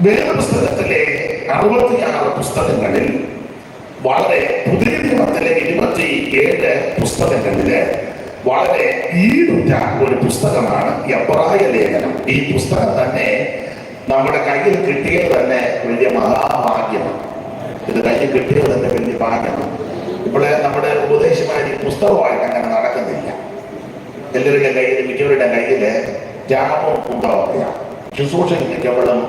വേദപുസ്തകത്തിലെ 66 പുസ്തകങ്ങളിൽ വളരെ പുതിയ നിയമത്തിലെ 27 പുസ്തകങ്ങളില് വളരെ ഈടുറ്റ ഒരു പുസ്തകമാണ് എബ്രായ ലേഖനം. ഈ പുസ്തകം തന്നെ നമ്മുടെ കയ്യിൽ കിട്ടിയത് തന്നെ വലിയ മഹാഭാഗ്യമാണ്. ഇത് കയ്യിൽ കിട്ടിയത് തന്നെ വലിയ ഭാഗ്യമാണ്. ഇവിടെ നമ്മുടെ ഉപദേശമാരി പുസ്തകമായിട്ട് അങ്ങനെ നടക്കുന്നില്ല. എല്ലാവരുടെ കയ്യിൽ, മിക്കവരുടെ കയ്യില് ജാമോ ഉണ്ടാവുകയാണ്. ശുശ്രൂഷയിൽ മിക്കപ്പോഴും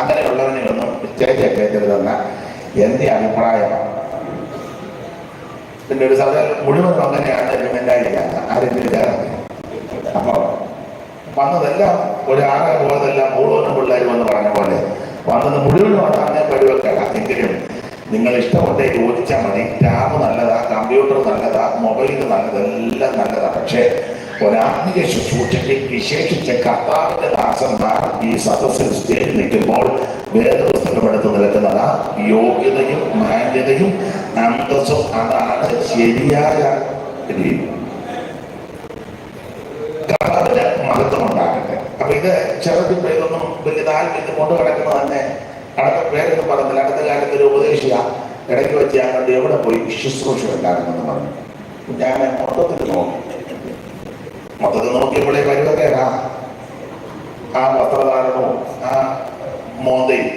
അങ്ങനെയുള്ളവനെയൊന്നും സ്റ്റേജ് കയറ്റരുതെന്ന എൻ്റെ അഭിപ്രായമാണ്. പിന്നെ ഒരു സാധാരണ മുഴുവനും അങ്ങനെയാണ് മെന്റാലിറ്റിയാണ് ആരെങ്കിലും ചേർന്ന്. അപ്പൊ വന്നതെല്ലാം ഒരു ആകെ പോയതെല്ലാം മുഴുവനും പിള്ളേർ എന്ന് പറഞ്ഞ പോലെ വന്നത് മുഴുവനും അത് അങ്ങനെ പരിവെക്കല. എങ്കിലും നിങ്ങൾ ഇഷ്ടമുണ്ടേ ചോദിച്ചാൽ മതി. ടാബ് നല്ലതാ, കമ്പ്യൂട്ടർ നല്ലതാ, മൊബൈൽ നല്ലതെല്ലാം നല്ലതാ. പക്ഷേ ഒരാത്മീയ ശുശ്രൂഷയ്ക്ക് വിശേഷിച്ച കർത്താവിന്റെ ദാസന്മാർ ഈ സദസ്സിൽ സ്റ്റേജിൽ നിൽക്കുമ്പോൾ വേദപുസ്തകം എടുത്ത് നിൽക്കുന്നത് യോഗ്യതയും മാന്യതയും അന്തസ്സും. അതാണ് ശരിയായ രീതി. കർത്താവിന്റെ മഹത്വം ഉണ്ടാക്കട്ടെ. അപ്പൊ ഇത് ചെറുതിപ്പോ ഇതൊന്നും വലിയ താല്പര്യം കൊണ്ട് കിടക്കുന്നത് തന്നെ അടുത്ത പേരൊന്നും പറഞ്ഞില്ല. അടുത്ത കാലത്ത് ഒരു ഉപദേശിയ ഇടയ്ക്ക് വെച്ച് ഞാൻ കണ്ട് എവിടെ പോയി ശുശ്രൂഷ ഉണ്ടാകുമെന്ന് പറഞ്ഞു. ഞാൻ മൊത്തത്തിൽ നോക്കിയപ്പോഴേ വരുവക്കേടാ. ആ വസ്ത്രധാരണവും ആ മോന്തയും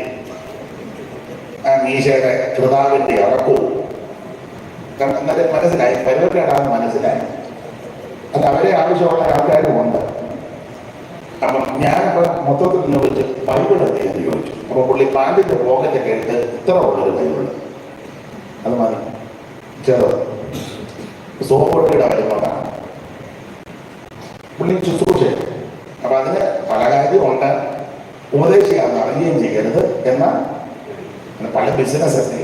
ആ മീശയുടെ കൃതാവിന്റെ ഇറക്കവും എന്നാലും മനസ്സിലായി പരുവക്കേടാന്ന് മനസ്സിലായി. അത് അവരെ ആവശ്യമുള്ള ആൾക്കാരും ഉണ്ട്. അപ്പം ഞാനപ്പോൾ മൊത്തത്തിൽ ചോദിച്ചു ബൈബിൾ എന്തെന്ന് ചോദിച്ചു. അപ്പൊ പുള്ളി പാലിന്റെ പോകറ്റൊക്കെ എടുത്ത് ഇത്ര ഉള്ളൊരു ബൈബിൾ, അത് മതി, ചെറുത് സോപ്പൊട്ടിയുടെ വരുമ്പോഴാണ് പുള്ളി ശുശ്രൂഷ. അപ്പൊ അതിന് പല കാര്യമുണ്ട്. ഉപദേശിക്കാന്ന് അറിയുകയും ചെയ്യരുത്. എന്നാൽ പല ബിസിനസ് ഒക്കെ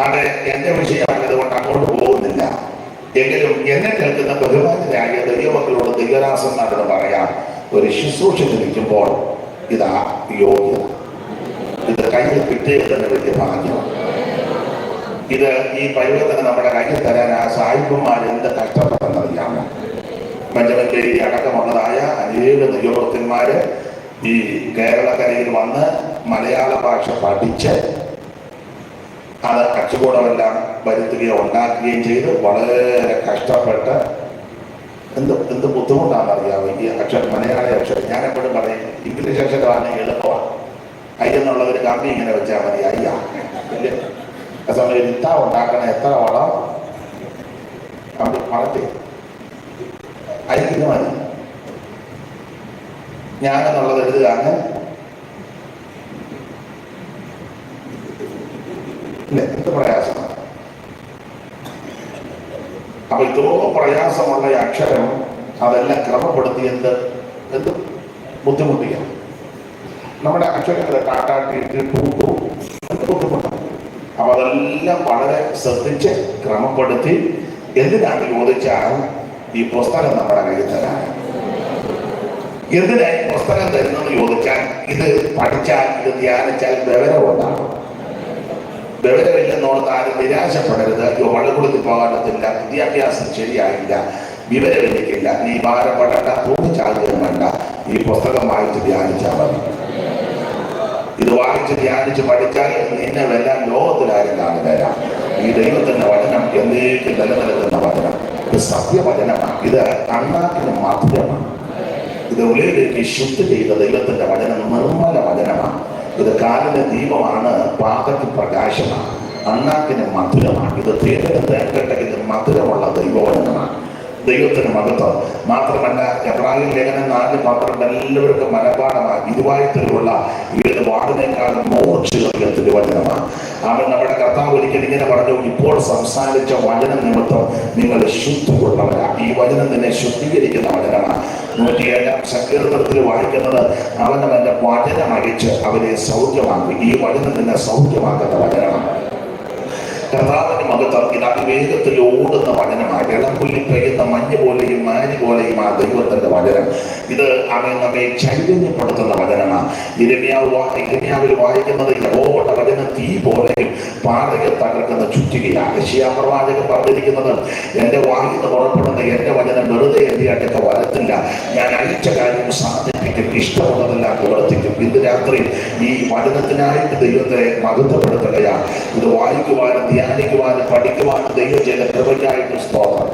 അത് എന്റെ വിഷയമായത് കൊണ്ട് അങ്ങോട്ട് പോകുന്നില്ല. എങ്കിലും എന്നെ കേൾക്കുന്ന ബഹുമാനായ ദൈവമക്കളോട് ദൈവദാസന്മാരോട് പറയാം, ഒരു ശുശ്രൂഷ ലഭിക്കുമ്പോൾ ഇതാ യോഗ്യത. ഇത് കയ്യിൽ കിട്ടിയതിന് വലിയ ഭാഗ്യമാണ്. ഇത് ഈ പരിവർത്തനം നമ്മുടെ കയ്യിൽ തരാൻ ആ സാഹിബന്മാർ എന്ത് കഷ്ടപ്പെട്ടെന്നറിയാമോ? ബെഞ്ചമിൻ അടക്കമുള്ളതായ അനേക ദൈവഭക്തന്മാര് ഈ കേരളക്കരയിൽ വന്ന് മലയാള ഭാഷ പഠിച്ച് അത് അച്ചുകൂടമെല്ലാം വരുത്തുകയും ഉണ്ടാക്കുകയും ചെയ്ത് വളരെ കഷ്ടപ്പെട്ട് എന്ത് ബുദ്ധിമുട്ടാണെന്നറിയാമോ ഈ അക്ഷരം, മലയാള അക്ഷരം. ഞാൻ എപ്പോഴും പറയും ഇംഗ്ലീഷ് അക്ഷരമാണ് എളുപ്പമാണ്. അയ്യെന്നുള്ള ഒരു കമ്പി ഇങ്ങനെ വെച്ചാൽ മതി, അയ്യ. ആ സമയം ഇത്ത ഉണ്ടാക്കണ എത്ര വളം കമ്പി വളർത്തി അയക്കുന്ന മതി. ഞാനെന്നുള്ളത് എഴുതുകയാണ്. എന്ത് പ്രയാസമാണ്. അപ്പൊ ഇത്രയും പ്രയാസമുള്ള ഈ അക്ഷരം അതെല്ലാം ക്രമപ്പെടുത്തി എന്ത് ബുദ്ധിമുട്ടിയാണ്. നമ്മുടെ അക്ഷരങ്ങളെ കാട്ടാട്ടി ടൂട്ടു എന്ത് ബുദ്ധിമുട്ടാണ്. അപ്പൊ അതെല്ലാം വളരെ ശ്രദ്ധിച്ച് ക്രമപ്പെടുത്തി എന്തിനാണ് ചോദിച്ചാൽ ഈ പുസ്തകം നമ്മുടെ കയ്യിൽ തരാൻ. എന്തിനായി പുസ്തകം തരുന്നത് ചോദിച്ചാൽ ഇത് പഠിച്ചാൽ, ഇത് ധ്യാനിച്ചാൽ വിവരമുണ്ടാകും. വിവരമില്ലെന്നോർത്ത് ആരും നിരാശപ്പെടരുത്. പള്ളിക്കൂടത്തിൽ പോകാനത്തില്ല, വിദ്യാഭ്യാസം ശരിയായില്ല, വിവരം എനിക്കില്ല, നീ ഭാരപ്പെടേണ്ട, തോന്നിച്ചാകുകയും വേണ്ട. ഈ പുസ്തകം വായിച്ച് ധ്യാനിച്ചാൽ മതി. ഇത് വായിച്ച് ധ്യാനിച്ച് പഠിച്ചാൽ നിന്നെ വരാൻ ലോകത്തിലാരും കാണുകയില്ല. ഈ ദൈവത്തിന്റെ വചനം എന്നേക്കും നിലനിൽക്കുന്ന വചനം. ഇത് സത്യവചനമാണ്. ഇത് അണ്ണാക്കിന് മധുരമാണ്. ഇത് ഉള്ളിലേക്ക് ശുദ്ധി ചെയ്ത ദൈവത്തിന്റെ വചനം നിർമ്മല വചനമാണ്. ഇത് കാലിന് ദീപമാണ്, പാതയ്ക്ക് പ്രകാശമാണ്, അണ്ണാക്കിന് മധുരമാണ്. ഇത് തേനന് തേക്കട്ടെ. ഇത് മധുരമുള്ള ദൈവവചനമാണ്. ദൈവത്തിന് മഹത്വം. മാത്രമല്ല എബ്രായ ലേഖനം 4:12 എല്ലാവർക്കും മനഃപാഠമാണ്. ഇരുവായത്തിലുള്ള ഏത് വാടിനേക്കാളും മൂർച്ചയേറിയ തിരുവചനമാണ്. അവൻ നമ്മുടെ കർത്താവ് ഒരിക്കൽ ഇങ്ങനെ പറഞ്ഞു, ഇപ്പോൾ സംസാരിച്ച വചന നിമിത്തം നിങ്ങൾ ശുദ്ധിയുള്ളവരാണ്. ഈ വചനം നിന്നെ ശുദ്ധീകരിക്കുന്ന വചനമാണ്. 107 സങ്കീർത്തനത്തിൽ വായിക്കുന്നത്, അവൻ അവന്റെ വചനം അയച്ച് അവരെ സൗഖ്യമാക്കി. ഈ വചനം നിന്നെ സൗഖ്യമാക്കുന്ന വചനമാണ്. കർത്താവിന്റെ മഹത്വം. ഇത് അതിവേഗത്തിൽ ഓടുന്ന വചനമാണ്. ഇളംപുല്ലി പെയ്യുന്ന മഞ്ഞ് പോലെയും മാരി പോലെയും ആ ദൈവത്തിന്റെ വചനം. ഇത് അവൻ നമ്മെ ചൈതന്യപ്പെടുത്തുന്ന വചനമാണ്. ഇരമ്യാവിൽ വായിക്കുന്നത്, യഹോവയുടെ വചനം തീ പോലെയും പാറയെ തകർക്കുന്ന ചുറ്റികയാണ്. യെശയ്യാ പ്രവാചകൻ പറഞ്ഞിരിക്കുന്നത്, എന്റെ വായിൽ നിന്ന് പുറപ്പെടുന്ന എന്റെ വചനം വെറുതെ എന്റെ അടുത്ത് വരത്തില്ല, ഞാൻ അയച്ച കാര്യം സാധിക്കും പ്രവർത്തിക്കും, ഇഷ്ടമുള്ളതെല്ലാം പ്രവർത്തിക്കും. ഇന്ന് രാത്രി ഈ വചനത്തിനായിട്ട് ദൈവത്തെ മഹത്വപ്പെടുത്തുകയാണ്. ഇത് വായിക്കുവാനും ധ്യാനിക്കുവാനും പഠിക്കുവാനും ദൈവം ചെയ്ത കൃപയ്ക്കായിട്ട് സ്തോത്രം.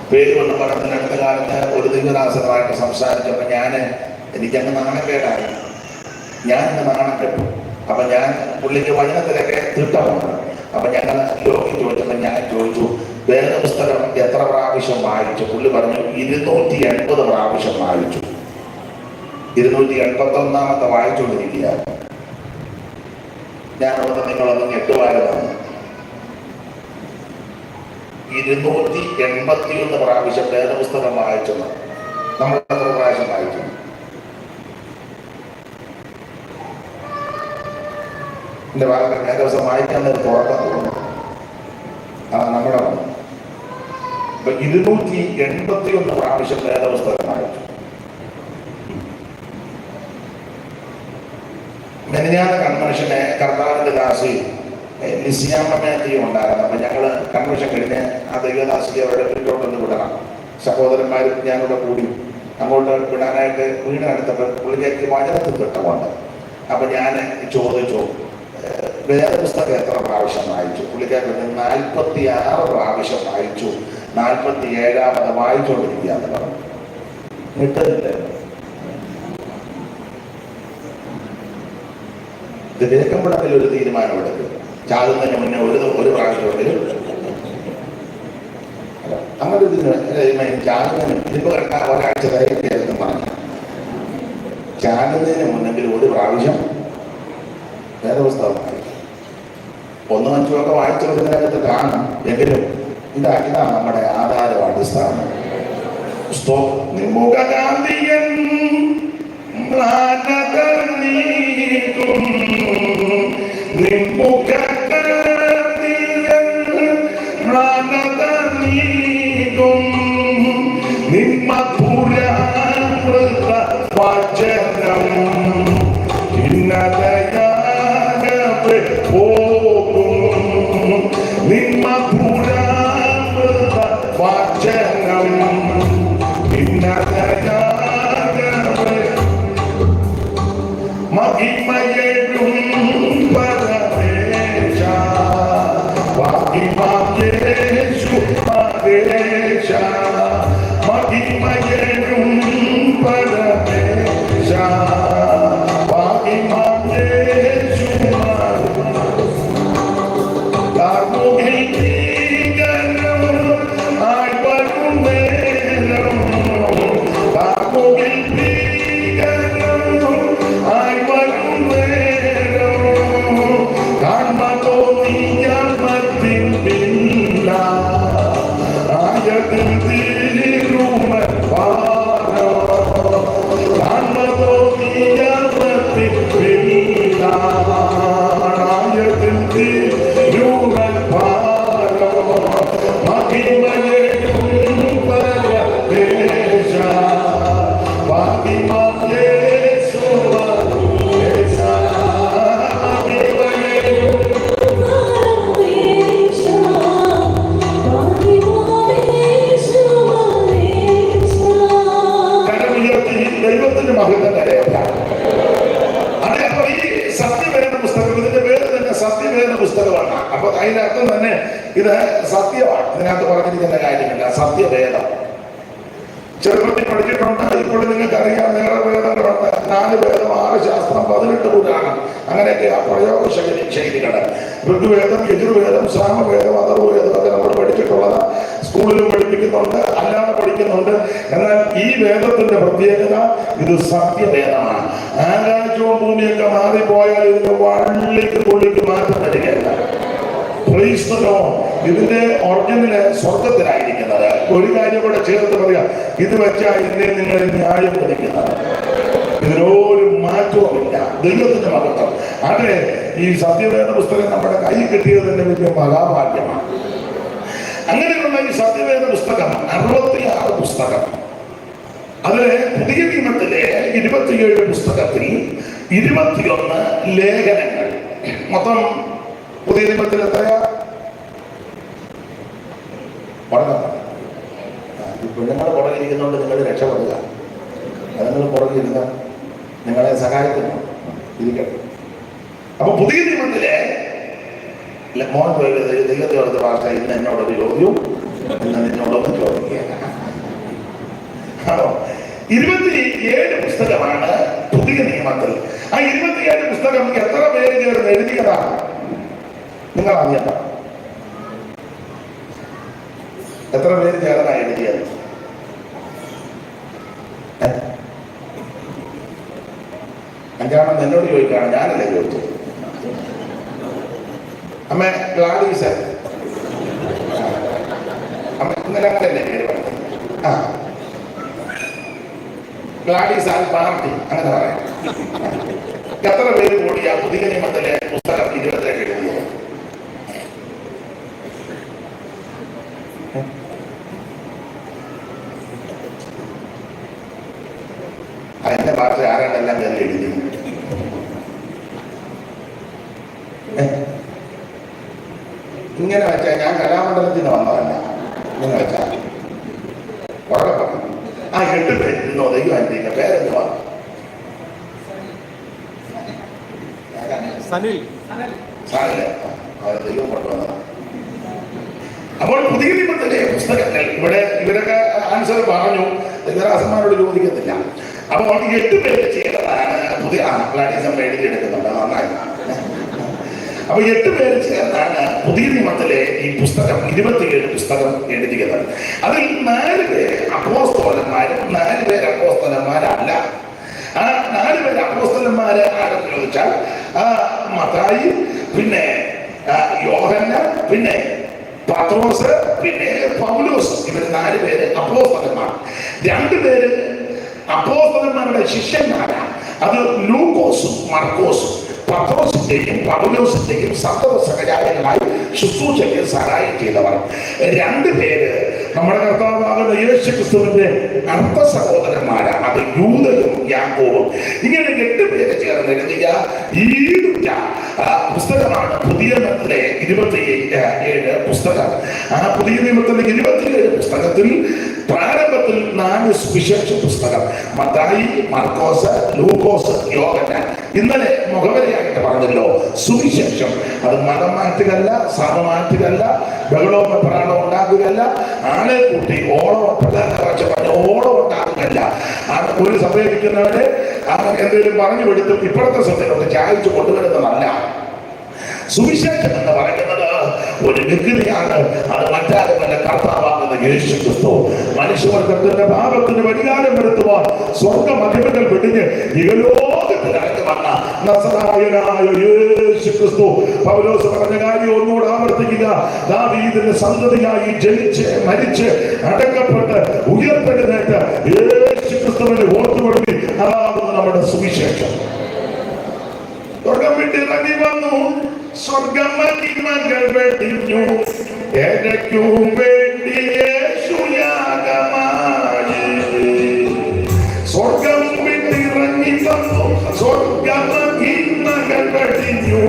പേര് കൊണ്ട് പറഞ്ഞ അടുത്ത കാലത്ത് ഒരു ദൈവദാസനുമായിട്ട് സംസാരിച്ചപ്പോൾ എനിക്കങ്ങ് നാണക്കേടായി. ഞാൻ നാണം കെട്ടു. അപ്പൊ ഞാൻ പുള്ളിക്ക് വചനത്തിലൊക്കെ തിട്ടമുണ്ട്. അപ്പൊ ഞങ്ങൾ യോഗി ചോദിച്ചപ്പോൾ ഞാൻ ചോദിച്ചു, വേദപുസ്തകം എത്ര പ്രാവശ്യം വായിച്ചു? പുള്ളി പറഞ്ഞു 280 പ്രാവശ്യം വായിച്ചു. 281 വായിച്ചുകൊണ്ടിരിക്കുക. ഞാൻ അവിടെ നിങ്ങളൊന്ന് ഞെട്ടുവായിരുന്നു. 281 പ്രാവശ്യം വേദപുസ്തകം വായിച്ചെന്ന്. നമ്മൾ എത്ര പ്രാവശ്യം വായിച്ചു? എന്റെ ഭാഗത്ത് ഞാൻ ദിവസം വായിക്കാൻ തുറക്കാൻ തോന്നുന്നു. നമ്മുടെ 281 പ്രാവശ്യം വേദപുസ്തകം വായിച്ചു. മെനിഞ്ഞാന്ന കൺവെൻഷന് കർത്താവിന്റെ ദാസി ലിസിയാമ്മേത്തിയും ഉണ്ടായിരുന്നു. അപ്പൊ ഞങ്ങള് കൺവെൻഷൻ കഴിഞ്ഞ് ആ ദൈവദാസിയെ അവരുടെ വീട്ടിലോട്ടൊന്ന് വിടണം. സഹോദരന്മാരും ഞാനിവിടെ കൂടി അങ്ങോട്ട് വിടാനായിട്ട് വീടിനടുത്തപ്പോൾ പുള്ളിക്ക് വചനത്തിൽ തിട്ടമുണ്ട്. അപ്പൊ ഞാൻ ചോദിച്ചു, വേദപുസ്തകം എത്ര പ്രാവശ്യം വായിച്ചു? പുള്ളിക്കാരൻ 46 പ്രാവശ്യം വായിച്ചു. 47ാമത് വായിച്ചുകൊണ്ടിരിക്കുകയെന്ന് പറഞ്ഞു. കിട്ടുന്നില്ല. ഇത് വേഗപ്പെടത്തിൽ ഒരു തീരുമാനമെടുക്കും. ചാകുന്നതിന് മുന്നേ ഒരു പ്രാവശ്യമെങ്കിലും അങ്ങനെ ചാകുന്നതിന് ഇതിപ്പോ ഒരാഴ്ച ധൈര്യമായിരുന്നു പറഞ്ഞു. ചാകുന്നതിന് മുന്നെങ്കിൽ ഒരു പ്രാവശ്യം വേദപുസ്തകം വായിക്കും. 1 5 വായിച്ചു വരുന്നതിനകത്ത് കാണും. എങ്കിലും ഇതാണ് നമ്മുടെ ആധാരം, അടിസ്ഥാനം. നിമുഖകാന്തിയൻ പുസ്തകമാണ്. അപ്പൊ അതിനർത്ഥം തന്നെ ഇത് സത്യമാണ്. ഇതിനകത്ത് പറഞ്ഞിരിക്കുന്ന കാര്യമില്ല, സത്യവേദം. ചെറുപ്പത്തിൽ പഠിച്ചിട്ടുണ്ട്. ഇപ്പോൾ നിങ്ങൾക്ക് അറിയാം, വേറെ വേദങ്ങളുണ്ട്. 4 വേദം, 6 ശാസ്ത്രം, 18 പുരാണം, അങ്ങനെയൊക്കെ ആ പ്രയോഗ ശൈലികൾ. ഋഗ്വേദം, യജുർവേദം, സാമവേദം, അഥർവവേദം ഒക്കെ നമ്മൾ പഠിച്ചിട്ടുള്ളത്. സ്കൂളിലും പഠിപ്പിക്കുന്നുണ്ട്, അല്ലാതെ പഠിക്കുന്നുണ്ട്. എന്നാൽ ഈ വേദത്തിന്റെ പ്രത്യേകത ഇത് സത്യവേദമാണ്. ആകാശവും ഭൂമിയൊക്കെ മാറിപ്പോയാൽ ഇതിന്റെ വള്ളിക്ക് പുള്ളിക്ക് മാറ്റം വരികയല്ല. ഇതിന്റെ ഒറിജിനല് സ്വർഗത്തിലായിരിക്കുന്നത്. ഒരു കാര്യം കൂടെ ചേർത്ത് പറയാം, ഇത് വെച്ചാൽ ഇതിനെ നിങ്ങൾ ന്യായം പഠിക്കുന്നത്. ഇതിനൊരു മാറ്റവുമില്ല. ദൈവത്തിന്റെ മഹത്വം. അതെ, ഈ സത്യവേദ പുസ്തകം നമ്മുടെ കൈ കിട്ടിയത് തന്നെ വലിയ മഹാഭാഗ്യമാണ്. അങ്ങനെയുള്ള ഈ സത്യവേദ പുസ്തകം 66 പുസ്തകം. അതിലെ പുതിയ നിയമത്തിലെ 27 പുസ്തകത്തിൽ 21 ലേഖനങ്ങൾ. മൊത്തം പുതിയ നിയമത്തിൽ എത്രയാ? പെണ്ണുങ്ങൾ പുറകിരിക്കുന്നതുകൊണ്ട് നിങ്ങൾ രക്ഷപ്പെടുക. അത് നിങ്ങൾ പുറകിരുന്ന നിങ്ങളെ സഹായിക്കുന്നു ഇരിക്കട്ടെ. അപ്പൊ പുതിയ നിയമത്തിലെ മോൻ ദൈവത്തെ ഓർത്ത് ഭാഷ ഇന്ന് എന്നോടൊരു ചോദ്യവും ഇന്ന് നിന്നോടൊന്നും ചോദിക്കുകയാണ്. ആണോ? 27 പുസ്തകമാണ് പുതിയ നിയമത്തിൽ. ആ 27 പുസ്തകം എത്ര പേര് ചേർന്ന് എഴുതിയതാണ്? നിങ്ങൾ അറിയണ്ട. എത്ര പേര് ചേർന്നാണ് എഴുതിയത്? അഞ്ചാണെന്ന് എന്നോട് ചോദിക്കുകയാണ്, ഞാനല്ലേ ചോദിച്ചത്. അമ്മ ഗ്ലാഡീസ്, അമ്മ ഇന്നലെ അങ്ങനല്ലേ പേര് പറഞ്ഞത്? ആ, ഗ്ലാഡീസ് ആൽ പാർട്ടി, അങ്ങനെ പറയാം. എത്ര പേര് കൂടി ആ പുതിയ നിയമത്തിലെ പുസ്തകം 22 എഴുതിയത്? അതിന്റെ ഭാഷ ആരാണ്ടെല്ലാം ഞാൻ എഴുതി. ഇങ്ങനെ വെച്ചാൽ ഞാൻ കലാമണ്ഡലത്തിന് വന്നതല്ല. ഇങ്ങനെ വെച്ചാൽ ഉറപ്പാണ്. ആ 8 പേരിരുന്നോ ദൈവം അനുഭവിക്കുക. പേരെന്ന് പറഞ്ഞു ദൈവം കൊണ്ടുവന്നതാണ്. അപ്പോൾ പുതിയ നിയമത്തിലെ പുസ്തകങ്ങൾ ഇവിടെ ഇവരൊക്കെ ആൻസർ പറഞ്ഞു. ദൈവദാസന്മാരോട് ചോദിക്കത്തില്ല. അപ്പോൾ 8 പേര് ചെയ്തതാണ് പുതിയ ഗ്ലാഡീസം എഴുതിയെടുക്കുന്നുണ്ട്. നന്നായി. അപ്പൊ 8 പേര് ചേർന്നാണ് പുതിയ നിയമത്തിലെ ഈ പുസ്തകം 27 പുസ്തകം എഴുതിയത്. അതിൽ 4 പേര് അപ്പോസ്തലന്മാരും 4 പേര് അപ്പോസ്തലന്മാരല്ല. ആ 4 പേര് അപ്പോസ്തലന്മാര് ആരെന്ന് ചോദിച്ചാൽ മത്തായി, പിന്നെ യോഹന്നാൻ, പിന്നെ പത്രോസ്, പിന്നെ പൗലോസ്. ഇവർ 4 പേര് അപ്പോസ്തലന്മാർ. 2 പേര് അപ്പോസ്തലന്മാരുടെ ശിഷ്യന്മാരാണ്. അത് ലൂക്കോസും മർക്കോസും. പത്രോസിന്റെയും പൗലോസിന്റെയും സഹചാരികളായി ശുശ്രൂഷയ്ക്ക് സഹായം ചെയ്തവർ. 2 പേര് നമ്മുടെ കർത്താവാകുന്ന യേശു ക്രിസ്തുവിന്റെ അർത്ഥ സഹോദരന്മാരാണ്. അത് യൂദയും യാക്കോബും. ഇങ്ങനെ 8 പേര് ചേർന്ന് എഴുതിയ ഈ പുസ്തകമാണ് പുതിയ നിയമത്തിലെ 27 പുസ്തകം. ആ പുതിയ നിയമത്തിലെ 27 പുസ്തകത്തിൽ പ്രാരംഭത്തിൽ 4 സുവിശേഷ പുസ്തകം: മത്തായി, മർക്കോസ്, ലൂക്കോസ്, യോഹന്നാൻ. ഇന്നലെ മുഖവരിയായിട്ട് പറഞ്ഞല്ലോ സുവിശേഷം. അത് മതം മാറ്റുകയല്ല, സഭ മാറ്റുകയല്ല, ബഹളവും പ്രാണവും ഉണ്ടാക്കുകയല്ല, ആളെ കൂട്ടി ഓളം ഉണ്ടാക്കുകയല്ല. ഒരു സഭയിരിക്കുന്നവരെ എന്തെങ്കിലും പറഞ്ഞു കൊടുത്തും ഇപ്പോഴത്തെ സഭയിലോട്ട് ചായച്ചു കൊണ്ടുവരുന്നതല്ല. സുവിശേഷം എന്ന് പറയുന്നത് ഒരു വികൃതിയാണ്. അത് മറ്റാരുമല്ല, കർത്താവാകുന്ന യേശു ക്രിസ്തു. മനുഷ്യവർഗത്തിന്റെ പാപത്തിന് പരിഹാരം വരുത്തുവാൻ സ്വർഗ മഹിമകൾ വെടിഞ്ഞ് ഇഹലോകത്തിൽ ഇറങ്ങി വന്ന നസറായനായ യേശു ക്രിസ്തു. പൗലോസ് പറഞ്ഞ കാര്യം ഒന്നുകൂടെ ആവർത്തിക്കുക. ദാവീദിന്റെ സന്തതിയായി ജനിച്ച് മരിച്ച് അടക്കപ്പെട്ട് ഉയർത്തെഴുന്നേറ്റ് യേശു ക്രിസ്തുവിനെ ഓർത്തുകൊടുത്തി. അതാകുന്നു നമ്മുടെ സുവിശേഷം. സ്വർഗം വിട്ടിറങ്ങി വന്നു, സ്വർഗമഹിമകൾ വെടിഞ്ഞു, എനിക്കും വേണ്ടി യേശു യാഗമായി. സ്വർഗം വിട്ടിറങ്ങി വന്നു, സ്വർഗമഹിമകൾ വെടിഞ്ഞു,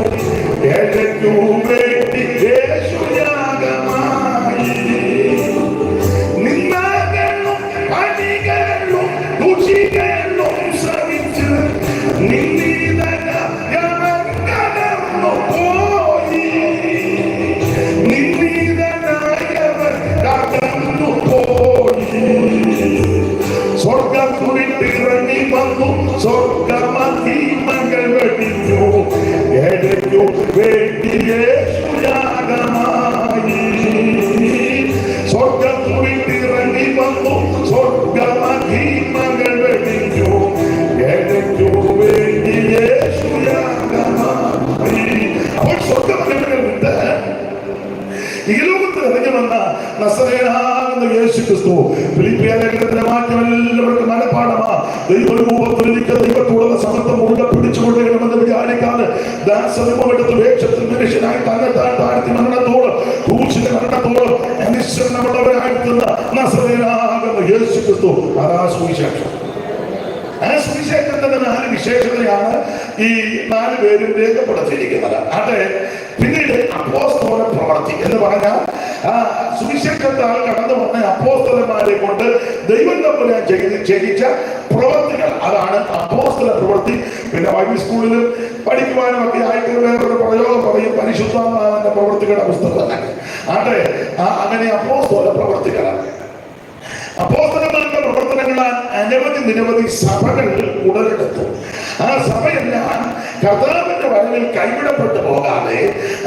എനിക്കും വേണ്ടി യേശു യാഗമായി. നിന്ദകളും അടികളും ദുഷികളും സഹിച്ച് സ്വർഗത്തുവിട്ടിറങ്ങി വന്നു, സ്വർഗമഹിമകൾ വെടിഞ്ഞു, എനിക്കു വേണ്ടി യേശു യാഗമായി. സ്വർഗത്തുവിട്ടിറങ്ങി വന്നു, സ്വർഗമഹിമകൾ വെടിഞ്ഞു, എനിക്കു വേണ്ടി യേശു യാഗമായി. അപ്പോൾ സ്വർഗമഹിമകൾ വിട്ട് ഈ ലോകത്തിൽ ഇറങ്ങി വന്ന നസറേയനാകുന്ന യേശു ക്രിസ്തു. ഫിലിപ്പിയ ലേഖനത്തിലെ വാക്യം എല്ലാവർക്കും മനഃപാഠമാ. ദൈവരൂപത്തിലിരിക്ക ദൈവത്തോടുള്ള സമത്വം മുറുകെ പിടിച്ചുകൊള്ളണമെന്ന് വിചാരിക്കാതെ ദാസരൂപമെടുത്ത് വേഷത്തിൽ മനുഷ്യനായി തന്നെത്താൻ താഴ്ത്തി മരണത്തോട് ക്രൂശിന്റെ മരണത്തോട് അനിശ്ചരണമുള്ളവരായിരുന്ന നസറേയനാകുന്ന യേശു ക്രിസ്തു. അതാ സുവിശേഷം. ആ സുവിശേഷത്തിന്റെ 4 വിശേഷതയാണ് ഈ 4 പേരും രേഖപ്പെടുത്തിയിരിക്കുന്നത്. അത് പിന്നീട് അപ്പോസ്തല പ്രവൃത്തി എന്ന് പറഞ്ഞാൽ സുവിശേഷത്താൽ കടന്നു വന്ന അപ്പോസ്തലന്മാരെ കൊണ്ട് ദൈവം തമ്പുരാൻ ചെയ്യിച്ച പ്രവൃത്തികൾ, അതാണ് അപ്പോസ്തല പ്രവൃത്തി. പിന്നെ ബൈബിൾ സ്കൂളിലും പഠിക്കുവാനും ഒക്കെ ആയിട്ട് വേറൊരു പ്രയോഗം പറയും, പരിശുദ്ധാത്മാവിന്റെ പ്രവൃത്തികളുടെ പുസ്തകം. അതെ, അങ്ങനെ അപ്പോസ്തല പ്രവൃത്തികളാണ്. അപ്പോസ്തലന്മാരുടെ പ്രവർത്തനങ്ങളാൽ നിരവധി സഭകൾ ഉടലെടുത്തു. ആ സഭയെല്ലാം കർത്താവിന്റെ വരവിൽ കൈവിടപ്പെട്ടു പോകാതെ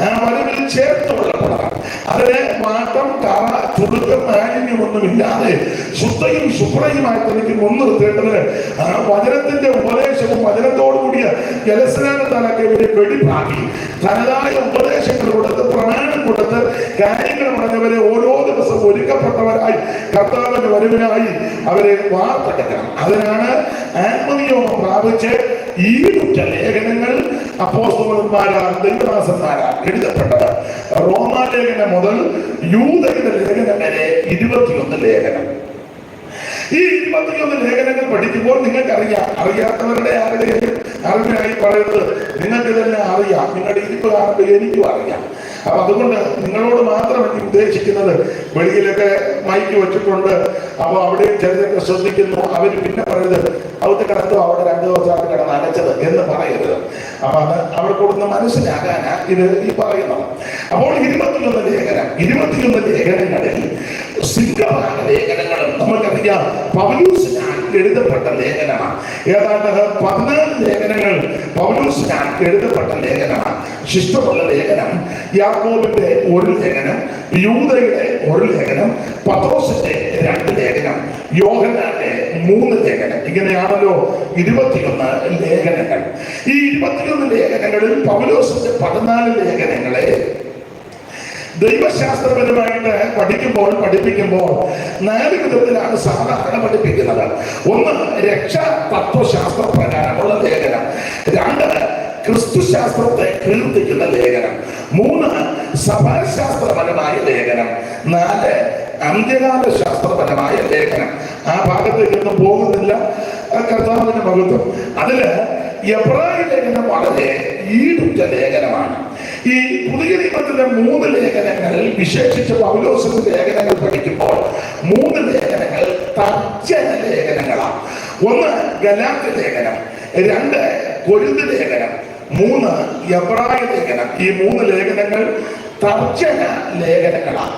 ആ വരവിൽ ചേർത്ത് കൊള്ളപ്പെടണം. അതിന് മാറ്റം, കറ, ചുരുക്കം, മാലിന്യമൊന്നുമില്ലാതെ ശുദ്ധയും ശുഭ്രയുമായി തനിക്ക് മുൻനിർത്തേണ്ടതിന് ആ വചനത്തിന്റെ ഉപദേശവും വചനത്തോടുകൂടിയ ജലസ്നാനത്താലൊക്കെ ഇവരെ വെടിപ്പാക്കി തനതായ ഉപദേശങ്ങൾ കൊടുത്ത് പ്രമാണം കൊടുത്ത് കാര്യങ്ങൾ പറഞ്ഞവരെ ഓരോ ദിവസം ഒരുക്കപ്പെട്ടവരായി കർത്താവിന്റെ വരവിനായി അവരെ വാർത്തെടുക്കണം. അതിനാണ് ആത്മനിയോഗം പ്രാപിച്ച് ഈ ലേഖനങ്ങൾ അപ്പോസ്തലന്മാരാൽ ദൈവദാസന്മാരാൽ എഴുതപ്പെട്ടത്. റോമാലേഖനം മുതൽ യൂദയുടെ ലേഖനം വരെ 21 ലേഖനം. ഈ 21 ലേഖനങ്ങൾ പഠിക്കുമ്പോൾ നിങ്ങൾക്കറിയാം, അറിയാത്തവരുടെ ആരുടെയും അറിവിനായി പറയുന്നത് നിങ്ങൾക്ക് ഇതെല്ലാം അറിയാം, നിങ്ങളുടെ ഇരിപ്പ് കാണുമ്പോൾ എനിക്കും അറിയാം. അപ്പൊ അതുകൊണ്ട് നിങ്ങളോട് മാത്രം എനിക്ക് ഉദ്ദേശിക്കുന്നത്, വെളിയിലൊക്കെ മൈക്ക് വെച്ചിട്ടുണ്ട്, അപ്പൊ അവിടെയും ചിലരൊക്കെ ശ്രദ്ധിക്കുന്നു, അവർ പിന്നെ പറയുന്നത് അവിടുത്തെ കിടന്നു അവിടെ 2 ദിവസമായിട്ട് കിടന്ന് അലച്ചത് എന്ന് പറയരുത്. അപ്പൊ അത് അവർക്കൊന്ന് മനസ്സിലാകാനാ ഇത് ഈ പറയുന്നത്. അപ്പോൾ 21 ലേഖനങ്ങളിൽ സിംഗഭാഗ ലേഖനങ്ങളും നമുക്കറിയാം പൗലോസിനാൽ എഴുതപ്പെട്ട ലേഖനമാണ്. ഏതാണ്ട് 14 ലേഖനങ്ങൾ പൗലോസിനാൽ എഴുതപ്പെട്ട ലേഖനമാണ്. ശിഷ്ടമുള്ള ലേഖനം യാക്കോബിന്റെ 1 ലേഖനം, യൂദയുടെ 1 ലേഖനം, പത്രോസിന്റെ 2 ലേഖനം, യോഹന്നാന്റെ 3 ലേഖനം. ഇങ്ങനെയാണല്ലോ 21 ലേഖനങ്ങൾ. ഈ 21 ലേഖനങ്ങളിൽ പൗലോസിന്റെ 14 ലേഖനങ്ങളെ ദൈവശാസ്ത്രപരമായിട്ട് പഠിപ്പിക്കുമ്പോൾ 4 വിധത്തിലാണ് സാധാരണ പഠിപ്പിക്കുന്നത്. 1 രക്ഷാ തത്വശാസ്ത്ര പ്രകാരമുള്ള ലേഖനം, 2 ക്രിസ്തുശാസ്ത്രത്തെ കീർത്തിക്കുന്ന ലേഖനം, 3 സഭാശാസ്ത്രപരമായ ലേഖനം, 4 അന്ത്യകാല ശാസ്ത്രപരമായ ലേഖനം. ആ ഭാഗത്തേക്കൊന്നും പോകുന്നില്ല, കർത്താവിന്റെ മഹത്വം. അതില് എബ്രായ ലേഖനം വളരെ ഈടുറ്റ ലേഖനമാണ്. ഈ പുതിയ നിയമത്തിലെ 3 ലേഖനങ്ങളിൽ വിശേഷിച്ച് പൗലോസിന്റെ ലേഖനങ്ങൾ പഠിക്കുമ്പോൾ 3 ലേഖനങ്ങൾ തർജ്ജന ലേഖനങ്ങളാണ്. 1 ഗലാത്യ ലേഖനം, 2 കൊരിന്ത് ലേഖനം, 3 എബ്രായ ലേഖനം. ഈ 3 ലേഖനങ്ങൾ തർജ്ജന ലേഖനങ്ങളാണ്.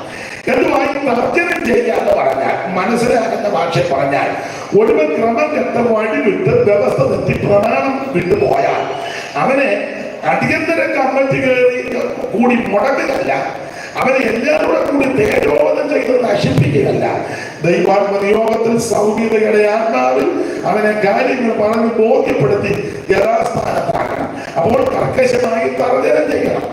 എന്തുമായി തർജ്ജനം ചെയ്യാന്ന് പറഞ്ഞാൽ, മനസ്സിലാക്കുന്ന ഭാഷ പറഞ്ഞാൽ, ഒടുവിൽ ക്രമം കെട്ട വഴി വിട്ട് വ്യവസ്ഥ തെറ്റി പ്രമാണം വിട്ടുപോയാൽ അവനെ അടിയന്തര കമ്മിറ്റി കയറി കൂടി മുടക്കുകയല്ല, അവനെ എല്ലാവരും കൂടി തേജോവധം ചെയ്ത് നശിപ്പിക്കുകയല്ല, ദൈവാത്മനിയോഗത്തിൽ സൗമ്യതയുടെ ആത്മാവിൽ അവനെ കാര്യങ്ങൾ പറഞ്ഞ് ബോധ്യപ്പെടുത്തി യഥാസ്ഥാനത്താക്കണം. അപ്പോൾ കർക്കശമായി തർജ്ജനം ചെയ്യണം.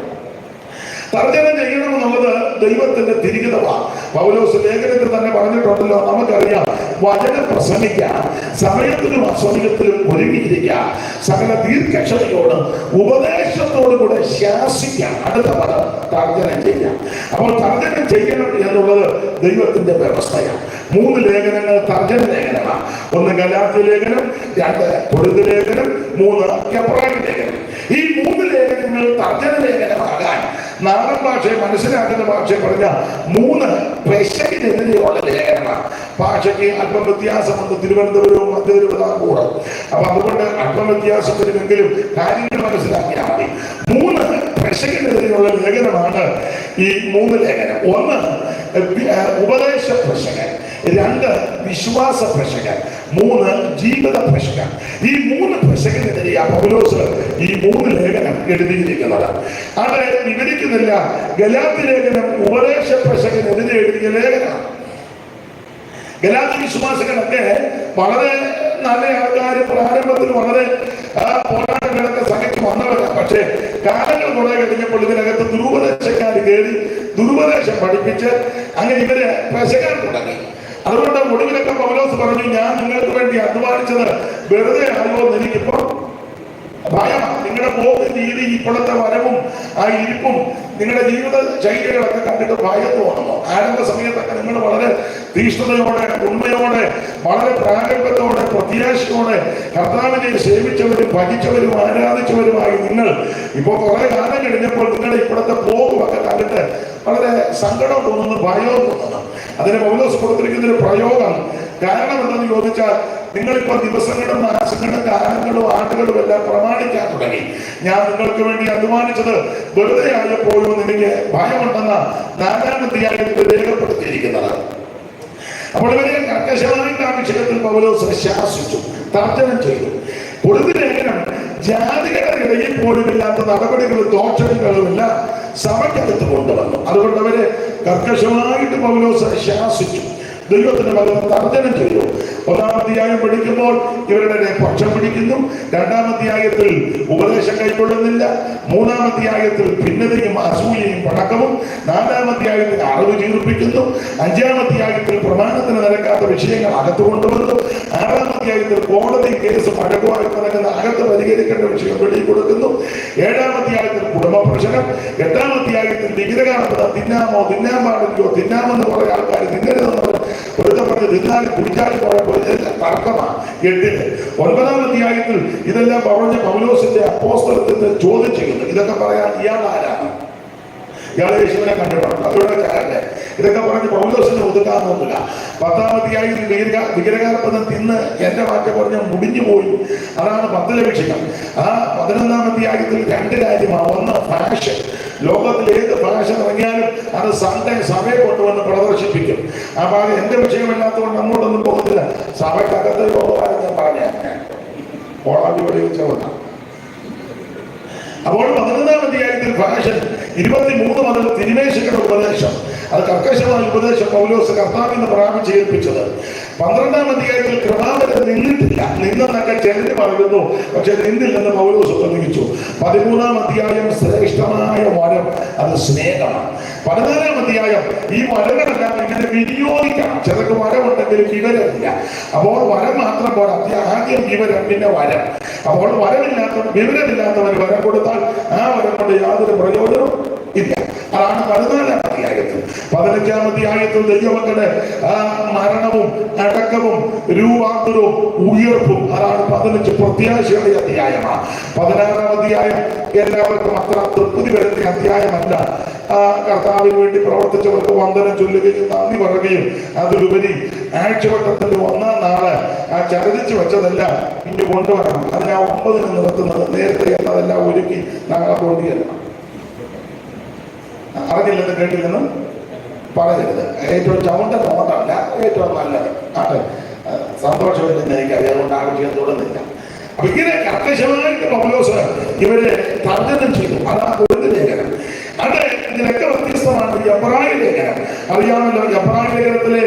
തർജ്ജനം ചെയ്യണമെന്നുള്ളത് ദൈവത്തിന്റെ തിരികതമാണ്. പൗലോസ് ലേഖനത്തിൽ തന്നെ പറഞ്ഞിട്ടുണ്ടല്ലോ, നമുക്കറിയാം, വചനം പ്രസംഗിക്കാം, സമയത്തിനും അസമയത്തിലും ഒരുങ്ങിയിരിക്കാം, സകല ദീർഘക്ഷമയോടും ഉപദേശത്തോടും കൂടെ ശാസിക്കാം. അടുത്ത പദം തർജ്ജനം ചെയ്യാം. അപ്പോൾ തർജ്ജനം ചെയ്യണം എന്നുള്ളത് ദൈവത്തിന്റെ വ്യവസ്ഥയാണ്. 3 ലേഖനങ്ങൾ തർജ്ജന ലേഖനമാണ്. 1 ഗലാത്യ ലേഖനം, 2 കൊരിന്ത് ലേഖനം, 3 എബ്രായ ലേഖനം. ഈ 3 ലേഖനങ്ങൾ തർജ്ജന ലേഖനമാകാൻ നാടൻ ഭാഷയെ മനസ്സിലാക്കുന്ന ഭാഷയെ പറഞ്ഞ 3 പെശകിനെതിരെയുള്ള ലേഖനമാണ്. ഭാഷയ്ക്ക് അല്പം വ്യത്യാസമുണ്ട്, തിരുവനന്തപുരവും മധ്യതിരുവിതാംകൂറും. അപ്പൊ അതുകൊണ്ട് അല്പം വ്യത്യാസത്തിലുമെങ്കിലും കാര്യങ്ങൾ മനസ്സിലാക്കിയാൽ മതി. 3 പെശകിനെതിരെയുള്ള ലേഖനമാണ് ഈ 3 ലേഖനം. 1 ഉപദേശ പെശകൻ, 2 വിശ്വാസ പെശകൻ, 3 ജീവിത പെശകൻ. ഈ 3 പെശകിനെതിരെയാണ് പൗലോസ് ഈ 3 ലേഖനം എഴുതിയിരിക്കുന്നത്. അത് വിവരിക്കുന്നില്ല. ഗലാത്യ ലേഖനം ഉപദേശ പെശകിനെതിരെ എഴുതിയ ലേഖനമാണ്. ഗലാത്യ വിശ്വാസികളൊക്കെ വളരെ നല്ല ആൾക്കാർ, പ്രാരംഭത്തിൽ വളരെ പോരാട്ടങ്ങളൊക്കെ സഹിച്ചു വന്നവരാണ്. പക്ഷേ കാലങ്ങൾ കുറെ കഴിഞ്ഞപ്പോൾ ഇതിനകത്ത് ദുരുപദേശക്കാർ കയറി ദുരുപദേശം പഠിപ്പിച്ച് അങ്ങനെ ഇവര് പെശകാൻ തുടങ്ങി. അതുകൊണ്ട് ഒടുവിലൊക്കെ പൗലോസ് പറഞ്ഞു, ഞാൻ നിങ്ങൾക്ക് വേണ്ടി അധ്വാനിച്ചത് വെറുതെ ആയോ എന്ന് എനിക്കിപ്പോൾ ഭയം. നിങ്ങളുടെ പോകുന്ന രീതി, ഇപ്പോഴത്തെ വരവും ആ ഇരിപ്പും നിങ്ങളുടെ ജീവിത ശൈലികളൊക്കെ കണ്ടിട്ട് ഭയം തോന്നുന്നു. ആരംഭ സമയത്തൊക്കെ നിങ്ങൾ വളരെ തീഷ്ണതയോടെ, ഉണ്മയോടെ, വളരെ പ്രാരംഭത്തോടെ, പ്രത്യാശയോടെ കർത്താവിനെ സേവിച്ചവരും ഭജിച്ചവരും ആരാധിച്ചവരുമായി നിങ്ങൾ നിങ്ങൾ ഇപ്പോൾ കുറെ കാലം കഴിഞ്ഞപ്പോൾ നിങ്ങളുടെ ഇപ്പോഴത്തെ പോകുമൊക്കെ കണ്ടിട്ട് വളരെ സങ്കടം തോന്നുന്നു, ഭയവും തോന്നുന്നു. അതിന് പൗലോസ് കൊടുത്തിരിക്കുന്ന ഒരു പ്രയോഗം കാരണം എന്തെന്ന് ചോദിച്ചാൽ, നിങ്ങളിപ്പോൾ ദിവസങ്ങളും മാസങ്ങളും കാലങ്ങളും ആണ്ടുകളും എല്ലാം പ്രമാണിക്കാൻ തുടങ്ങി. ഞാൻ നിങ്ങൾക്ക് വേണ്ടി അധ്വാനിച്ചത് വെറുതെ ആയപ്പോഴും എനിക്ക് ഭയമുണ്ടെന്ന 4-ാം അധ്യായത്തിൽ രേഖപ്പെടുത്തിയിരിക്കുന്നത്. അപ്പോൾ ഇവരെ കർക്കശമായിട്ട് ആ വിഷയത്തിൽ പൗലോസ് ശാസിച്ചു, തർജ്ജനം ചെയ്തു. പൊതുവെ ലേഖനം ജാതികളുടെ ഇടയിൽ പോലും ഇല്ലാത്ത നടപടികളും ദോഷങ്ങളും എല്ലാം സഭയ്ക്കകത്ത് കൊണ്ടുവന്നു. അതുകൊണ്ട് അവരെ കർക്കശമായിട്ട് പൗലോസ് ശാസിച്ചു, ദൈവത്തിന്റെ പകരം തർജ്ജനം ചെയ്തു. 1-ാം അധ്യായം പഠിക്കുമ്പോൾ ഇവരുടെ പക്ഷം പിടിക്കുന്നു, 2-ാം അധ്യായത്തിൽ ഉപദേശം കൈക്കൊള്ളുന്നില്ല, 3-ാം അധ്യായത്തിൽ ഭിന്നതയും അസൂയയും പടക്കവും, 4-ാം അധ്യായത്തിൽ അറിവ് ചീർപ്പിക്കുന്നു, 5-ാം അധ്യായത്തിൽ പ്രമാണത്തിന് നിരക്കാത്ത വിഷയങ്ങൾ അകത്ത് കൊണ്ടുവന്നു, 6-ാം അധ്യായത്തിൽ കോടതി കേസ് പഴക്കമായി നടക്കുന്ന അകത്ത് പരിഹരിക്കേണ്ട വിഷയം വെളിയിൽ കൊടുക്കുന്നു, 7-ാം അധ്യായത്തിൽ കുടുംബ പ്രശ്നം, 8-ാം അധ്യായത്തിൽ വിഗ്രഹാർത്ഥത, തിന്നാമോ തിന്നാൻ പാടില്ലയോ, തിന്നാമെന്ന് കുറെ ആൾക്കാർ തിന്നരുതെന്ന് പൊരുത്തപ്പെട്ട് തിന്നാലും കുടിച്ചാലും പോയപ്പോൾ തർക്കമാണ് 8-ല്. 9-ാം അധ്യായത്തിൽ ഇതെല്ലാം പറഞ്ഞ പൗലോസിന്റെ അപ്പോസ്തലത്തിൽ ചോദ്യം ചെയ്യുന്നു. ഇതൊക്കെ പറയാൻ ഇയാൾ ആരാണ്? ഇയാളെ യേശുവിനെ കണ്ടിട്ടുണ്ട്, അതുകൊണ്ട് ചാരല്ലേ? ഇതൊക്കെ പറഞ്ഞ് പൗലോസിനെ ഒതുക്കാമെന്നില്ല. 10-ാം അധ്യായത്തിൽ വിഗ്രഹാർപ്പണം തിന്ന് എന്റെ വാക്ക് പറഞ്ഞ് മുടിഞ്ഞു പോയി. അതാണ് 10-ലെ വിഷയം. ആ 11-ാം അധ്യായത്തിൽ 2 കാര്യമാണ്. ഒന്ന്, ഫാഷൻ. ലോകത്തിൽ ഏത് ഫാഷൻ ഇറങ്ങിയാലും അത് സൺഡേ സഭയെ കൊണ്ടുവന്ന് പ്രദർശിപ്പിക്കും. ആ ഭാഗം എന്റെ വിഷയമല്ലാത്തതുകൊണ്ട് അങ്ങോട്ടൊന്നും പോകുന്നില്ല. സഭയ്ക്കകത്ത് യോഗമാണ് ഞാൻ പറഞ്ഞ കോളാമ്പി വെച്ച കൊണ്ടാണ്. അപ്പോൾ 11-ാം അധ്യായത്തിൽ ഫാഷൻ, 23 മുതൽ തിരുമേശയുടെ ഉപദേശം, അത് കർക്കശമായ ഉപദേശം പൗലോസ് കർത്താവിന്ന് പ്രാപിച്ച് ഏൽപ്പിച്ചത്. 12-ാം അധ്യായത്തിൽ കൃപാവരം നിന്നിട്ടില്ല, നിന്നെന്നൊക്കെ ചിലര് പറയുന്നു, പക്ഷെ നിന്നില്ലെന്ന് പൗലോസ് തെളിയിച്ചു. 13-ാം അധ്യായം ശ്രേഷ്ഠമായ വരം, അത് സ്നേഹമാണ്. 14-ാം അധ്യായം ഈ വരങ്ങളെല്ലാം ഇങ്ങനെ വിനിയോഗിക്കണം. ചിലർക്ക് വരമുണ്ടെങ്കിലും വിവരമില്ല. അപ്പോൾ വരം മാത്രം പോലെ ആദ്യം വിവരം, പിന്നെ വരം. അപ്പോൾ വിവരമില്ലാത്തവർ വരം കൊടുത്താൽ ആ വരം കൊണ്ട് യാതൊരു പ്രയോജനവും ഇല്ല. അതാണ് 14-ാം അധ്യായത്തിൽ. 15-ാം അധ്യായത്തിൽ ദൈവമക്കളുടെ മരണവും അടക്കവും രൂപാന്തരവും ഉയർപ്പും, അതാണ് 15 പ്രത്യാശയുടെ അധ്യായമാണ്. 16-ാം അധ്യായം എല്ലാവർക്കും അത്ര തൃപ്തി വരുന്ന അധ്യായമല്ല. കർത്താവിന് വേണ്ടി പ്രവർത്തിച്ചവർക്ക് വന്ദനം ചൊല്ലുകയും നന്ദി പറയുകയും, അതിലുപരി ആഴ്ചവട്ടത്തിന്റെ 1-ാം നാള് ആ ചരടിച്ചു വെച്ചതെല്ലാം ഇനി കൊണ്ടുവരണം. അതിനാ 9-ന് നിർത്തുന്നത്. നേരത്തെ എന്നതെല്ലാം ഒരുക്കി നാളെ കൊണ്ടുവരണം. അറിഞ്ഞില്ലെന്ന് കേട്ടില്ലെന്നും പറയരുത്. ഏറ്റവും ചുമണ്ട നോട്ടല്ല ഏറ്റവും നല്ലത്. ആണ് സന്തോഷമില്ലെന്ന് എനിക്കറിയാം, അതുകൊണ്ട് ആ വിഷയം തുടർന്നില്ല. അപ്പൊ ഇങ്ങനെ കർക്കശമായിട്ട് പൗലോസ് ഇവരെ തർജ്ജനം ചെയ്തു. അതാണ് കൊരിന്ത്യർ ലേഖനം. അത് ഇതിനൊക്കെ വ്യത്യസ്തമാണ് എബ്രായ ലേഖനം. അറിയാമല്ലോ, എബ്രായ ലേഖനത്തിലെ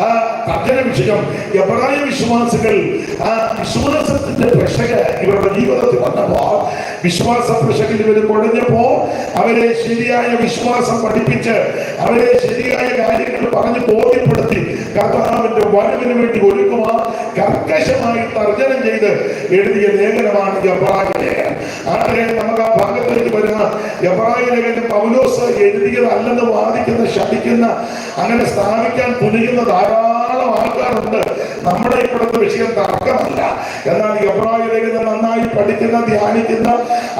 ആ തർജ്ജന വിഷയം, എബ്രായ വിശ്വാസികൾ ആ വിശ്വാസത്തിന്റെ പ്രഷക ഇവരുടെ ജീവിതത്തിൽ വന്നപ്പോൾ, വിശ്വാസ പ്രഷകിൽ ഇവർ കുഴഞ്ഞപ്പോ അവരെ ശരിയായ വിശ്വാസം പഠിപ്പിച്ച് അവരെ ശരിയായ കാര്യങ്ങൾ പറഞ്ഞ് ബോധ്യപ്പെടുത്തി കർത്താവിന്റെ വരവിന് വേണ്ടി ഒരുക്കുവാൻ കർക്കശമായി തർജ്ജനം ചെയ്ത് എഴുതിയ ലേഖനമാണ് എബ്രായ ലേഖനം. ആരെ നമുക്ക് ആ ഭാഗത്തേക്ക് വരുന്ന എബ്രായ ലേഖനം പൗലോസ് എഴുതിയതല്ലെന്ന് വാദിക്കുന്ന, ശപിക്കുന്ന, അങ്ങനെ സ്ഥാപിക്കാൻ തുനിയുന്ന ധാരാളം ആൾക്കാരുണ്ട്. നമ്മുടെ ഇപ്പോഴത്തെ വിഷയം തർക്കമല്ല. എന്നാൽ എബ്രായ ലേഖനം നന്നായി പഠിക്കുന്ന, ധ്യാനിക്കുന്ന,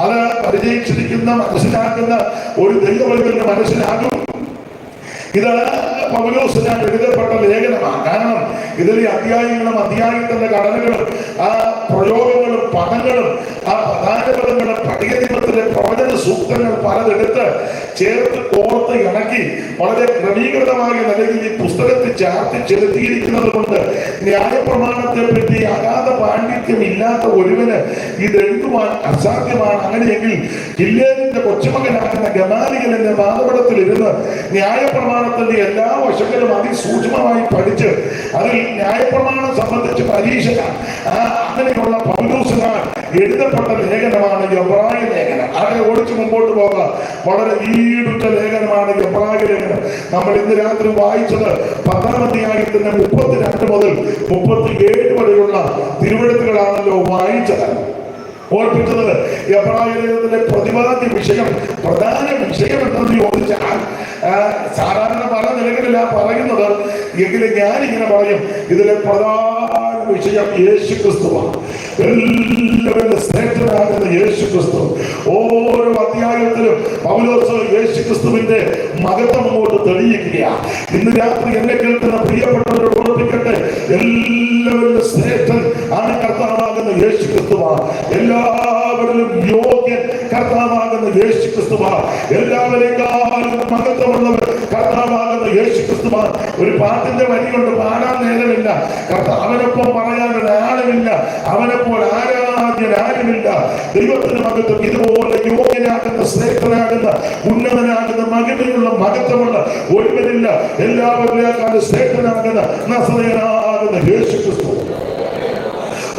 അത് പരിചയിച്ചിരിക്കുന്ന, മനസ്സിലാക്കുന്ന ഒരു ദൈവവൈകല്യം മനസ്സിലാകും. ഇത് പൗലോസിനാൽ എഴുതപ്പെട്ട ലേഖനമാണ്. കാരണം ഇതിലെ അധ്യായങ്ങളും അധ്യായത്തിന്റെ ഘടനകളും ആ പ്രയോഗങ്ങളും പദങ്ങളും ആ പ്രധാനപദങ്ങളും പഴയ നിയമത്തിലെ പ്രവചന സൂക്തങ്ങൾ പലതെടുത്ത് ചേർത്ത് കോർത്ത് ഇണക്കി വളരെ ക്രമീകൃതമായ നിലയിൽ ഈ പുസ്തകത്തിൽ ചാർത്തി ചെലുത്തിയിരിക്കുന്നത് കൊണ്ട് ന്യായപ്രമാണത്തെ പറ്റി അഗാധ പാണ്ഡിത്യം ഇല്ലാത്ത ഒരുവന് ഇത് എഴുതുവാൻ അസാധ്യമാണ്. അങ്ങനെയെങ്കിൽ ഹില്ലേലിന്റെ കൊച്ചുമകനാകുന്ന ഗമാലിയലിന്റെ പാദപടത്തിൽ ഇരുന്ന് ന്യായപ്രമാണത്തിന്റെ എല്ലാ വശങ്ങളും അതിസൂക്ഷ്മമായി പഠിച്ച് അതിൽ ന്യായപ്രമാണം സംബന്ധിച്ച് പരീക്ഷയാണ്. അങ്ങനെയുള്ള പൗലോസിനാൽ എഴുതപ്പെട്ട ലേഖനമാണ് എബ്രായ ലേഖനം. അതിനെ ഓടിച്ച് മുമ്പോട്ട് പോകാം. വളരെ ഈടുറ്റ ലേഖനമാണ് എബ്രായ ലേഖനം. നമ്മൾ ഇന്ന് രാത്രി വായിച്ചത് 10-ാം അധ്യായത്തിന്റെ 32 മുതൽ 37 വരെയുള്ള തിരുവെഴുത്തുകളാണല്ലോ വായിച്ചത്. ഓർപ്പിച്ചത് എബ്രായ ലേഖനത്തിലെ പ്രതിപാദ്യ വിഷയം, പ്രധാന വിഷയം എന്തെന്ന് ചോദിച്ചാൽ, സാധാരണ പല നിലകളിലാ പറയുന്നത് എങ്കിലും ഞാനിങ്ങനെ പറയും, ഇതിലെ പ്രധാന വിഷയം യേശു ക്രിസ്തുവാണ്. എല്ലാവരുടെ ശ്രേഷ്ഠനാകുന്ന യേശു ക്രിസ്തു. ഓ ക്രിസ്തുവിന്റെ മഹത്വം അങ്ങോട്ട് തെളിയിക്കുകയാണ്. ഇന്ന് രാത്രി എന്നെ കേൾക്കുന്ന പ്രിയപ്പെട്ടവരോട് ഓർമ്മിക്കട്ടെ, എല്ലാവരും ശ്രേഷ്ഠൻ ആണ് കർത്താവാകുന്ന യേശു ക്രിസ്തുവാണ്. എല്ലാവരിലും യോഗ്യൻ കർത്താവാകുന്ന യേശു ക്രിസ്തുവാണ്. എല്ലാവരെക്കാളും മഹത്വമുള്ളവർ കർത്താവാകുന്ന യേശു ക്രിസ്തുവാണ്. ഒരു പാട്ടിന്റെ വരികൊണ്ട് പാടാൻ നേരമില്ല. അവനൊപ്പം പറയാൻ ഒരാളുമില്ല, അവനെപ്പോൾ ആരാധ്യൻ ആരുമില്ല. ദൈവത്തിന് മഹത്വം. ഇതുപോലെ യോഗ്യനാകുന്ന ശ്രേഷ്ഠനാകുന്ന ഉന്നതനാകുന്ന മഹിമയുള്ള മഹത്വമുള്ള ഒരുവനില്ല. എല്ലാവരിലേക്കാളും ശ്രേഷ്ഠനാകുന്ന നസറേയനാകുന്ന യേശു ക്രിസ്തു.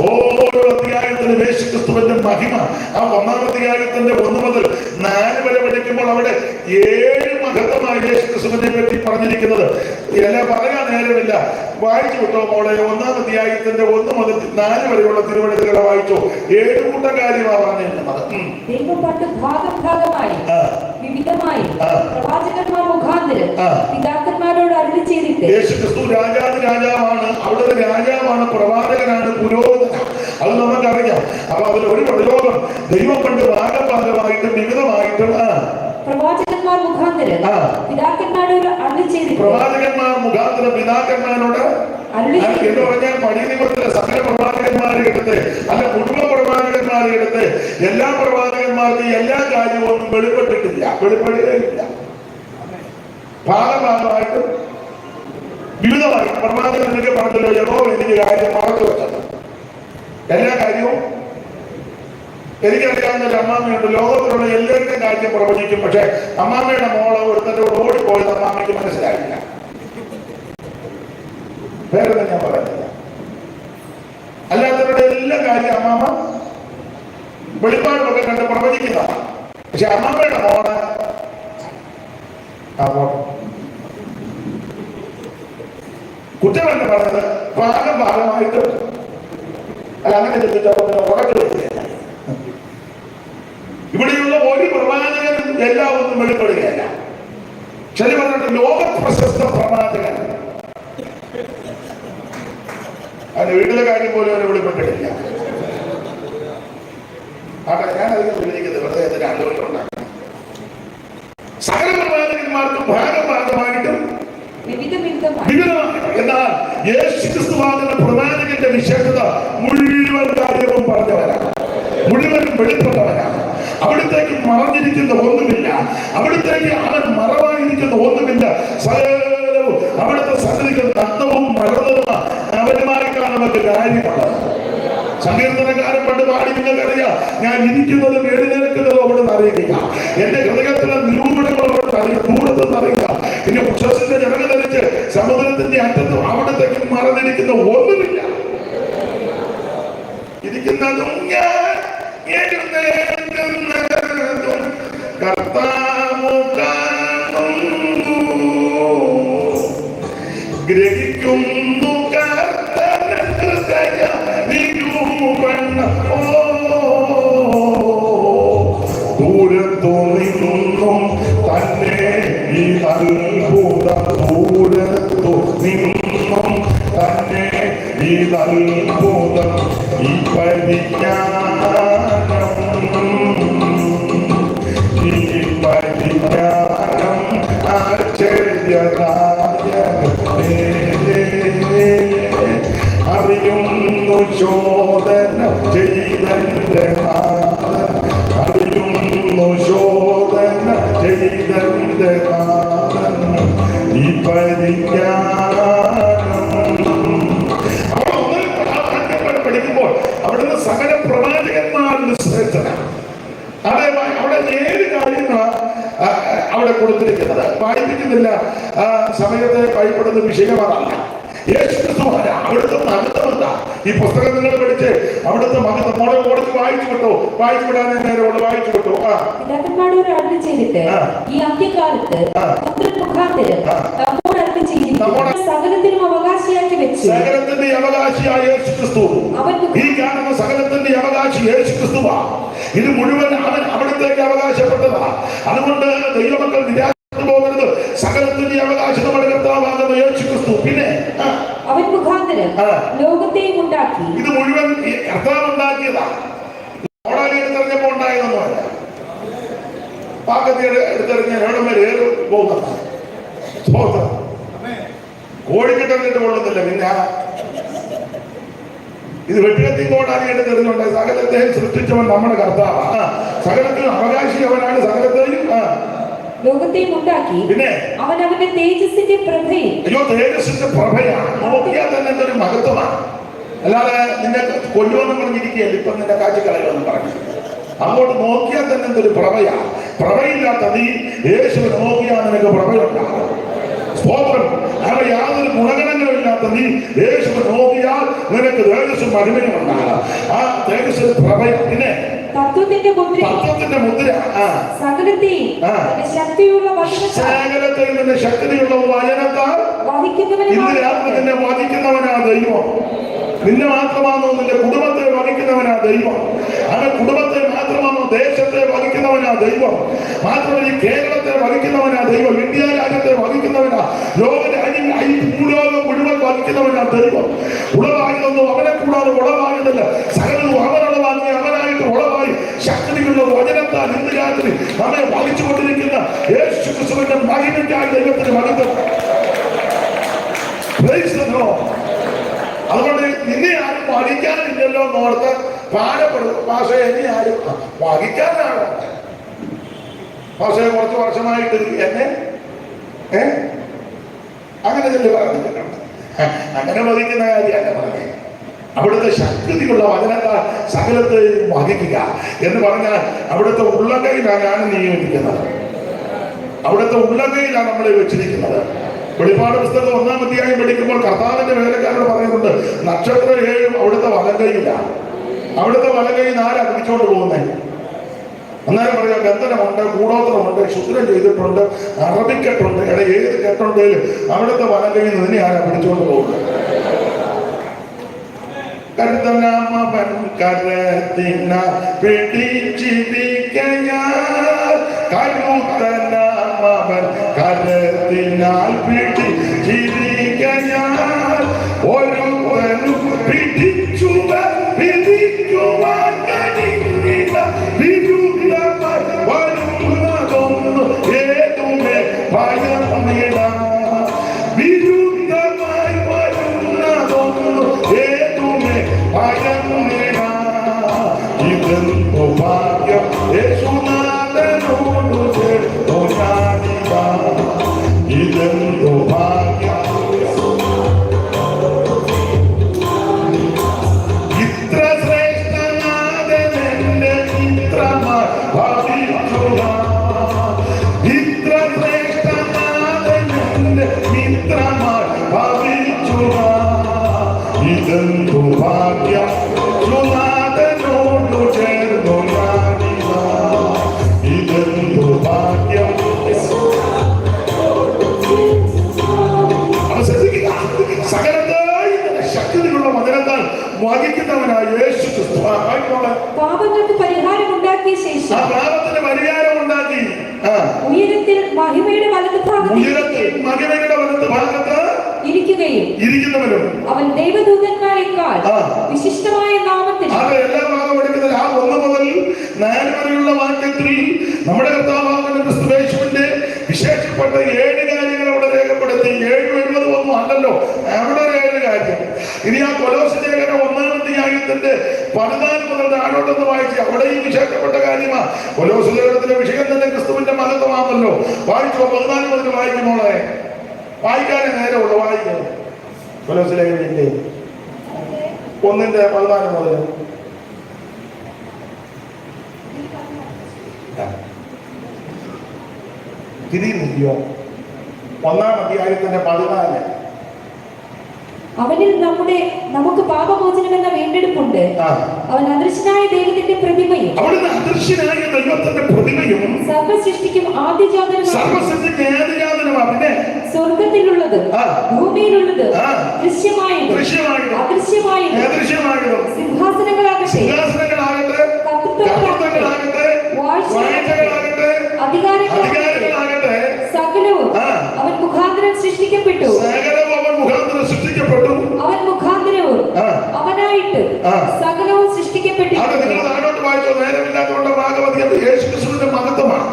ഓരോ അധ്യായത്തിലും യേശു ക്രിസ്തുവിന്റെ മഹിമ ആ 1-ാം അധ്യായത്തിന്റെ 1 മുതൽ 4 വരെ പഠിക്കുമ്പോൾ അവിടെ 7 മഹത്വമായി യേശു ക്രിസ്തുവിനെ പറ്റി പറഞ്ഞിരിക്കുന്നത്. എല്ലാം പറയാൻ നേരമില്ല. വായിച്ചു വിട്ടോ മോളെ. 1-ാം അധ്യായത്തിന്റെ 1 മുതൽ 4 വരെയുള്ള തിരുവഴുത്തുകളെ വായിച്ചോ. 7 കൂട്ടം കാര്യമാണ് പറഞ്ഞിരിക്കുന്നത്. പ്രവാചകന്മാർ മുഖാന്തരം പിതാക്കന്മാരോട് അരുളി ചെയ്തിട്ട് യേശു ക്രിസ്തു രാജാവാണ്. അവിടുത്തെ രാജാവാണ്, പ്രവാചകനാണ്, പുരോഹിതൻ. അത് നമുക്കറിയാം. അപ്പൊ അതിൽ ഒരു പ്രയോഗം ദൈവം കൊണ്ട് ഭാഗമായിട്ടും വിവിധമായിട്ടും പ്രവാചകന്മാർ മുഖാന്തരം പിതാക്കന്മാരോട് അരുളി ചെയ്തിട്ട് പ്രവാചകന്മാർ മുഖാന്തരം പിതാക്കന്മാരോട് എന്ന് പറഞ്ഞാൽ പഴയ നിയമത്തിലെ സകല പ്രവാചകന്മാരെ എടുത്ത് അല്ല കുടുംബ പ്രവാചകന്മാരെ എടുത്ത് എല്ലാ പ്രവാചകന്മാർക്കും എല്ലാ കാര്യവും വെളിപ്പെട്ടിട്ടില്ല, വെളിപ്പെടുകയില്ല. ഭാഗമായിട്ടും വിവിധമായിട്ടും പ്രവാചകൻ എനിക്ക് പറഞ്ഞല്ലോ, യഹോവ എനിക്ക് കാര്യം മറച്ചു വെച്ചത്. എല്ലാ കാര്യവും എനിക്കറിയാവുന്ന ഒരു അമ്മാമ്മയുണ്ട്. ലോകത്തിലുള്ള എല്ലാവരുടെയും കാര്യം പ്രവചിക്കും. പക്ഷെ അമ്മാമ്മയുടെ മോള് ഒരുത്തന്റെ ഓടിപ്പോയത് അമ്മാമ്മയ്ക്ക് മനസ്സിലായില്ല. വേറെ ഞാൻ പറയുന്നില്ല. അല്ലാത്തവരുടെ എല്ലാ കാര്യം അമ്മാമ്മ വെളിപ്പാടുമൊക്കെ കണ്ട് പ്രവചിക്കുന്നതാണ്. പക്ഷെ അമ്മാമ്മയുടെ മോള് കുറ്റമെന്ന് പറഞ്ഞത് ഭാഗമായിട്ട് അല്ല അങ്ങനെ ചിന്തിച്ചപ്പോൾ ഉറച്ചു വെക്കുകയല്ല. ഇവിടെയുള്ള ഒരു പ്രവാചകനും എല്ലാം ഒന്നും വെളിപ്പെടുകയല്ല. ശരി പറഞ്ഞിട്ട് ലോക പ്രശസ്ത പ്രവാചകൻ അതിന്റെ വീട്ടിലെ കാര്യം പോലും അവരെ വെളിപ്പെട്ടിട്ടില്ല. ആട്ടെ, ഞാൻ അതിനെ വിളിക്കുന്നത് വെറുതെ അതിന്റെ ആലോചന ഉണ്ടാക്കണം. സകല പ്രവാചകന്മാർക്കും ഭാഗമായിട്ടും എന്നാൽ യേശു ക്രിസ്തുവാകുന്ന പ്രവാചകന്റെ വിശേഷത മുഴുവൻ കാര്യവും പറഞ്ഞവരാണ്, മുഴുവൻ വെളിപ്പെട്ടവരാണ്. അവിടത്തേക്ക് മറഞ്ഞിരിക്കുന്ന ഒന്നുമില്ല, അവിടത്തേക്ക് അവൻ മറവായിരിക്കുന്ന ഒന്നുമില്ല. സകലവും അവിടുത്തെ സന്നിധിക്ക് നഗ്നവും മറന്നതും അവനുമായിട്ടാണ് നമുക്ക് കാര്യമുള്ളത്. സങ്കീർത്തനക്കാരൻ പണ്ട് പാടി നിങ്ങൾക്കറിയാം, ഞാൻ ഇരിക്കുന്നതും എഴുന്നേൽക്കുന്നതും അവിടെ നിന്ന് അറിയിക്കുക, എന്റെ ഹൃദയത്തിലെ നിരൂപണങ്ങൾ അവിടെ അറിയാം, ദൂരത്തെന്ന് അറിയില്ല. പിന്നെ ഉച്ചസിന്റെ ജനങ്ങൾ ധരിച്ച് സമുദ്രത്തിന്റെ അറ്റത്തും അവിടത്തേക്ക് മറന്നിരിക്കുന്ന ഒന്നുമില്ല. ഇരിക്കുന്നതും ഞാൻ എഴുന്നേൽക്കുന്നതും കർത്താവ് കാണുന്നു, ഗ്രഹിക്കുന്നു ദൂരത്തു നിന്നും തന്നെ ഈ അത്ഭുതം, ദൂരത്തു നിന്നും തന്നെ ഈ അത്ഭുതം, ഈ പരിജ്ഞാനം, ഈ പരിജ്ഞാനം ആശ്ചര്യദായകമേ. അറിയുന്നു ശോധന ചെയ്തന്റെ നാഥൻ, അറിയുന്നു ശോധന ചെയ്തന്റെ നാഥൻ, ഈ പരിജ്ഞാനം. പഠിക്കുമ്പോൾ അവിടുന്ന് സകല പ്രവാചകന്മാരുടെ ശ്രേഷ്ഠനാണ്. അതേമായി അവിടെ 7 കാര്യങ്ങളാണ് അവിടെ കൊടുത്തിരിക്കുന്നത്. വായിപ്പിക്കുന്നില്ല, സമയത്തെ ഭയപ്പെടുന്ന വിഷയമാണ്. യേശുക്രിസ്തുവാണ് അവിടുത്തെ മഹത്വമല്ല. ഈ പുസ്തകം നിങ്ങൾ പഠിച്ച് അവിടുത്തെ മഹത്വം മോളെ കൊടുത്ത് വായിച്ചു വിട്ടു, വായിച്ചു വിടാനേ നേരമുള്ളൂ, വായിച്ചു വിട്ടു. പിതാക്കന്മാരോട് അരുളി ചെയ്തിട്ട് ഈ അന്ത്യകാലത്ത് പുത്രൻ മുഖാന്തരം നമ്മോട് അരുളി ചെയ്തിരിക്കുന്നു, സകലത്തിനും അവകാശിയാക്കി വെച്ച്. സകലത്തിന്റെ അവകാശിയായ യേശുക്രിസ്തു, ഈ കാണുന്ന സകലത്തിന്റെ അവകാശി യേശുക്രിസ്തുവാ. ഇത് മുഴുവൻ അവൻ അവിടത്തേക്ക് അവകാശപ്പെട്ടതാ. അതുകൊണ്ട് ദൈവമക്കൾ നിരാശപ്പെട്ടു പോകരുത്. സകലത്തിന്റെ അവകാശം നമ്മുടെ കർത്താവാകുന്ന യേശുക്രിസ്തു. പിന്നെ അവൻ മുഖാന്തരം ലോകത്തെയും ഉണ്ടാക്കി. ഇത് മുഴുവൻ കർത്താവ് ഉണ്ടാക്കിയതാ. ഓടാലിയെടുത്തറിഞ്ഞപ്പോ ഉണ്ടായതൊന്നുമല്ല. പാകത്തിയുടെ എടുത്തെറിഞ്ഞ എവിടെ വരെ പോകുന്നത് കോഴിക്കിട്ടിട്ട് കൊള്ളുന്നില്ല. പിന്നെ ഇത് വെട്ടുകത്തി കോടാലി എടുത്തെറിഞ്ഞുണ്ട്. സകലത്തെയും സൃഷ്ടിച്ചവൻ നമ്മുടെ കർത്താവാണ്. സകലത്തിലും അവകാശി അവനാണ്. സകലത്തെയും ലോകത്തെയും ഉണ്ടാക്കി. പിന്നെ അവൻ അവന്റെ തേജസ്സിന്റെ പ്രഭയിൽ. അയ്യോ, തേജസ്സിന്റെ പ്രഭയാണ്. നോക്കിയാൽ തന്നെ എന്തൊരു മഹത്വമാണ്. അല്ലാതെ നിന്നെ കൊല്ലുവെന്ന് പറഞ്ഞിരിക്കുകയല്ല. ഇപ്പൊ നിന്റെ കാഴ്ചക്കളയുമെന്ന് പറഞ്ഞു. അങ്ങോട്ട് നോക്കിയാൽ തന്നെ എന്തൊരു പ്രഭയാണ്. പ്രഭയില്ലാത്ത നീ യേശുവിനെ നോക്കിയാൽ നിനക്ക് പ്രഭയുണ്ടാകും. സ്തോത്രം. അങ്ങനെ യാതൊരു ഗുണഗണങ്ങളും ഇല്ലാത്ത നീ യേശുവിനെ നോക്കിയാൽ നിനക്ക് തേജസ്സും മഹിമയും ഉണ്ടാകാം. ആ തേജസ്സിന്റെ പ്രഭയം. പിന്നെ തത്വത്തിന്റെ മുദ്ര സകലത്തെയും നിന്റെ ശക്തിയുള്ള വചനത്താൽ ഇന്ന് രാത്രി നിന്നെ വഹിക്കുന്നവനാ ദൈവം. നിന്നെ മാത്രമാണോ നിന്റെ കുടുംബത്തെ വഹിക്കുന്നവനാ ദൈവം. അങ്ങനെ കുടുംബത്തെ മാത്രമാണോ ദേശത്തെ വഹിക്കുന്നവനാ ദൈവം. മാത്രമല്ല ഈ കേരളത്തെ വഹിക്കുന്നവനാ ദൈവം. ഇന്ത്യ രാജ്യത്തെ വഹിക്കുന്നവനാ. ഭൂലോകം മുഴുവൻ വഹിക്കുന്നവനാ ദൈവം. ഉളവായതൊന്നും അവനെ കൂടാതെ ഉളവായതല്ല. സകലവും അവനുളവാങ്ങി അവനായിട്ട് ഉളവായി ശക്തിയുള്ള വചനത്താൽ ഇന്ന് രാത്രി നമ്മെ വഹിച്ചുകൊണ്ടിരിക്കുന്ന യേശു ക്രിസ്തുവിന്റെ മഹിമയ്ക്കായി ദൈവത്തിന് മഹത്വം. അതുകൊണ്ട് നിന്നെ ആരും വഹിക്കാനില്ലല്ലോ എന്നോർത്ത് ഭാരപ്പെടും. പക്ഷേ എന്നെ ആരും വഹിക്കാനാണ്. പക്ഷേ കുറച്ച് വർഷമായിട്ട് എന്നെ അങ്ങനെ ചെല്ലു പറഞ്ഞിട്ടുണ്ട്. അങ്ങനെ വഹിക്കുന്ന കാര്യമല്ല പറഞ്ഞേ. അവിടുത്തെ ശക്തിയുള്ള വചനത്താൽ സകലത്തെ വഹിക്കുക എന്ന് പറഞ്ഞാൽ അവിടുത്തെ ഉള്ളകയിലാണ് ഞാൻ നിയോഗിക്കുന്നത്. അവിടുത്തെ ഉള്ളകയിലാണ് നമ്മളെ വെച്ചിരിക്കുന്നത്. വെളിപ്പാട് പുസ്തകം 1-ാം അധ്യായം പഠിക്കുമ്പോൾ കർത്താവിന്റെ വേലക്കാരോട് പറയുന്നുണ്ട്, നക്ഷത്ര 7 അവിടുത്തെ വലങ്കയിലാണ്. അവിടുത്തെ വലങ്കയിൽ ആരാ പിടിച്ചോണ്ട് പോകുന്നത്? അന്നേരം പറയാം, ബന്ധനമുണ്ട്, കൂടോത്രമുണ്ട്, ശുദ്രം ചെയ്തിട്ടുണ്ട്, അറബിക്കെട്ടുണ്ട്. ഏത് കെട്ടുണ്ടെങ്കിലും അവിടുത്തെ വലങ്കയിൽ നിന്നെ ആരാ പിടിച്ചോണ്ട് പോകുന്നത്? കരുതനാമവൻ കരത്തിന പിടിച്ചിരിക്കയാൽ കരുതനാമവൻ കരത്തിനാൽ പിടിച്ചിരിക്കയാൽ ഒരുവനും പിടിച്ചുവാൻ വിധിക്കുവാൻ കഴിയില്ല. വിരുദ്ധമായി വരുന്നതൊന്നും ഏതുമേ ഭയമില്ല. വിരുദ്ധമായി വരുന്നതൊന്നും ഏതുമേ ഭയമില്ല. ഇതെന്തു ഭാഗ്യം യേശുനാഥനോടു ചേർന്നു ഞാനിത. ഇതെന്തു ഭാഗ്യം. ഇത്ര ശ്രേഷ്ഠനാഥനെന്റെ മിത്രമായി ഭവിക്കുക. ഇത്ര ശ്രേഷ്ഠനാഥനെന്റെ മിത്രമായി ഭവിക്കുക. ഇതെന്തു ഭാഗ്യം സുനാഥനോടു ചേർന്നു ഞാനിത. ഇതെന്തു ഭാഗ്യം. സകലതായി ശക്തിയുള്ള വചനത്താൽ വഹിക്കുന്നവനായ യേശു ക്രിസ്തു പാപങ്ങൾക്ക് പരിഹാരം ഉണ്ടാക്കിയ ശേഷം ആ പാപത്തിന് പരിഹാരം ഉണ്ടാക്കി ഉയരത്തിൽ മഹിമയുടെ വലതുഭാഗത്ത് ഇരിക്കുന്നവനും അവൻ ദൈവദൂതന്മാരെക്കാൾ വിശിഷ്ടമായ നാമത്തിൽ എല്ലാ ഭാഗം എടുക്കുന്നത് ആ 1 മുതൽ 4 വരെയുള്ള വാക്യത്തിൽ നമ്മുടെ കർത്താവാകുന്ന ക്രിസ്തുയേശുവിന്റെ വിശേഷപ്പെട്ട 7 കാര്യങ്ങൾ അവിടെ രേഖപ്പെടുത്തി. 7 ഒന്നും അല്ലല്ലോ, അവിടെ 7 കാര്യം. ഇനി ആ കൊലോസ്യ ലേഖനം 1-ാം അധ്യായത്തിന്റെ 14 മുതൽ താഴോട്ടൊന്ന് വായിച്ച് അവിടെ ഈ വിശേഷപ്പെട്ട കാര്യമാ. കൊലോസ്യ ലേഖനത്തിലെ വിഷയം തന്നെ ക്രിസ്തുവിന്റെ മഹത്വമാണല്ലോ. വായിച്ചോ, 14 മുതൽ വായിക്കുമോളെ. വായിക്കാനേ നേരമുള്ളൂ. വായിക്കാം കൊലോസ്യ ലേഖനത്തിന്റെ 1-ന്റെ 14 മുതൽ. തിരിയുന്നില്ലയോ? 1-ാം അധ്യായത്തിന്റെ 14. അവനിൽ നമുക്ക് പാപമോചനം എന്ന വീണ്ടെടുപ്പുണ്ട്. അവൻ അദൃശ്യനായ ദൈവത്തിന്റെ പ്രതിമയും സർവ്വസൃഷ്ടിക്കും ആദ്യജാതനുമാണ്. സ്വർഗത്തിലുള്ളത് ഭൂമിയിലുള്ളത് ദൃശ്യമായതും അദൃശ്യമായതും സിംഹാസനങ്ങളാകട്ടെ കർത്തൃത്വങ്ങളാകട്ടെ വാഴ്ചകളാകട്ടെ അധികാരങ്ങളാകട്ടെ സകലവും അവൻ മുഖാന്തരം സൃഷ്ടിക്കപ്പെട്ടു. അവൻ മുഖാന്തരവും അവനായിട്ട് സകലവും സൃഷ്ടിക്കപ്പെട്ടു. നേരമില്ലാത്തതുകൊണ്ട് യേശുക്രിസ്തുവിന്റെ മഹത്വമാണ്.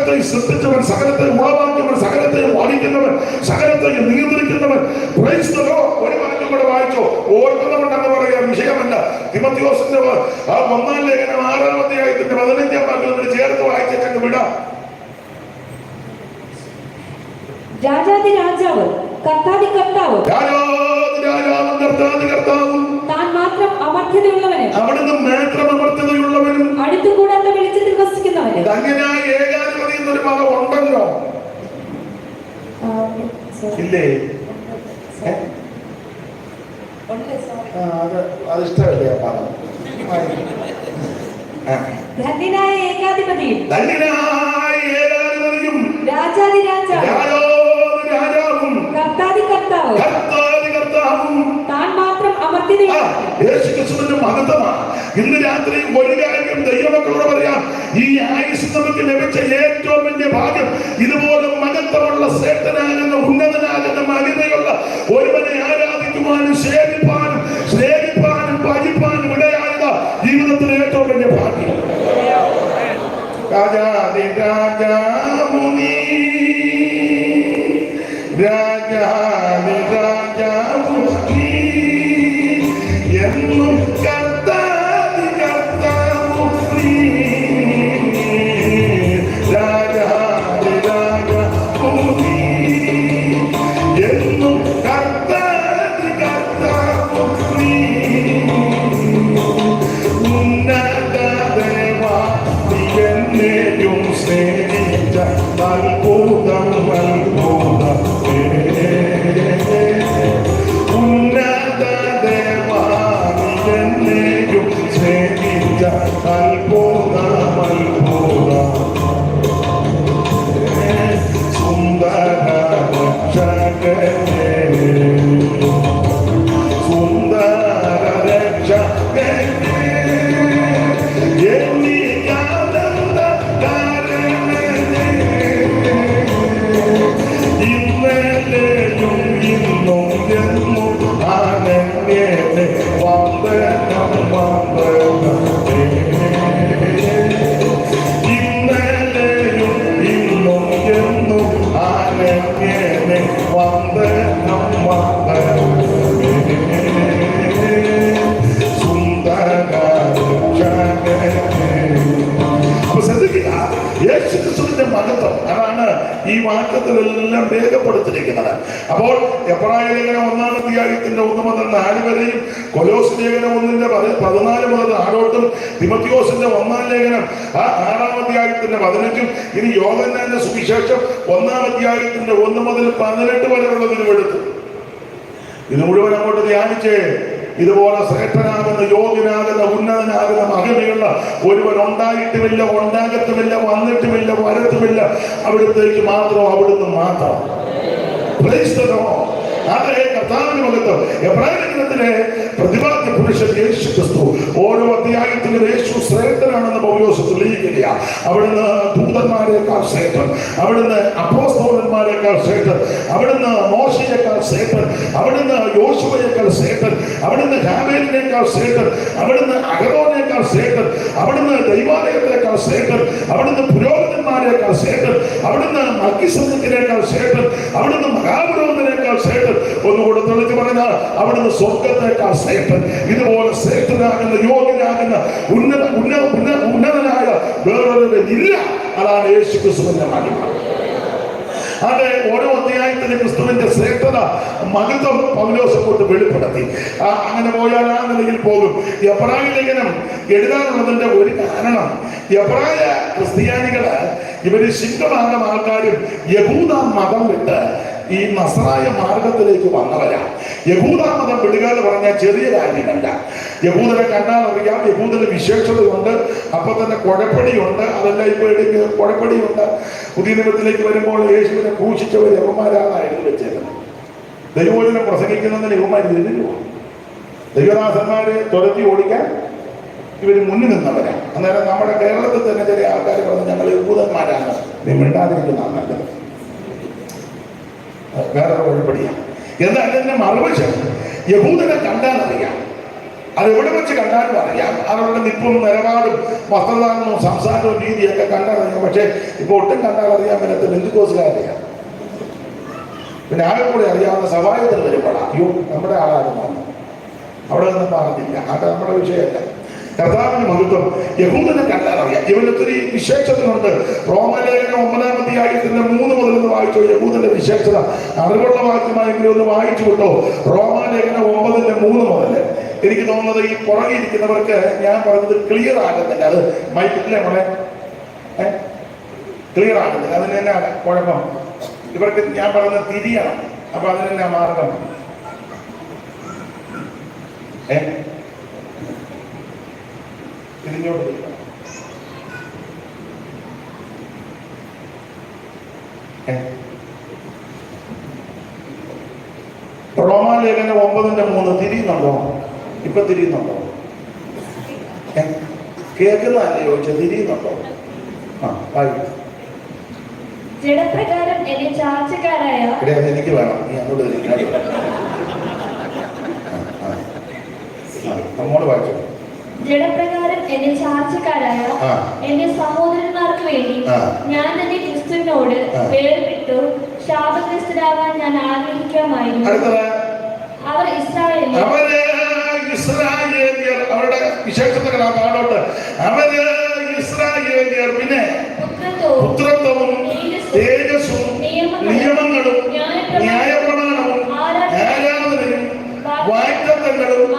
സകലത്തെ സൃഷ്ടിച്ചവൻ, സകലത്തെ ഉളവാക്കിയവൻ, സകലത്തെ വഹിക്കുന്നവൻ, സകലത്തെ നിയന്ത്രിക്കുന്നവൻ. Praise the Lord. ഒരു വാക്യം കൂടെ വായിച്ചോ, ഓർക്കുന്നവണ്ടെന്ന് പറയാ, വിഷയമല്ല. തിമോഥെയോസിന്റെ 1-ാം ലേഖനം 6-ാം അധ്യായത്തിന്റെ 15-ാം വാക്യം ചേർത്ത് വായിച്ചിട്ട് വിടാം. രാജാതി രാജാവ്, കർത്താതി കർത്താവ്, രാജാവും കർത്താതി കർത്താവും, താൻ മാത്രം അമർത്യതയുള്ളവനും അവിടുന്ന് മാത്രം അമർത്യതയുള്ളവനും, അടുത്തുകൂടാത്ത വെളിച്ചത്തിൽ വസിക്കുന്നവനും. ധന്യനായ ഏകാധിപതി എന്നൊരു പദം ഉണ്ടല്ലോ, ഇല്ലേ? അത് ഇഷ്ടമല്ലേ ആ പദം? ധന്യനായ ഏകാധിപതിയും, ധന്യനായ ഏകാധിപതിയും, രാജാതി രാജാവും, കർത്താതി കർത്താവ്, താൻ മാത്രം അമർത്യതയുള്ളവനും. യേശുക്രിസ്തുവിന്റെ മഹത്വമാണ്. ഇന്ന് രാത്രി ഒരു കാര്യം ദൈവമക്കളോട് പറയാം, ഈ ആയുസ് നമുക്ക് ലഭിച്ച ഏറ്റവും വലിയ ഭാഗ്യം, ഇതുപോലെ മഹത്വമുള്ള ശ്രേഷ്ഠനാകുന്ന ഉന്നതനാകുന്ന മഹിമയുള്ള ഒരുവനെ ആരാധിക്കുവാനും സേവിപ്പാനും സ്നേഹിപ്പാനും ഭജിപ്പാനും ഇടയായത് ജീവിതത്തിലെ ഏറ്റവും വലിയ ഭാഗ്യം. രാജാതി രാജാമുനി, രാജാതി രാജാമുനി, എന്നും കർത്താതി കർത്താവുനി, രാജാതി രാജാമുനി, എന്നും കർത്താതി കർത്താവുനി, ഉന്നത ദേവാ നീ എന്നെയും സ്നേഹിച്ച അത്ഭുതം അത്ഭുതമേ, ഉന്നത ദേവാ നീ എന്നെയും സ്നേഹിച്ച അത്ഭുതം അത്ഭുതമേ, സുന്ദര രക്ഷകനേ, സുന്ദര രക്ഷകനേ, എനിക്കാനന്ദ കാരണനേ, ഇന്നലെയും ഇന്നും എന്നും ആനന്ദനേ, വന്ദനം വന്ദനമേ, ഇന്നലെയും ഇന്നും എന്നും ആനന്ദനേ, വന്ദനം വന്ദനമേ, സുന്ദര രക്ഷകനേ. അപ്പൊ ശ്രദ്ധിക്കുക, യേശുക്രിസ്തുവിന്റെ മഹത്വം അതാണ് ഈ വാക്യത്തിലെല്ലാം രേഖപ്പെടുത്തിയിരിക്കുന്നത്. അപ്പോൾ എബ്രായ ലേഖനം 1-ാം അധ്യായത്തിന്റെ 1 മുതൽ 4 വരെയും, കൊലോസ് ലേഖനം 1-ന്റെ 14 മുതൽ 6 തിമോഥെയോസിന്റെ 1-ാം ലേഖനം 6-ാം അധ്യായത്തിന്റെ 15, ഇനി യോഹന്നാന്റെ സുവിശേഷം 1-ാം അധ്യായത്തിന്റെ 1 മുതൽ 18 വരെയുള്ള തിരുവെഴുത്ത്. ഇത് മുഴുവൻ അങ്ങോട്ട് ധ്യാനിച്ചേ. ഇതുപോലെ ശ്രേഷ്ഠനാകുന്ന, യോഗ്യനാകുന്ന, ഉന്നതനാകുന്ന, മഹിമയുള്ള ഒരുവൻ ഉണ്ടായിട്ടുമില്ല, ഉണ്ടാകത്തുമില്ല, വന്നിട്ടുമില്ല, വരത്തുമില്ല. അവിടുത്തേക്ക് മാത്രം, അവിടുന്ന് മാത്രം. Praise the Lord. അതെ, കർത്താവിന്റെ മഹത്വം. എബ്രായ ലേഖനത്തിലെ പ്രതിപാദ്യ പുരുഷൻ യേശു ക്രിസ്തു. ഓരോ അധ്യായത്തിലും യേശു ശ്രേഷ്ഠനാണെന്ന് പൗലോസ് തെളിയിക്കുകയാണ്. അവിടുന്ന് ദൂതന്മാരെക്കാൾ ശ്രേഷ്ഠൻ, അവിടുന്ന് അപ്പോസ്തലന്മാരെക്കാൾ ശ്രേഷ്ഠൻ, അവിടുന്ന് മോശയെക്കാൾ ശ്രേഷ്ഠൻ, അവിടുന്ന് യോശുവയേക്കാൾ ശ്രേഷ്ഠൻ, അവിടുന്ന് ഹാബേലിനേക്കാൾ ശ്രേഷ്ഠൻ, അവിടുന്ന് അഹരോനേക്കാൾ ശ്രേഷ്ഠൻ, അവിടുന്ന് ദൈവാലയത്തേക്കാൾ ശ്രേഷ്ഠൻ, അവിടുന്ന് പുരോഹിതന്മാരെക്കാൾ ശ്രേഷ്ഠൻ, അവിടുന്ന് മൽക്കീസേദെക്കിനേക്കാൾ ശ്രേഷ്ഠൻ, അവിടുന്ന് മഹാപുരോഹിതനേക്കാൾ ശ്രേഷ്ഠൻ. ഒന്നുകൂടെ തെളിച്ച് പറഞ്ഞാൽ അവിടുന്ന് സ്വർഗത്തേക്കാൾ ശ്രേഷ്ഠൻ. ഇതുപോലെ ശ്രേഷ്ഠനാകുന്ന, യോഗ്യനാകുന്ന, ഉന്നതനായ വേറൊരുവനില്ല. അതാണ് യേശു ക്രിസ്തുവിന്റെ മഹിമ. അതെ, ഓരോ അധ്യായത്തിന് ക്രിസ്തുവിന്റെ ശ്രേഷ്ഠത, മഹത്വം പൗലോസ് കൊണ്ട് വെളിപ്പെടുത്തി. അങ്ങനെ പോയാൽ ആ നിലയിൽ പോകും. എബ്രായ ലേഖനം എഴുതാനുള്ളതിന്റെ ഒരു കാരണം, എബ്രായ ക്രിസ്ത്യാനികള് ഇവര് ശിങ്കമാകുന്ന ആൾക്കാരും യഹൂദ മതം വിട്ട് ഈ നസ്രായ മാർഗത്തിലേക്ക് വന്നവരാ. യഹൂദ മതം വിടുക എന്ന് പറഞ്ഞാൽ ചെറിയ കാര്യമല്ല. യഹൂദനെ കണ്ടാൽ അറിയാം, യഹൂദന് വിശേഷതയുണ്ട്, അപ്പൊ തന്നെ കുഴപ്പടിയുണ്ട്. അതെല്ലാം ഇപ്പൊ എടുക്കുക, കുഴപ്പടിയുണ്ട്. പുതിയ നിയമത്തിലേക്ക് വരുമ്പോൾ യേശുവിനെ ക്രൂശിച്ചവർ യവന്മാരാണ് എഴുതി വെച്ചേക്കുന്നത്. ദൈവവചനം പ്രസംഗിക്കുന്നതിന് യവന്മാർ എതിരുവോ? ദൈവദാസന്മാരെ തുരത്തി ഓടിക്കാൻ ഇവര് മുന്നിൽ നിന്നവരാ. അന്നേരം നമ്മുടെ കേരളത്തിൽ തന്നെ ചില ആൾക്കാർ പറഞ്ഞ് ഞങ്ങൾ യഹൂദന്മാരാണ്, നീ മിണ്ടാതിരിക്കുന്നതാണ് നല്ലത്. വേറെ കുഴപ്പടിയാണ്. എന്നാൽ എന്നെ മറുവശം യഹൂദനെ കണ്ടാൽ അറിയാം, അത് എവിടെ വെച്ച് കണ്ടാലും അറിയാം. അവരുടെ നിപ്പും നിലപാടും വസ്ത്രധാരണവും സംസാരവും രീതിയൊക്കെ കണ്ടറിയാം. പക്ഷെ ഇപ്പൊ ഒട്ടും കണ്ടാൽ അറിയാൻ പറ്റാത്ത ബന്ധുക്കോസുകാരെയാണ്. പിന്നെ ആകെ കൂടെ അറിയാവുന്ന സഭായത്തിൽ വരുമ്പോഴാണ് അയ്യോ നമ്മുടെ ആളായിരുന്നു അവിടെ ഒന്നും പറഞ്ഞില്ല. അത് നമ്മുടെ വിഷയമല്ല. കർത്താവിന് മഹത്വം. യഹൂദനെ കണ്ടാൽ അറിയാം. ഇവനൊത്തിരി വിശേഷതകളുണ്ട്. റോമലേഖനം 9-ാം അധ്യായത്തിന്റെ 3 മുതൽ ഒന്ന് വായിച്ചോ. യഹൂദന്റെ വിശേഷത അറിവുള്ള വാക്യമായെങ്കിലും ഒന്ന് വായിച്ചു വിട്ടോ. റോമാലേഖനം 9-ന്റെ 3 മുതൽ. എനിക്ക് തോന്നുന്നത് ഈ പുറകിരിക്കുന്നവർക്ക് ഞാൻ പറഞ്ഞത് ക്ലിയർ ആകുന്നില്ല. അത് മൈക്കില്ലേ മോളെ ക്ലിയർ ആകുന്നില്ല. അതിന് തന്നെ കുഴപ്പം. ഇവർക്ക് ഞാൻ പറയുന്നത് തിരിയണം. അപ്പൊ അതിന് തന്നെ മാർഗം തിരിഞ്ഞോട്ട് റോമാലേഖനം 9-ന്റെ 3 തിരിയുന്നുണ്ടോ? ഇപ്പൊ തിരിയുന്നുണ്ടോ? കേൾക്കുന്നതല്ലേ ചോദിച്ചത്? തിരിയുന്നുണ്ടോ? ജഡപ്രകാരം എന്നെ ചാർച്ചക്കാരായ എനിക്ക് വേണം. നീ അങ്ങോട്ട് നമ്മോട് വായിച്ചു. ജഡപ്രകാരം എന്നെ ചാർച്ചക്കാരായ എന്റെ സഹോദരന്മാർക്ക് വേണ്ടി ഞാൻ എന്റെ ക്രിസ്തുവിനോട് വേർപെട്ടു ശാപഗ്രസ്തരാകാൻ ഞാൻ ആഗ്രഹിക്കാമായിരുന്നു. അവർ ഇസ്രായേലിയർ. അവരുടെ വിശേഷതകളാണ് താഴോട്ട്. അവര് ഇസ്രായേലിയർ. പിന്നെ പുത്രത്വവും തേജസ്സും നിയമങ്ങളും ന്യായപ്രമാണവും ആരാധനയും വാഗ്ദത്തങ്ങളും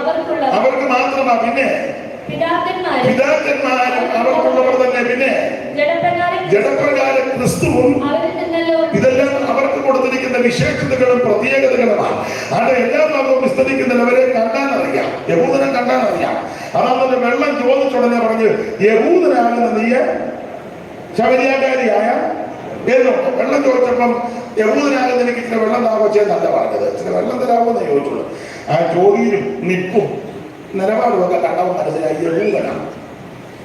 അവർക്ക് മാത്രമാ. പിന്നെ പിതാക്കന്മാരും അവർക്കുള്ളവർ തന്നെ. പിന്നെ ജഡപ്രകാരം ക്രിസ്തുവും. ഇതെല്ലാം അവർക്ക് കൊടുത്തിരിക്കുന്ന വിശേഷതകളും പ്രത്യേകതകളുമാണ്. അവിടെ എല്ലാ ഭാഗവും വിസ്തരിക്കുന്നവരെ കണ്ടാനറിയാം. യഹൂദനെ കണ്ടാനറിയാം. അതാണല്ലോ വെള്ളം ചോദിച്ചുടനെ പറഞ്ഞ് യഹൂദനാകുന്ന നീ ശബരിയാകാരിയായ ഏതോ വെള്ളം ചോദിച്ചപ്പം യഹൂദനാകുന്ന എനിക്ക് ഇച്ചിരി വെള്ളം താമസിച്ചെന്നല്ല പറഞ്ഞത്. ഇച്ചിരി വെള്ളം തരാമെന്ന് ചോദിച്ചുള്ളൂ. ആ ചോദ്യവും നിപ്പും നിലപാടും ഒക്കെ കണ്ടവൻ മനസ്സിലായി യഹൂദനാണ്.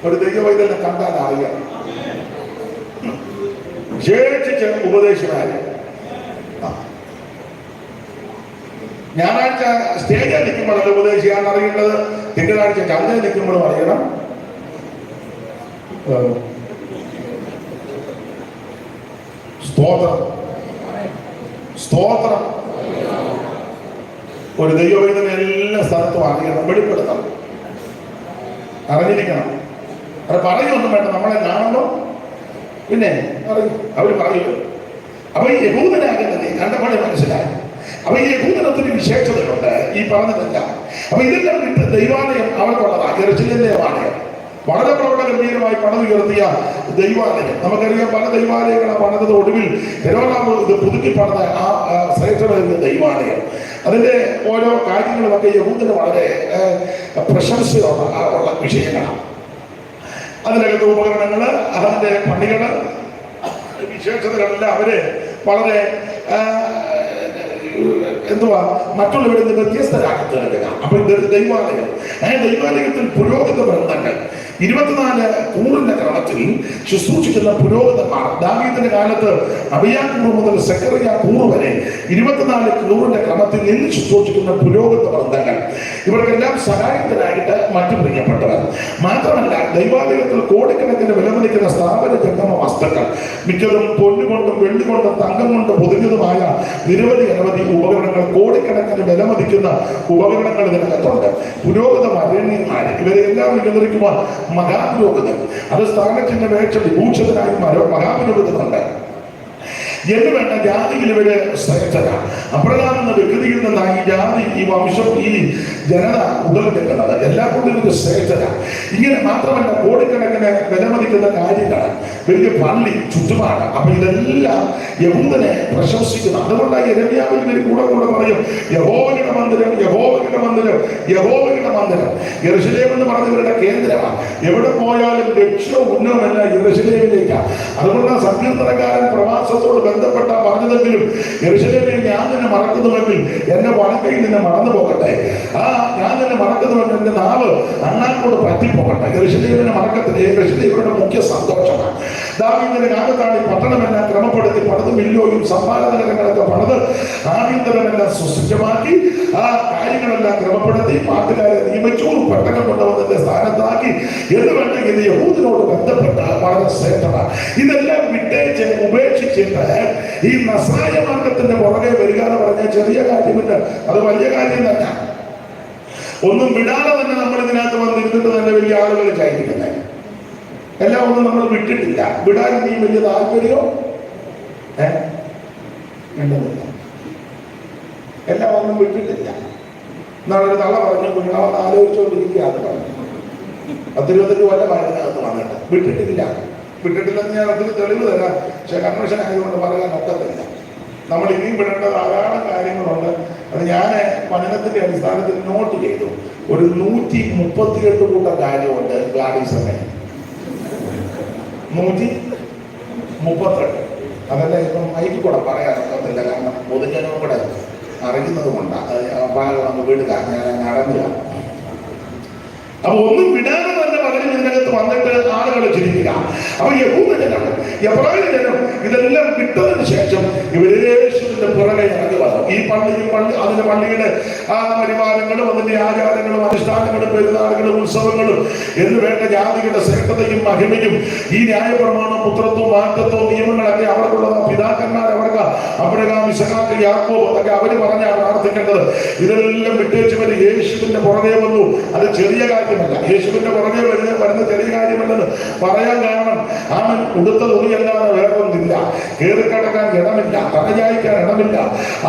ഒരു ദൈവവൈദ്യനെ കണ്ടാൽ അറിയാം. വിശേഷിച്ച് ഉപദേശിമാര് ഞായറാഴ്ച സ്റ്റേജിൽ നിൽക്കുമ്പോഴല്ല ഉപദേശിയാന്ന് അറിയേണ്ടത്. തിങ്കളാഴ്ച ചന്തയിൽ നിൽക്കുമ്പോഴും അറിയണം. സ്തോത്രം സ്തോത്രം. ഒരു ദൈവവൈദ്യനെ എല്ലാ സ്ഥലത്തും അറിയണം, വെളിപ്പെടുത്തണം, അറിഞ്ഞിരിക്കണം. അത് പറയുമൊന്നും വേണ്ട. നമ്മളെ കാണുമ്പോൾ പിന്നെ അവർ പറയും. അപ്പൊ ഈ യഹൂദനാകുന്നത് കണ്ടപ്പോഴേ മനസ്സിലായി. അപ്പൊ ഈ യഹൂദനത്തിന് വിശേഷതയുണ്ട് ഈ പറഞ്ഞതല്ല. അപ്പൊ ഇതെല്ലാം വിട്ട് ദൈവാലയം അവർക്കുള്ളതാണ്. യെരൂശലേമിലെ ദേവാലയം വളരെ പ്രൗഢഗംഭീരമായി പണിതുയർത്തിയ ദൈവാലയം. നമുക്കറിയാം പല ദൈവാലയങ്ങളെ പണിതത് ഒടുവിൽ ഹെരോദാവ് ഇത് പുതുക്കി പണിത ആ ശ്രേഷ്ഠമായിരുന്ന ദൈവാലയം. അതിന്റെ ഓരോ കാര്യങ്ങളുമൊക്കെ യഹൂദന് വളരെ പ്രശംസയുള്ള വിഷയങ്ങളാണ്. അതിനകത്ത് ഉപകരണങ്ങള്, അതിന്റെ പണികള്, വിശേഷതകളെല്ലാം അവര് വളരെ എന്തുവാ മറ്റുള്ളവരിൽ നിന്ന് വ്യത്യസ്തരാക്കി തീർക്കുക. അപ്പൊ ദൈവാലയം, ആ ദൈവാലയത്തിൽ പുരോഹിത ബന്ധങ്ങൾ 24 കൂറിന്റെ ക്രമത്തിൽ ശുശ്രൂഷിക്കുന്ന പുരോഹിതന്മാർ. ദാവീദിന്റെ കാലത്ത് അബിയാക്കൂർ മുതൽ സെക്കറിയ കൂർ വരെ 24 കൂറിന്റെ ക്രമത്തിൽ നിന്ന് ശുശ്രൂഷിക്കുന്ന പുരോഹിത ബന്ധങ്ങൾ. ഇവർക്കെല്ലാം സഹായത്തിനായിട്ട് മറ്റു പ്രിയപ്പെട്ടവർ. മാത്രമല്ല ദൈവാലയത്തിൽ കോടിക്കണക്കിന് വിലമതിക്കുന്ന സ്ഥാപന ജംഗമ വസ്തുക്കൾ, മിക്കതും പൊന്നുകൊണ്ടും വെള്ളികൊണ്ടും തങ്കം കൊണ്ടും പൊതിഞ്ഞതുമായ നിരവധി ഉപകരണങ്ങൾ, കോടിക്കണക്കിന് വിലമതിക്കുന്ന ഉപകരണങ്ങൾ ഇതിനകത്തുണ്ട്. പുരോഹിത വരേണ്യന്മാർ ഇവരെല്ലാം നിയന്ത്രിക്കുവാൻ മഹാപുരോഹിതൻ, അത് സ്ഥാനത്തിന്റെ വേഷ വിഭൂഷണനായി മഹാപുരോഹിതനുണ്ട് എന്ന് വേണ്ട. ജാതിയിൽ ഇവര് ശ്രേഷ്ഠരാണ്. അപ്രകാരം എന്ന വ്യക്തിയിൽ നിന്നാണ് ഈ ജാതി, ഈ വംശം, ഈ ജനത ഉടലെടുക്കുന്നത്. എല്ലാ കൊണ്ടും ഇത് ശ്രേഷ്ഠരാണ്. ഇങ്ങനെ മാത്രമല്ല കോടിക്കണക്കിന് വിലമതിക്കുന്ന കാര്യങ്ങളാണ്. വലിയ പള്ളി ചുറ്റുപാട്. അപ്പൊ ഇതെല്ലാം യഹൂദനെ പ്രശംസിക്കുന്നു. അതുകൊണ്ടാണ് യെരമ്യാവിൽ ഇവർ കൂടെ പറയും യഹോവയുടെ മന്ദിരം, യഹോവയുടെ മന്ദിരം, യഹോവയുടെ മന്ദിരം. യെരൂശലേം എന്ന് പറഞ്ഞവരുടെ കേന്ദ്രമാണ്. എവിടെ പോയാലും ലക്ഷ്യവും ഉന്നതമല്ല യെരൂശലേമിലേക്കാണ്. അതുകൊണ്ടാണ് സങ്കീർത്തനക്കാരൻ പ്രവാസത്തോട് ബന്ധപ്പെട്ട പറഞ്ഞതെങ്കിലും യെരൂശലേമിൽ ഞാൻ നിന്നെ മറക്കുന്നുവെങ്കിൽ എന്റെ വലക്കയിൽ നിന്നെ മറന്നു പോകട്ടെ. ഞാൻ നിന്നെ മറക്കുന്നുവെങ്കിൽ എന്റെ നാവ് അണ്ണാക്കോട് പറ്റിപ്പോകട്ടെ. യെരൂശലേമിനെ മറക്കത്തില്ല. യെരൂശലേമിന്റെ മുഖ്യ സന്തോഷമാണ്. ദാവീദിന്റെ കാലത്താണ് ഈ പട്ടണമെല്ലാം ക്രമപ്പെടുത്തി പണിത് മില്ലോയും സമ്മാനനഗരങ്ങളൊക്കെ പണിത് ആഭ്യന്തരമെല്ലാം സുസജ്ജമാക്കി ആ കാര്യങ്ങളെല്ലാം ക്രമപ്പെടുത്തി പാട്ടുകാരെ നിയമിച്ചു, പെട്ടകം കൊണ്ടുവന്നതിന്റെ സ്ഥാനത്താക്കി എന്ന് വേണ്ട. ഇത് യഹൂദനോട് ബന്ധപ്പെട്ട വളരെ ശ്രേഷ്ഠമാണ്. ഇതെല്ലാം വിട്ടേച്ച് ഉപേക്ഷിച്ചിട്ട് ഈ നസ്രായ മാർഗത്തിന്റെ പുറകെ വരിക എന്ന് പറഞ്ഞാൽ ചെറിയ കാര്യമില്ല, അത് വലിയ കാര്യം തന്നെ. ഒന്നും വിടാതെ തന്നെ നമ്മൾ ഇതിനകത്ത് വന്നിരുന്നിട്ട് തന്നെ വലിയ ആളുകൾ ചായിരിക്കുന്നത്. എല്ലാം ഒന്നും നമ്മൾ വിട്ടിട്ടില്ല. വിടാൻ നീ വലിയ താല്പര്യമോ വേണ്ടതില്ല. എല്ലാം ഒന്നും വിട്ടിട്ടില്ല. എന്നാളൊരു തള്ള പറഞ്ഞു, കുഞ്ഞാവെന്ന് ആലോചിച്ചുകൊണ്ടിരിക്കുക. അത് പറഞ്ഞു 10-20 കൊല്ലം അതിനകത്ത് വന്നിട്ട് വിട്ടിട്ടില്ലെന്ന് ഞാൻ അതിന് തെളിവ് തരാം. പക്ഷെ കൺവെൻഷൻ ആയതുകൊണ്ട് പറയാൻ ഒക്കത്തില്ല. നമ്മൾ ഇനിയും വിടേണ്ട ധാരാളം കാര്യങ്ങളുണ്ട്. അത് ഞാൻ പഠനത്തിന്റെ അടിസ്ഥാനത്തിൽ നോട്ട് ചെയ്തു. ഒരു 138 കൂട്ടം കാര്യമുണ്ട് ഗാഡിസമേ. 138. അതെല്ലാം ഇപ്പം മൈക്കിൽ കൂടെ പറയാൻ ഒക്കത്തില്ല. കാരണം പൊതുജനവും കൂടെ അറിയുന്നത് കൊണ്ടാണ് ഭാഗം വിടുക. ഞാൻ നടന്നുക. അപ്പൊ ഒന്നും വിടാതെ തന്നെ പലരും ഇതിനകത്ത് വന്നിട്ട് ആളുകളെ ചിരിക്കുക. അപ്പൊ യഹൂദ ജനം, എബ്രായ ജനം ഇതെല്ലാം വിട്ടതിന് ശേഷം യേശുവിന്റെ പുറകെ ഇറങ്ങി വന്നു. ഈ അതിന്റെ പള്ളിയുടെ ആ പരിപാലനങ്ങളും അതിന്റെ ആചാരങ്ങളും അനുഷ്ഠാനങ്ങളും പെരുന്നാളുകളും ഉത്സവങ്ങളും എന്ന് വേണ്ട ജാതികളുടെ ശ്രേഷ്ഠതയും മഹിമയും ഈ ന്യായപ്രമാണം പുത്രത്വവും മാറ്റത്വവും നിയമങ്ങളൊക്കെ അവർക്കുള്ള പിതാക്കന്മാർ അവർക്ക് അബ്രഹാം, ഇസഹാക്ക്, യാക്കോബ് അതൊക്കെ അവര് പറഞ്ഞാണ് പ്രാർത്ഥിക്കേണ്ടത്. ഇതെല്ലാം വിട്ടേച്ച് വരെ യേശുവിന്റെ പുറകെ വന്നു. അത് ചെറിയ കാര്യമല്ല. യേശുവിന്റെ പുറകെ വരുന്ന ചെറിയ കാര്യമല്ലെന്ന് പറയാൻ കാരണം അവൻ ഉടുത്ത തുണിയല്ലാതെ വേറൊന്നില്ല. കയറിക്കടക്കാൻ ഇടമില്ല, തലചായ്ക്കാൻ ഇടമില്ല,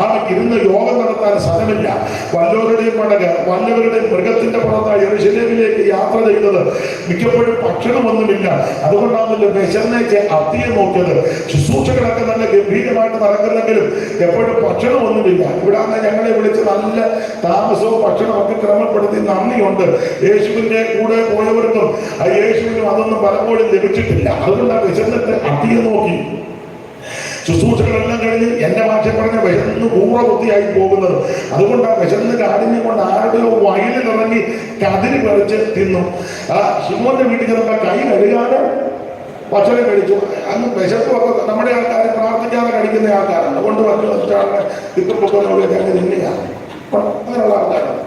അവൻ ഇരുന്ന് യോഗം നടത്താൻ സ്ഥലമില്ല. വല്ലവരുടെയും പടക് വല്ലവരുടെയും മൃഗത്തിന്റെ പുറത്തായി യെരൂശലേമിലേക്ക് യാത്ര ചെയ്തത്. മിക്കപ്പോഴും ഭക്ഷണമൊന്നുമില്ല. അതുകൊണ്ടാണല്ലോ വിശന്നേക്ക് അത്തിയെ നോക്കിയത്. ശുശ്രൂഷകളൊക്കെ നല്ല ഗംഭീരമായിട്ട് നടക്കുന്നെങ്കിലും എപ്പോഴും ഭക്ഷണമൊന്നുമില്ല. ഇവിടാന്ന് ഞങ്ങളെ വിളിച്ച് നല്ല താമസവും ഭക്ഷണമൊക്കെ ക്രമപ്പെടുത്തി നന്ദിയുണ്ട്. യേശുവിന്റെ കൂടെ പോയവർക്കും ആ യേശുവിനും അതൊന്നും പലപ്പോഴും ലഭിച്ചിട്ടില്ല. അതുകൊണ്ടാണ് വിശന്നിട്ട് അത്തിയെ നോക്കി. ശുശ്രൂഷകളെല്ലാം കഴിഞ്ഞ് എന്റെ ഭാഷ പറഞ്ഞ വിശന്ന് പൂർവ്വബുദ്ധിയായി പോകുന്നത്. അതുകൊണ്ടാണ് വിശന്ന് കാടിനെ കൊണ്ട് ആരുടെയോ വയലിലിറങ്ങി കതിരി പറിച്ച് തിന്നു. ആ ശിമോന്റെ വീട്ടിൽ ചെന്നപ്പോ കൈ കഴുകാതെ ഭക്ഷണം കഴിച്ചു. അന്ന് വിശപ്പൊക്കെ നമ്മുടെ ആൾക്കാർ പ്രാർത്ഥിക്കാതെ കഴിക്കുന്ന ആൾക്കാരുണ്ട്. കൊണ്ട് വച്ചു വെച്ചിട്ടാണ് തിക്കപ്പൊക്കെ തിന്നുകയാണ്. അങ്ങനെയുള്ള ആൾക്കാരുണ്ട്.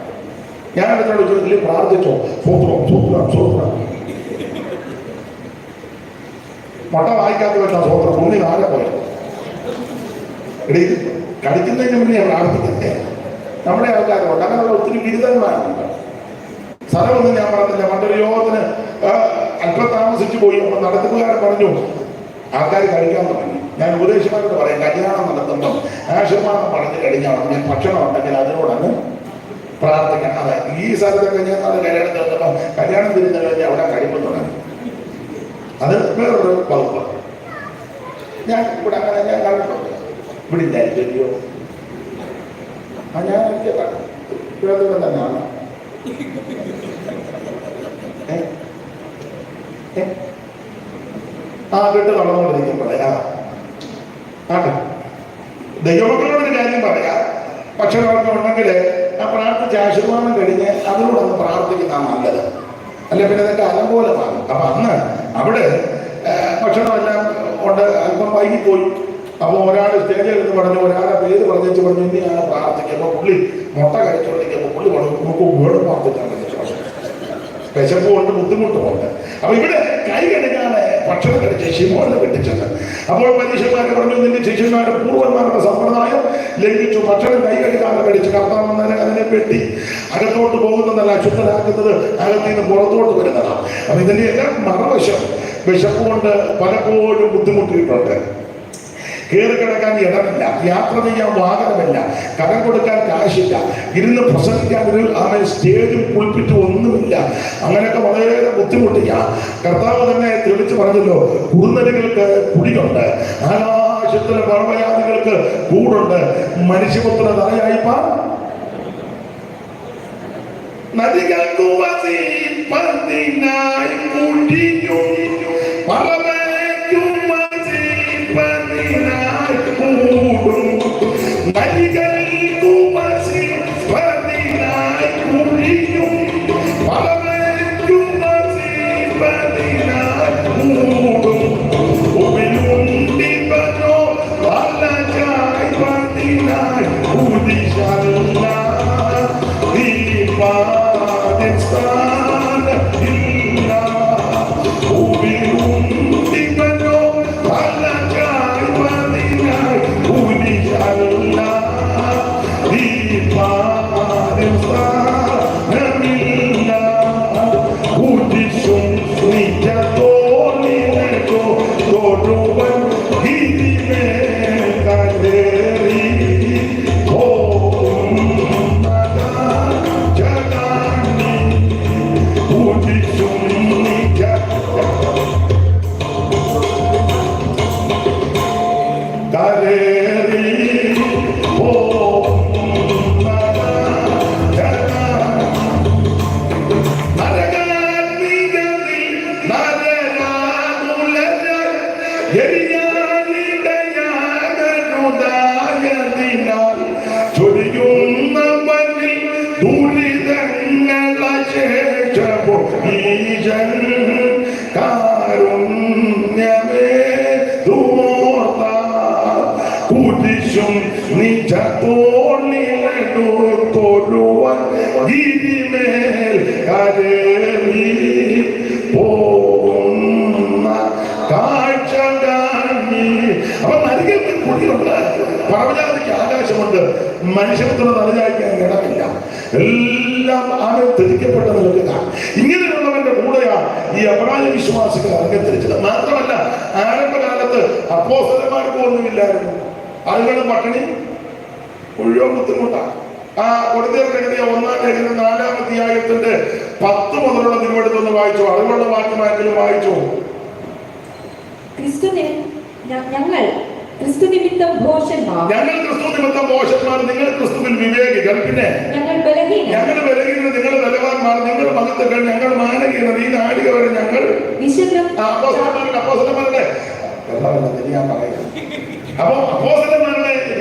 ഞാൻ എന്നോട് ചോദിച്ചില്ല, പ്രാർത്ഥിച്ചോ? സൂത്രം മുട്ട വായിക്കാത്ത വെച്ചാൽ സൂത്രം ഭൂമി താഴെ പോയത്. എടീ, കഴിക്കുന്നതിന് മുന്നേ പ്രാർത്ഥിക്കുന്നേ നമ്മുടെ ആൾക്കാരുണ്ട്. അങ്ങനെയുള്ള ഒത്തിരി ബിരുദന്മാരുണ്ട്. സ്ഥലമൊന്നും ഞാൻ പറഞ്ഞില്ല. പണ്ടൊരു യോഗത്തിന് അല്പം താമസിച്ചു പോയി. അപ്പൊ നടത്തുകാരൻ പറഞ്ഞു ആൾക്കാർ കഴിക്കാൻ തുടങ്ങി. ഞാൻ ഉപദേശമായിട്ട് പറയാം, കല്യാണം നടത്തുമ്പം ആശീർവാദം പറഞ്ഞു കഴിഞ്ഞാൽ ഞാൻ ഭക്ഷണം ഉണ്ടെങ്കിൽ അതിനോടങ്ങ് പ്രാർത്ഥിക്കണം. അതെ, ഈ സ്ഥലത്തൊക്കെ ഞാൻ അത് കല്യാണം തീർന്നപ്പോൾ കല്യാണം തിരിഞ്ഞു കഴിഞ്ഞാൽ അവിടെ കഴിപ്പം തുടങ്ങി. അത് വേറൊരു വകുപ്പ്. ഞാൻ ഇവിടെ അങ്ങനെ ഞാൻ കണ്ടിട്ടുണ്ട്. ഇവിടെ ഇല്ലായിരിക്കുമല്ലോ. ഞാൻ എനിക്ക് കേൾക്കുന്നത് തന്നെയാണ്. കേട്ട് നടന്നുകൊണ്ടിരിക്കുമ്പോഴേ ആട്ടെ, ദൈവമക്കളോടൊരു കാര്യം പറയാം. ഭക്ഷണമൊക്കെ ഉണ്ടെങ്കിൽ ആ പ്രാർത്ഥിച്ച് ആശീർവാദം കഴിഞ്ഞ് അതിനോടൊന്ന് പ്രാർത്ഥിക്കുന്നതാണ് നല്ലത്. അല്ലെ പിന്നെ അതൊക്കെ അലങ്കോലമാണ്. അപ്പൊ അന്ന് അവിടെ ഭക്ഷണമെല്ലാം ഉണ്ട്. അല്പം വൈകിപ്പോയി. അപ്പൊ ഒരാൾ സ്റ്റേജിൽ എന്ന് പറഞ്ഞു, ഒരാളെ പേര് പറഞ്ഞു പറഞ്ഞു ഇനി ഞാൻ പ്രാർത്ഥിക്കും. അപ്പൊ പുള്ളി മുട്ട കഴിച്ചുകൊണ്ടിരിക്കുമ്പോൾ പുള്ളി പറഞ്ഞു നമുക്ക് വീട് പ്രാർത്ഥിക്കാൻ വിശപ്പുകൊണ്ട് ബുദ്ധിമുട്ടുമുണ്ട്. അപ്പൊ ഇവിടെ കൈ കഴുകാതെ ഭക്ഷണം കഴിച്ച് ശിമോനെ വെട്ടിച്ചത്. അപ്പോൾ പരീക്ഷന്മാരെ പറഞ്ഞു, നിന്റെ ശിഷ്യന്മാരുടെ പൂർവന്മാരുടെ സമ്പ്രദായം ലംഘിച്ചു. ഭക്ഷണം കൈ കഴുകാതെ കഴിച്ച് കർത്താവെന്നാലെ അതിനെ വെട്ടി അകത്തോട്ട് പോകുന്നതല്ല, അശുദ്ധരാക്കുന്നത് അകത്തിൽ നിന്ന് പുറത്തോട്ട് വരുന്നതാണ്. അപ്പൊ ഇതിന്റെ എല്ലാം മറുവശം വിശപ്പ് കൊണ്ട് പലപ്പോഴും ബുദ്ധിമുട്ടിയിട്ടുണ്ട്. കയറി കിടക്കാൻ ഇടമില്ല, യാത്ര ചെയ്യാൻ വാഹനമില്ല, കടം കൊടുക്കാൻ കാശില്ല, ഇരുന്ന് പ്രസംഗിക്കാൻ ഒരു സ്റ്റേജും പുൾപിറ്റും ഒന്നുമില്ല. അങ്ങനെയൊക്കെ വളരെ ബുദ്ധിമുട്ടില്ല. കർത്താവ് തന്നെ തെളിച്ച് പറഞ്ഞല്ലോ, കുറുനരികൾക്ക് കുടിയുണ്ട്, ആകാശത്തിലെ പർവ്വയാദികൾക്ക് കൂടുണ്ട്, മനുഷ്യപുത്ര തലയായിപ്പാൻ നദികൾക്കു വസിപ്പതിനായി കുടിയും പറവയ്ക്കും വസിപ്പതിനായി കൂടും നദികൾക്കു വസിപ്പതിനായി കുടിയും പറവയ്ക്കും വസിപ്പതിനായി കൂടും മനുഷ്യൻ കാരുണ്യമേ ദൂർത്ത കുരിശും നിജത്തോളിലെടുത്തൊരുവൻ ഗിരിമേൽ കരളി പോകുന്ന കാഴ്ച കാണി. അപ്പൊ നരകത്തിൽ കുടിയുണ്ട്, പർവ്വജാതിക്ക് ആകാശമുണ്ട്, മനുഷ്യത്തിന് തലചായ്ക്കാൻ ഇടമില്ല. എല്ലാം ആകെ തിരിക്കപ്പെട്ട നിൽക്കുക. ഇങ്ങനെയുള്ളവന്റെ കൂടെയാണ് ഈ അപരാധ വിശ്വാസികൾ അരങ്ങത്തിരിച്ചത്. മാത്രമല്ല, ആരംഭകാലത്ത് അപ്പോസ്തലന്മാർക്ക് ഒന്നുമില്ലായിരുന്നു. ആളുകളും പട്ടിണി മുഴുവൻ ബുദ്ധിമുട്ടാണ്. ആ കൊരിന്ത്യർക്ക് എഴുതിയ 1-ാം ലേഖനം 4-ാം അധ്യായത്തിന്റെ 10 മുതലുള്ള തിരുവെടുത്തൊന്ന് വായിച്ചു. അറിവുള്ള വാക്യമായെങ്കിലും വായിച്ചു. ഞങ്ങൾ ക്രിസ്തു നിമിത്തം ഭോഷന്മാർ, നിങ്ങൾ ക്രിസ്തുവിൽ വിവേകികൾ. പിന്നെ ഞങ്ങൾ ബലഹീനർ, നിങ്ങൾ ബലവാന്മാർ. നിങ്ങൾ മഹത്വങ്ങൾ, ഞങ്ങൾ മാനഹീനർ. ഈ നാഴിക വരെ ഞങ്ങൾ അപ്പോസ്തലന്മാരുടെ അപ്പോസ്തലന്മാരുടെ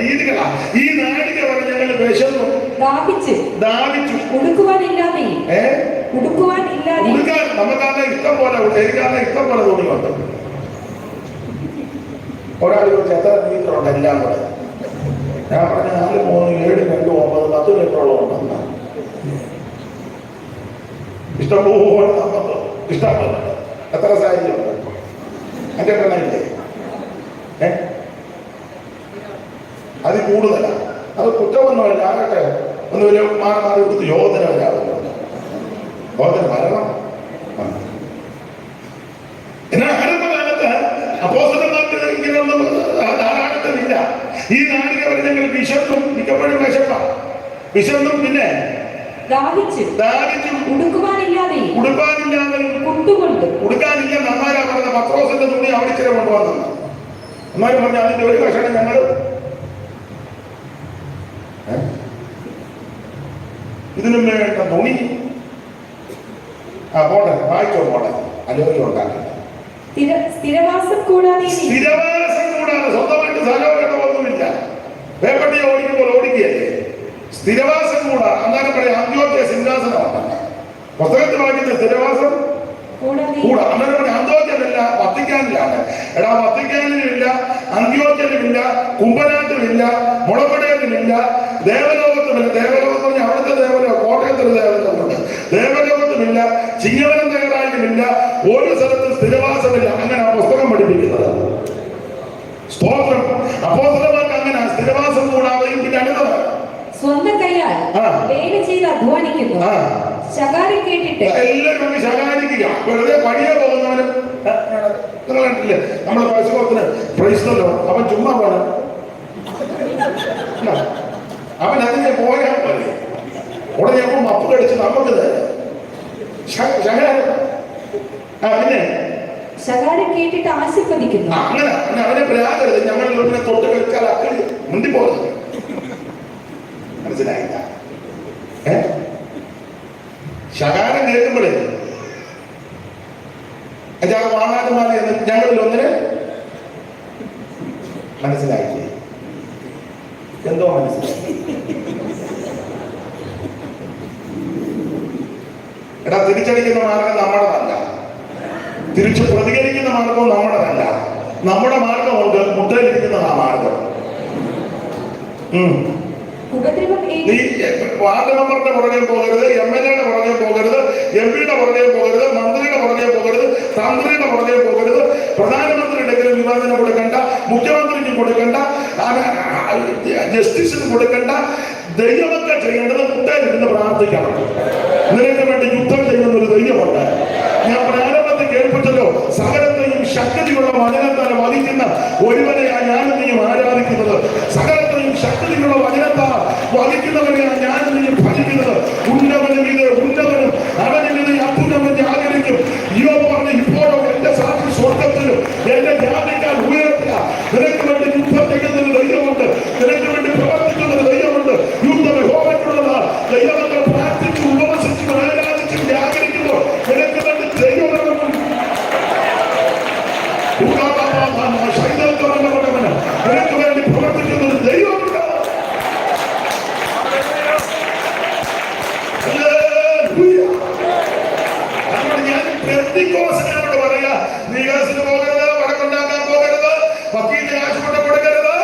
രീതികളാ. ഈ നാഴിക വരെ ഞങ്ങൾ വിശന്നു, ദാഹിച്ചു, ഉടുക്കുവാനില്ലാതെ നമുക്കാരുടെ ഇഷ്ടം പോലെ എനിക്കാരുടെ ഇഷ്ടം പോലെ തോന്നിയുണ്ട്. ഒരാൾ ചോദിച്ചു എത്ര മീറ്ററുണ്ട് എല്ലാം കൂടെ? ഞാൻ പറഞ്ഞ 4, 3, 7, 2, 9, 10 മീറ്ററോളം ഉണ്ടെന്ന. ഇഷ്ടംപോലെ നമുക്ക് ഇഷ്ടമാണ്. എത്ര സാഹചര്യമുണ്ട്? എൻ്റെ എണ്ണയില്ലേ? അത് കൂടുതലാണ്. അത് കുറ്റമൊന്നുമല്ല. ആകട്ടെ ഒന്ന് വലിയ മാറി കൊടുത്ത് യോധന വരാമല്ലോ. യോധന മരണം. എന്നാൽ ആരംഭകാലത്ത് അപ്പോസ്തലന്മാർക്ക് ഇങ്ങനെയൊന്നും ധാരാളത്തിലില്ല. ഈ നാടിനെ വരെ ഞങ്ങൾ വിശന്നും, മിക്കപ്പോഴും വിശന്നും, പിന്നെ ദാഹിച്ചു, ഉടുക്കാനില്ലാതെ ഉടുക്കാനില്ല. നന്നാരാ പറഞ്ഞ പത്രോസിന്റെ തുണി അവിടിച്ചിരെ കൊണ്ടുവന്നു. എന്നാലും പറഞ്ഞ അതിന്റെ ഒരു കഷണം ഞങ്ങൾ ഇതിനും വേണ്ട തുണി പോട്ടെ, വായിച്ചോ പോട്ടെ. അലോചന ഉണ്ടാക്കില്ല. സ്ഥിരവാസം കൂടാതെ സ്വന്തമായിട്ട് സ്ഥലമൊന്നുമില്ല. വേപ്പട്ടിയെ ഓടിക്കുമ്പോൾ ഓടിക്കുകയല്ലേ. സ്ഥിരവാസം കൂടാ. അന്നേരം പറയാം അന്ത്യോക്യ സിംഹാസനമാണ്. പുസ്തകത്തിൽ വായിക്കുന്ന സ്ഥിരവാസം കൂടാ. അന്നേരം പറയാം അന്ത്യോക്യനല്ല, വത്തിക്കാനിലാണ്. എടാ, വത്തിക്കാനിലുമില്ല, അന്ത്യോക്യനുമില്ല, കുമ്പനാട്ടിലില്ല, മുളപ്പടയിലുമില്ല, ദേവലോകത്തുമില്ല. ദേവലോകത്ത് പറഞ്ഞാൽ അവിടുത്തെ ദേവലോകം, കോട്ടയത്തൊരു ദേവലോകമുണ്ട്. ദേവലോകത്തുമില്ല, ചിങ്ങവനം തയ്യാറായിട്ടുമില്ല, ഒരു സ്ഥലത്തും സ്ഥിരവാസമില്ല. അങ്ങനെ ആ പുസ്തകം പഠിപ്പിക്കുന്നത്. സ്തോത്രം. അപ്പോസ്തലന്മാർക്ക് അങ്ങനെ സ്ഥിരവാസം കൂടാതെയും പിന്നെ അടുത്തത് സ്വന്തം കൈയാൽ വേല ചെയ്ത് അധ്വാനിക്കുന്നു. ശകാരം കേട്ടിട്ട് എല്ലാവരും ശകാരിക്കുക. വെറുതെ പണിയെ പോകുന്നവനും നിങ്ങൾ കണ്ടില്ലേ, നമ്മുടെ പശുപത്തിന് പ്രൈസ്തല്ലോ, അവൻ ചുമ്മാ പോണം. അവൻ അതിനെ പോയാൽ മതി. ഉടനെ അവൻ മപ്പ് കടിച്ച് നമുക്ക് ശകാരം. പിന്നെ ശകാരം കേട്ടിട്ട് ആശീർവദിക്കുന്നു. അങ്ങനെ അവനെ പ്രയാകരുത്. ഞങ്ങൾ ഇവനെ തൊട്ട് കളിച്ചാൽ അക്കളി മുണ്ടിപ്പോകുന്നത് മനസ്സിലായില്ല. ശകാരം കേൾക്കുമ്പോഴേ വാങ്ങാതുമാരെ ഞങ്ങളിൽ ഒന്നിനെ മനസ്സിലായില്ലേ? എന്തോ മനസ്സിലായി. എടാ, തിരിച്ചടിക്കുന്ന മാർഗം നമ്മുടെതല്ല, തിരിച്ചു പ്രതികരിക്കുന്ന മാർഗവും നമ്മുടെതല്ല. നമ്മുടെ മാർഗമുണ്ട്, മുദ്രയിരിക്കുന്ന ആ മാർഗം. നീ വാർഡ് മെമ്പറിന്റെ പുറകെ പോകരുത്, MLA-യുടെ പുറകെ പോകരുത്, MP-യുടെ പുറകെ പോകരുത്, മന്ത്രിയുടെ പുറകെ പോകരുത്, തന്ത്രിയുടെ പുറകെ പോകരുത്, പ്രധാനമന്ത്രിയുടെ വിവാദനം കൊടുക്കണ്ട, മുഖ്യമന്ത്രിക്ക് കൊടുക്കണ്ട, ജസ്റ്റിസിന് കൊടുക്കണ്ട. ദൈവമൊക്കെ ചെയ്യേണ്ടത് മുട്ടയിലിരുന്ന് പ്രാർത്ഥിക്കണം. നിനക്ക് വേണ്ടി യുദ്ധം ചെയ്യുന്ന ഒരു ദൈവമുണ്ട്. ഞാൻ പ്രാരംഭത്തിൽ കേൾപ്പിച്ചല്ലോ, സകലത്തെയും ശക്തിയുള്ള വചനത്താൽ വധിക്കുന്ന ഒരുവനെയാണ് ഞാനും നീയും ആരാധിക്കുന്നത്. സകലത്തെയും ശക്തിയുള്ള വചനത്താൽ വധിക്കുന്നവനെയാണ് ഞാനും നീയും ഭജിക്കുന്നത്. ഉന്നവനും ഇത് ഉന്നവനും അവനിത് അത്യുന്നവനെ ആഗ്രഹിക്കും. യോബ് പറഞ്ഞു, ഇപ്പോഴോ എന്റെ സാക്ഷി സ്വർഗത്തിലും എന്റെ ജാതിക്കാൽ ഉയരത്തില്ല. നിനക്ക് വേണ്ടി യുദ്ധം ചെയ്യുന്നൊരു ദൈവമുണ്ട്, നിനക്ക് വേണ്ടി പ്രവർത്തിക്കുന്നൊരു ദൈവമുണ്ട്. യുദ്ധം യഹോവയ്ക്കുള്ളതാണ്. ദൈവത്തെ പ്രാർത്ഥിച്ചു ഉപവസിച്ചു ആരാധിച്ചു ജാഗരിക്കുമ്പോൾ നിനക്ക് വേണ്ടി ദൈവമുണ്ട്. നിനക്ക് വേണ്ടി പ്രവർത്തിക്കുന്നൊരു ദൈവമുണ്ട്. അതുകൊണ്ട് ഞാൻ കോഴ്സിനോട് പറയാ, നീ കേസിന് പോകരുത്, വഴക്കുണ്ടാക്കാൻ പോകരുത്, വക്കീലിന് കാശ് കൊണ്ട് കൊടുക്കരുത്,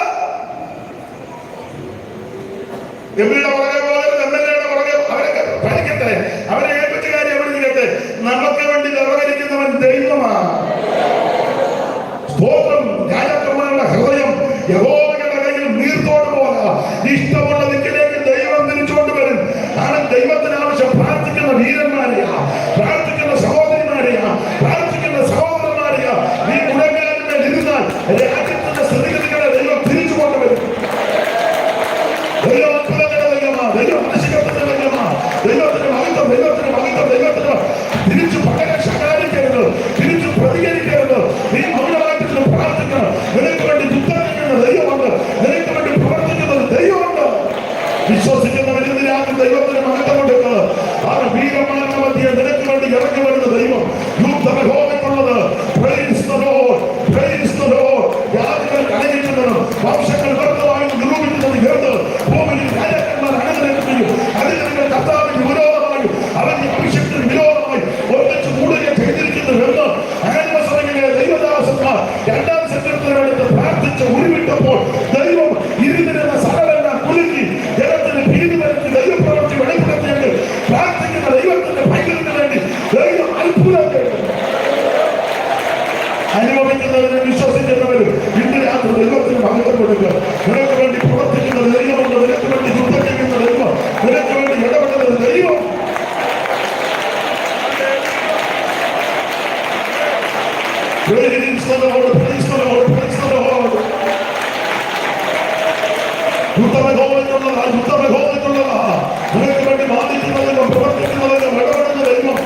എംപിയുടെ പുറകെ പോകരുത്, എംഎൽഎയുടെ പുറകെ. അവരൊക്കെ പഠിക്കട്ടെ, അവരെ ഏൽപ്പിച്ച കാര്യം അവർ ചെയ്യട്ടെ. നമുക്ക് വേണ്ടി വ്യവഹരിക്കുന്നവൻ ദൈവമാണ്. സ്തോത്രം. രാജകുമാരന്റെ ഹൃദയം യഹോവയുടെ കയ്യിൽ നീർത്തോട് പോലെ ഇഷ്ടമുള്ള ദിക്കിലേക്ക് ദൈവം തിരിച്ചുകൊണ്ട് വരും. ആണ് ദൈവത്തിന് ആവശ്യം പ്രാർത്ഥിക്കുന്ന വീരന്മാരെയാ, പ്രാർത്ഥിക്കുന്ന സഹോദരിമാരെയാ, പ്രാർത്ഥിക്കുന്ന സഹോദരന്മാരെയാ. നീ മുടങ്ങാതെ ഇരുന്നാൽ രാജ്യത്തിന്റെ സ്ഥിതിഗതികളെ ദൈവം തിരിച്ചു കൊണ്ടുവരും. ദൈവം അത്ഭുതങ്ങളുടെ ദൈവമാണ്, ദൈവം അതിശയത്തിന്റെ ദൈവമാണ്. ദൈവത്തിന്റെ മഹത്വം, ദൈവത്തിന്റെ മഹത്വം, ദൈവത്തിന് തിരിച്ചു പകരം ശകാരിക്കരുത്, തിരിച്ചു പ്രതികരിക്കരുത്. നീ മൗനമായിട്ട് പ്രാർത്ഥിക്കണം. നിനക്ക് വേണ്ടി യുദ്ധം ചെയ്യുന്ന ദൈവമുണ്ട്, നിനക്ക് വേണ്ടി പ്രവർത്തിക്കുന്നത് ദൈവമുണ്ട്. വിശ്വസിക്കുന്നവരെതിരാകും ദൈവത്തിന് മഹത്വം കൊടുക്കുക. ആ വീരന്മാരുടെ മധ്യേ നിനക്ക് വേണ്ടി ഇറങ്ങി വരുന്ന ദൈവം യുദ്ധമഹോമയ്ക്കുള്ളത്. യാതൊരു കലകിക്കുന്നതും വംശങ്ങൾ വ്യക്തമായും നിരൂപിക്കുന്നത് കേട്ട് ഭൂമിയിൽ രാജാക്കന്മാർ അണിനിരക്കുകയും അതിന് കർത്താവിന് വിരോധമായും അവന്റെ അഭിഷേകത്തിന് വിരോധമായി ഒന്നിച്ചു കൂടുകയും ചെയ്തിരിക്കുന്നുവെന്ന് ആത്മസഭയിലെ ദൈവദാസന്മാർ രണ്ടാം സെക്രട്ടറിയോട് പ്രാർത്ഥിച്ച് ഉരുവിട്ടപ്പോൾ ദൈവം ഇരുന്നിരുന്ന സകലെല്ലാം കുലുക്കി ജനത്തിന് ഭീതി വരുത്തി ദൈവപ്രവൃത്തി വെളിപ്പെടുത്തിയെങ്കിൽ പ്രാർത്ഥിക്കുന്ന ദൈവത്തിന്റെ ഭയങ്കരത്തിന് വേണ്ടി ദൈവം അത്ഭുതം കേട്ടു. അനുഭവിക്കുന്നവരും വിശ്വസിക്കുന്നവരും ഇന്ന് രാത്രി ദൈവത്തിന് മഹത്വം കൊടുക്കുക. നിനക്ക് വേണ്ടി പ്രവർത്തിക്കുന്ന ദൈവമുണ്ട്, നിനക്ക് വേണ്ടി യുദ്ധം ചെയ്യുന്ന ദൈവം, നിനക്ക് വേണ്ടി ഇടപെടുന്ന ദൈവം. യുദ്ധമഹോമയ്ക്കുള്ളതാ, നിനക്ക് വേണ്ടി ബാധിക്കുന്നതിനും പ്രവർത്തിക്കുന്നതിനും ഇടപെടുന്ന ദൈവം.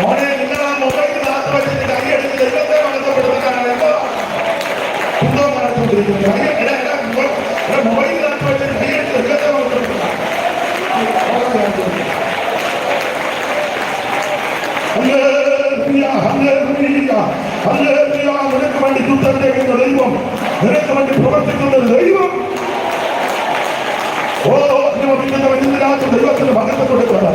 മോനെ, നിങ്ങൾ ആ മൊബൈലിനകത്ത് വെച്ചിട്ട് കൈയടിച്ച് ദൈവത്തെ മഹത്വപ്പെടുത്താനാണ് എന്താ കുന്തം നടത്തിക്കൊണ്ടിരിക്കുന്നത്? മൊബൈലിനകത്ത് വെച്ചിട്ട് കൈയടിച്ച് ദൈവത്തെ മഹത്വപ്പെടുത്താൻ നിനക്ക് വേണ്ടി യുദ്ധം ചെയ്യുന്ന ദൈവം, നിനക്ക് വേണ്ടി പ്രവർത്തിക്കുന്ന ദൈവം. ഓ അനുഭവിക്കുന്നവൻ ഇതിനകത്ത് ദൈവത്തിന് മഹത്വം കൊടുക്കുക.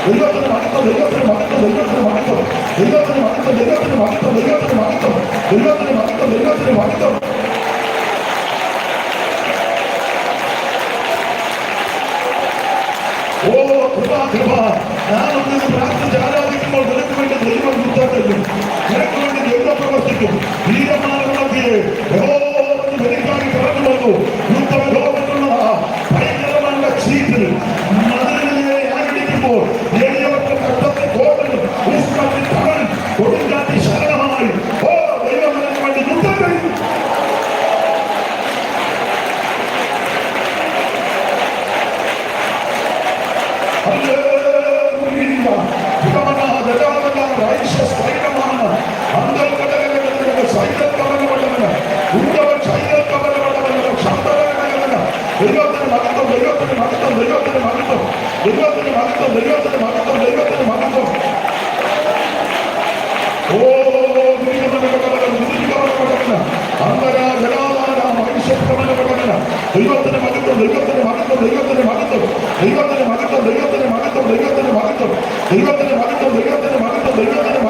ദൈവത്തിന്റെ മഹത്വം, ദൈവത്തിന് മഹത്വം, ദൈവത്തിന് മഹത്വം, ദൈവത്തിന് മഹത്വം, ദൈവത്തിന് മഹത്വം, ദൈവത്തിന് മഹത്വം, ദൈവത്തിന് മഹത്വം, ദൈവത്തിന് മഹത്വം. ഓ കൃപ, കൃപ. ഞാനൊന്ന് പ്രാർത്ഥിച്ച് ആരാധിക്കുമ്പോൾ നിനക്ക് വേണ്ടി ദൈവം യുദ്ധം ചെയ്യും, നിനക്ക് വേണ്ടി ദൈവം പ്രവർത്തിക്കും. വീരന്മാരുടെ എനിക്കായി പറഞ്ഞു വന്നു. യുദ്ധമഹോമയ്ക്കുള്ള ഭയങ്കരമായ ചീറ്റിൽ മതിലിനെ ആരംഭിക്കുമ്പോൾ എളിയവർക്ക് കഷ്ടത്തിൽ കോട്ടലും ഉഷ്ണത്തിൽ കടൽ കൊടുങ്കാറ്റി ശരണമായി. ഓ ദൈവം നിനക്ക് വേണ്ടി യുദ്ധം ചെയ്യും. ദൈവത്തിന് മഹത്വം, ദൈവത്തിന് മഹത്വം, ദൈവത്തിന് മഹത്വം, ദൈവത്തിന് മഹത്വം, ദൈവത്തിന് മഹത്വം, ദൈവത്തിന് മഹത്വം. ഓ ദൈവത്തിന് മഹത്വം, ദൈവത്തിന് മഹത്വം, ദൈവത്തിന് മഹത്വം, ദൈവത്തിന് മഹത്വം, ദൈവത്തിന് മഹത്വം, ദൈവത്തിന് മഹത്വം, ദൈവത്തിന് മഹത്വം, ദൈവത്തിന് മഹത്വം, ദൈവത്തിന്